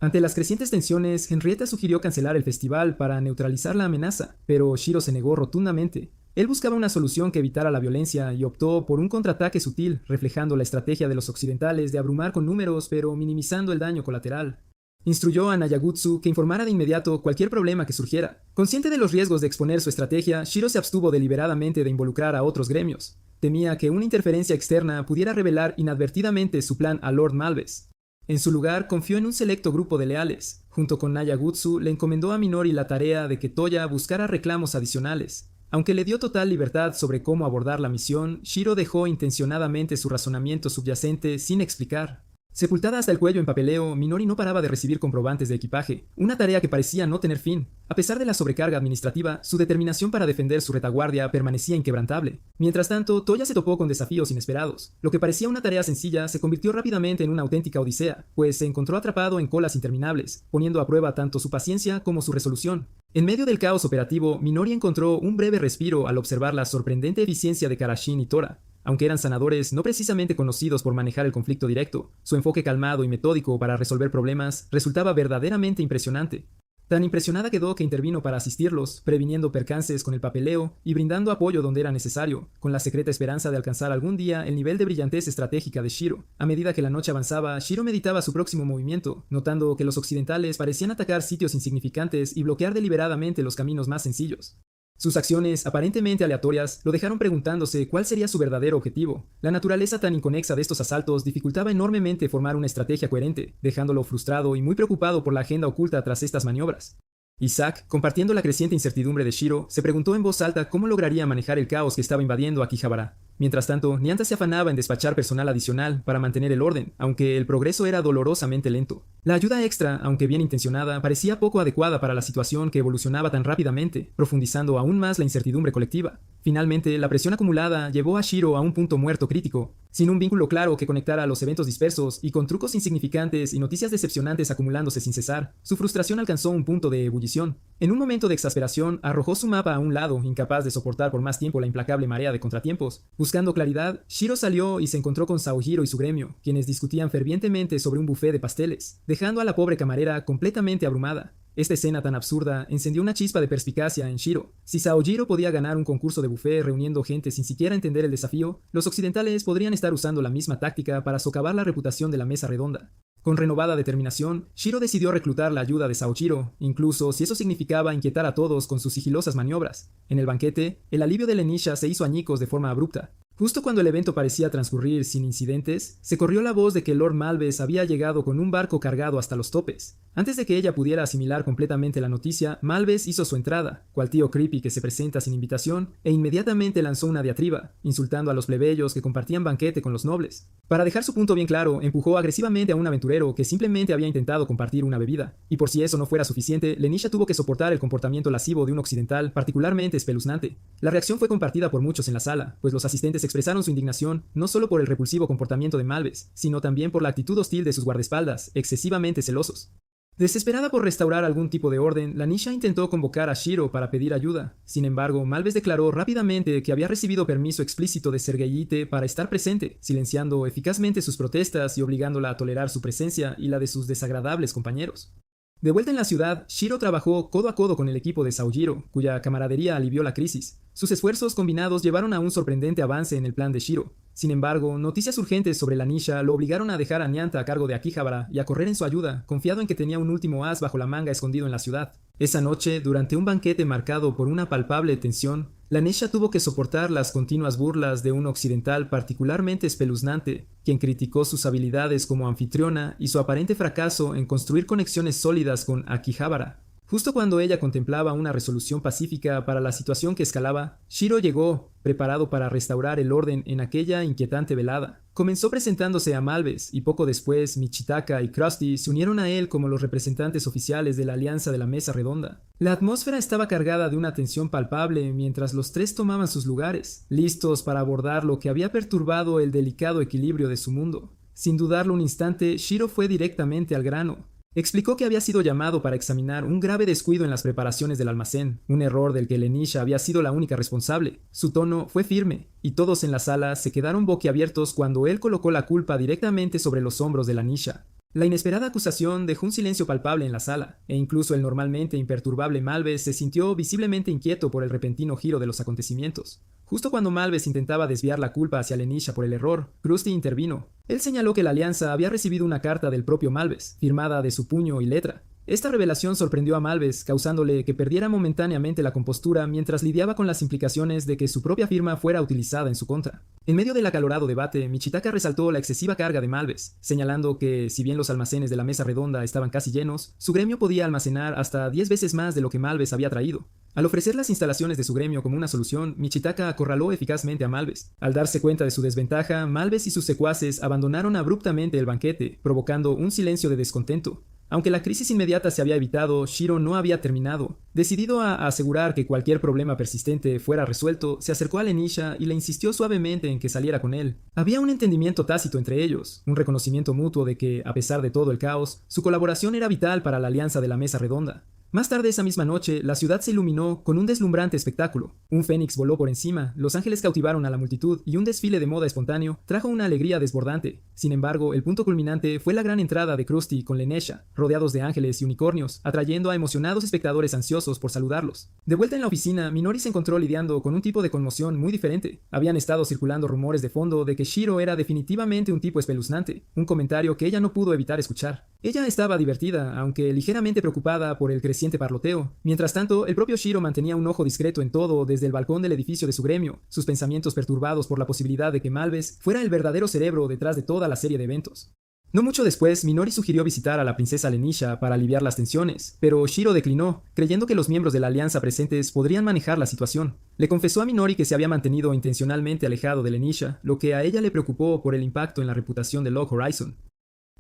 Ante las crecientes tensiones, Henrietta sugirió cancelar el festival para neutralizar la amenaza, pero Shiro se negó rotundamente. Él buscaba una solución que evitara la violencia y optó por un contraataque sutil, reflejando la estrategia de los occidentales de abrumar con números pero minimizando el daño colateral. Instruyó a Nayagutsu que informara de inmediato cualquier problema que surgiera. Consciente de los riesgos de exponer su estrategia, Shiro se abstuvo deliberadamente de involucrar a otros gremios. Temía que una interferencia externa pudiera revelar inadvertidamente su plan a Lord Malves. En su lugar, confió en un selecto grupo de leales. Junto con Nayagutsu, le encomendó a Minori la tarea de que Toya buscara reclamos adicionales. Aunque le dio total libertad sobre cómo abordar la misión, Shiro dejó intencionadamente su razonamiento subyacente sin explicar. Sepultada hasta el cuello en papeleo, Minori no paraba de recibir comprobantes de equipaje, una tarea que parecía no tener fin. A pesar de la sobrecarga administrativa, su determinación para defender su retaguardia permanecía inquebrantable. Mientras tanto, Toya se topó con desafíos inesperados. Lo que parecía una tarea sencilla se convirtió rápidamente en una auténtica odisea, pues se encontró atrapado en colas interminables, poniendo a prueba tanto su paciencia como su resolución. En medio del caos operativo, Minori encontró un breve respiro al observar la sorprendente eficiencia de Karashin y Tora. Aunque eran sanadores no precisamente conocidos por manejar el conflicto directo, su enfoque calmado y metódico para resolver problemas resultaba verdaderamente impresionante. Tan impresionada quedó que intervino para asistirlos, previniendo percances con el papeleo y brindando apoyo donde era necesario, con la secreta esperanza de alcanzar algún día el nivel de brillantez estratégica de Shiro. A medida que la noche avanzaba, Shiro meditaba su próximo movimiento, notando que los occidentales parecían atacar sitios insignificantes y bloquear deliberadamente los caminos más sencillos. Sus acciones, aparentemente aleatorias, lo dejaron preguntándose cuál sería su verdadero objetivo. La naturaleza tan inconexa de estos asaltos dificultaba enormemente formar una estrategia coherente, dejándolo frustrado y muy preocupado por la agenda oculta tras estas maniobras. Isaac, compartiendo la creciente incertidumbre de Shiro, se preguntó en voz alta cómo lograría manejar el caos que estaba invadiendo a Akihabara. Mientras tanto, Nianta se afanaba en despachar personal adicional para mantener el orden, aunque el progreso era dolorosamente lento. La ayuda extra, aunque bien intencionada, parecía poco adecuada para la situación que evolucionaba tan rápidamente, profundizando aún más la incertidumbre colectiva. Finalmente, la presión acumulada llevó a Shiro a un punto muerto crítico. Sin un vínculo claro que conectara a los eventos dispersos y con trucos insignificantes y noticias decepcionantes acumulándose sin cesar, su frustración alcanzó un punto de ebullición. En un momento de exasperación, arrojó su mapa a un lado, incapaz de soportar por más tiempo la implacable marea de contratiempos. Buscando claridad, Shiro salió y se encontró con Saojiro y su gremio, quienes discutían fervientemente sobre un buffet de pasteles, dejando a la pobre camarera completamente abrumada. Esta escena tan absurda encendió una chispa de perspicacia en Shiro. Si Saojiro podía ganar un concurso de buffet reuniendo gente sin siquiera entender el desafío, los occidentales podrían estar usando la misma táctica para socavar la reputación de la mesa redonda. Con renovada determinación, Shiro decidió reclutar la ayuda de Saojiro, incluso si eso significaba inquietar a todos con sus sigilosas maniobras. En el banquete, el alivio de Lenisha se hizo añicos de forma abrupta. Justo cuando el evento parecía transcurrir sin incidentes, se corrió la voz de que Lord Malves había llegado con un barco cargado hasta los topes. Antes de que ella pudiera asimilar completamente la noticia, Malves hizo su entrada, cual tío creepy que se presenta sin invitación, e inmediatamente lanzó una diatriba, insultando a los plebeyos que compartían banquete con los nobles. Para dejar su punto bien claro, empujó agresivamente a un aventurero que simplemente había intentado compartir una bebida, y por si eso no fuera suficiente, Lenisha tuvo que soportar el comportamiento lascivo de un occidental particularmente espeluznante. La reacción fue compartida por muchos en la sala, pues los asistentes expresaron su indignación no solo por el repulsivo comportamiento de Malves, sino también por la actitud hostil de sus guardaespaldas, excesivamente celosos. Desesperada por restaurar algún tipo de orden, la Nisha intentó convocar a Shiro para pedir ayuda. Sin embargo, Malves declaró rápidamente que había recibido permiso explícito de Sergei Ite para estar presente, silenciando eficazmente sus protestas y obligándola a tolerar su presencia y la de sus desagradables compañeros. De vuelta en la ciudad, Shiro trabajó codo a codo con el equipo de Saojiro, cuya camaradería alivió la crisis. Sus esfuerzos combinados llevaron a un sorprendente avance en el plan de Shiro. Sin embargo, noticias urgentes sobre la Nisha lo obligaron a dejar a Nyanta a cargo de Akihabara y a correr en su ayuda, confiado en que tenía un último as bajo la manga escondido en la ciudad. Esa noche, durante un banquete marcado por una palpable tensión, la Nisha tuvo que soportar las continuas burlas de un occidental particularmente espeluznante, quien criticó sus habilidades como anfitriona y su aparente fracaso en construir conexiones sólidas con Akihabara. Justo cuando ella contemplaba una resolución pacífica para la situación que escalaba, Shiro llegó, preparado para restaurar el orden en aquella inquietante velada. Comenzó presentándose a Malves y poco después Michitaka y Krusty se unieron a él como los representantes oficiales de la Alianza de la Mesa Redonda. La atmósfera estaba cargada de una tensión palpable mientras los tres tomaban sus lugares, listos para abordar lo que había perturbado el delicado equilibrio de su mundo. Sin dudarlo un instante, Shiro fue directamente al grano. Explicó que había sido llamado para examinar un grave descuido en las preparaciones del almacén, un error del que Lenisha había sido la única responsable. Su tono fue firme, y todos en la sala se quedaron boquiabiertos cuando él colocó la culpa directamente sobre los hombros de la Nisha. La inesperada acusación dejó un silencio palpable en la sala, e incluso el normalmente imperturbable Malves se sintió visiblemente inquieto por el repentino giro de los acontecimientos. Justo cuando Malves intentaba desviar la culpa hacia Lenisha por el error, Krusty intervino. Él señaló que la alianza había recibido una carta del propio Malves, firmada de su puño y letra. Esta revelación sorprendió a Malves, causándole que perdiera momentáneamente la compostura mientras lidiaba con las implicaciones de que su propia firma fuera utilizada en su contra. En medio del acalorado debate, Michitaka resaltó la excesiva carga de Malves, señalando que, si bien los almacenes de la mesa redonda estaban casi llenos, su gremio podía almacenar hasta 10 veces más de lo que Malves había traído. Al ofrecer las instalaciones de su gremio como una solución, Michitaka acorraló eficazmente a Malves. Al darse cuenta de su desventaja, Malves y sus secuaces abandonaron abruptamente el banquete, provocando un silencio de descontento. Aunque la crisis inmediata se había evitado, Shiro no había terminado. Decidido a asegurar que cualquier problema persistente fuera resuelto, se acercó a Lenisha y le insistió suavemente en que saliera con él. Había un entendimiento tácito entre ellos, un reconocimiento mutuo de que, a pesar de todo el caos, su colaboración era vital para la alianza de la Mesa Redonda. Más tarde esa misma noche, la ciudad se iluminó con un deslumbrante espectáculo. Un fénix voló por encima, los ángeles cautivaron a la multitud y un desfile de moda espontáneo trajo una alegría desbordante. Sin embargo, el punto culminante fue la gran entrada de Krusty con Lenisha, rodeados de ángeles y unicornios, atrayendo a emocionados espectadores ansiosos por saludarlos. De vuelta en la oficina, Minori se encontró lidiando con un tipo de conmoción muy diferente. Habían estado circulando rumores de fondo de que Shiro era definitivamente un tipo espeluznante, un comentario que ella no pudo evitar escuchar. Ella estaba divertida, aunque ligeramente preocupada por el creciente parloteo. Mientras tanto, el propio Shiro mantenía un ojo discreto en todo desde el balcón del edificio de su gremio, sus pensamientos perturbados por la posibilidad de que Malves fuera el verdadero cerebro detrás de toda la serie de eventos. No mucho después, Minori sugirió visitar a la princesa Lenisha para aliviar las tensiones, pero Shiro declinó, creyendo que los miembros de la alianza presentes podrían manejar la situación. Le confesó a Minori que se había mantenido intencionalmente alejado de Lenisha, lo que a ella le preocupó por el impacto en la reputación de Log Horizon.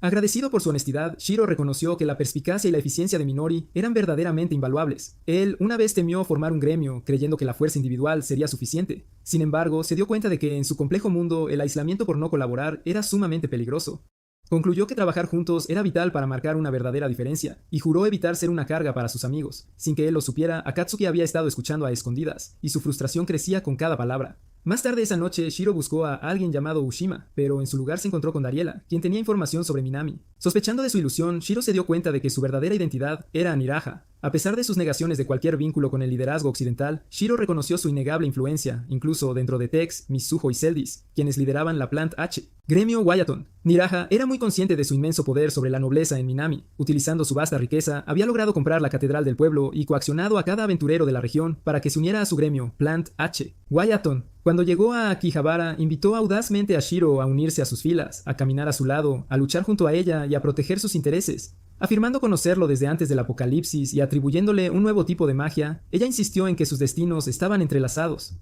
Agradecido por su honestidad, Shiro reconoció que la perspicacia y la eficiencia de Minori eran verdaderamente invaluables. Él una vez temió formar un gremio, creyendo que la fuerza individual sería suficiente. Sin embargo, se dio cuenta de que en su complejo mundo el aislamiento por no colaborar era sumamente peligroso. Concluyó que trabajar juntos era vital para marcar una verdadera diferencia, y juró evitar ser una carga para sus amigos. Sin que él lo supiera, Akatsuki había estado escuchando a escondidas, y su frustración crecía con cada palabra. Más tarde esa noche, Shiro buscó a alguien llamado Ushima, pero en su lugar se encontró con Dariela, quien tenía información sobre Minami. Sospechando de su ilusión, Shiro se dio cuenta de que su verdadera identidad era Niraha. A pesar de sus negaciones de cualquier vínculo con el liderazgo occidental, Shiro reconoció su innegable influencia, incluso dentro de Tex, Mizuho y Celdis, quienes lideraban la Plant H. Gremio Wyaton. Niraha era muy consciente de su inmenso poder sobre la nobleza en Minami. Utilizando su vasta riqueza, había logrado comprar la catedral del pueblo y coaccionado a cada aventurero de la región para que se uniera a su gremio, Plant H. Wyaton. Cuando llegó a Akihabara, invitó audazmente a Shiro a unirse a sus filas, a caminar a su lado, a luchar junto a ella y a proteger sus intereses. Afirmando conocerlo desde antes del apocalipsis y atribuyéndole un nuevo tipo de magia, ella insistió en que sus destinos estaban entrelazados.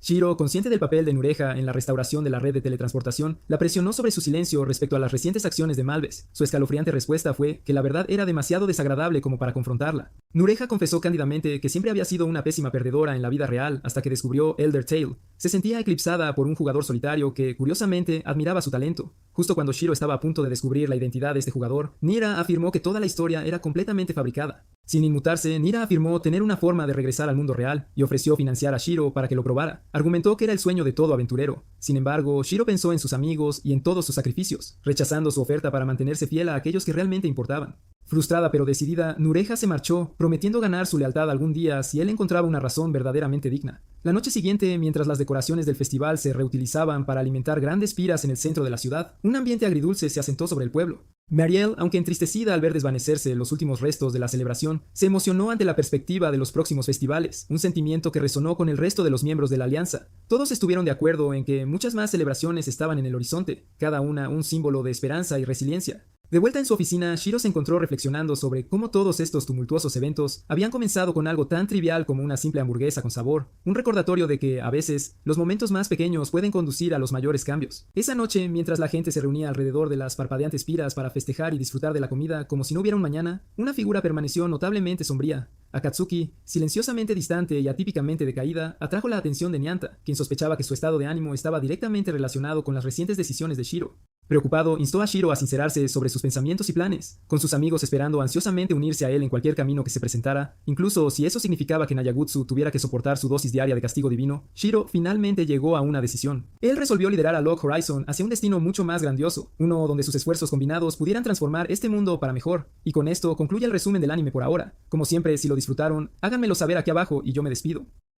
Shiro, consciente del papel de Nureha en la restauración de la red de teletransportación, la presionó sobre su silencio respecto a las recientes acciones de Malves. Su escalofriante respuesta fue que la verdad era demasiado desagradable como para confrontarla. Nureha confesó cándidamente que siempre había sido una pésima perdedora en la vida real hasta que descubrió Elder Tale. Se sentía eclipsada por un jugador solitario que, curiosamente, admiraba su talento. Justo cuando Shiro estaba a punto de descubrir la identidad de este jugador, Nira afirmó que toda la historia era completamente fabricada. Sin inmutarse, Nira afirmó tener una forma de regresar al mundo real y ofreció financiar a Shiro para que lo probara. Argumentó que era el sueño de todo aventurero. Sin embargo, Shiro pensó en sus amigos y en todos sus sacrificios, rechazando su oferta para mantenerse fiel a aquellos que realmente importaban. Frustrada pero decidida, Nureha se marchó, prometiendo ganar su lealtad algún día si él encontraba una razón verdaderamente digna. La noche siguiente, mientras las decoraciones del festival se reutilizaban para alimentar grandes piras en el centro de la ciudad, un ambiente agridulce se asentó sobre el pueblo. Marielle, aunque entristecida al ver desvanecerse los últimos restos de la celebración, se emocionó ante la perspectiva de los próximos festivales, un sentimiento que resonó con el resto de los miembros de la alianza. Todos estuvieron de acuerdo en que muchas más celebraciones estaban en el horizonte, cada una un símbolo de esperanza y resiliencia. De vuelta en su oficina, Shiro se encontró reflexionando sobre cómo todos estos tumultuosos eventos habían comenzado con algo tan trivial como una simple hamburguesa con sabor, un recordatorio de que, a veces, los momentos más pequeños pueden conducir a los mayores cambios. Esa noche, mientras la gente se reunía alrededor de las parpadeantes piras para festejar y disfrutar de la comida como si no hubiera un mañana, una figura permaneció notablemente sombría. Akatsuki, silenciosamente distante y atípicamente decaída, atrajo la atención de Nyanta, quien sospechaba que su estado de ánimo estaba directamente relacionado con las recientes decisiones de Shiro. Preocupado, instó a Shiro a sincerarse sobre sus pensamientos y planes, con sus amigos esperando ansiosamente unirse a él en cualquier camino que se presentara, incluso si eso significaba que Nayagutsu tuviera que soportar su dosis diaria de castigo divino. Shiro finalmente llegó a una decisión. Él resolvió liderar a Log Horizon hacia un destino mucho más grandioso, uno donde sus esfuerzos combinados pudieran transformar este mundo para mejor. Y con esto concluye el resumen del anime por ahora. Como siempre, si lo disfrutaron, háganmelo saber aquí abajo y yo me despido.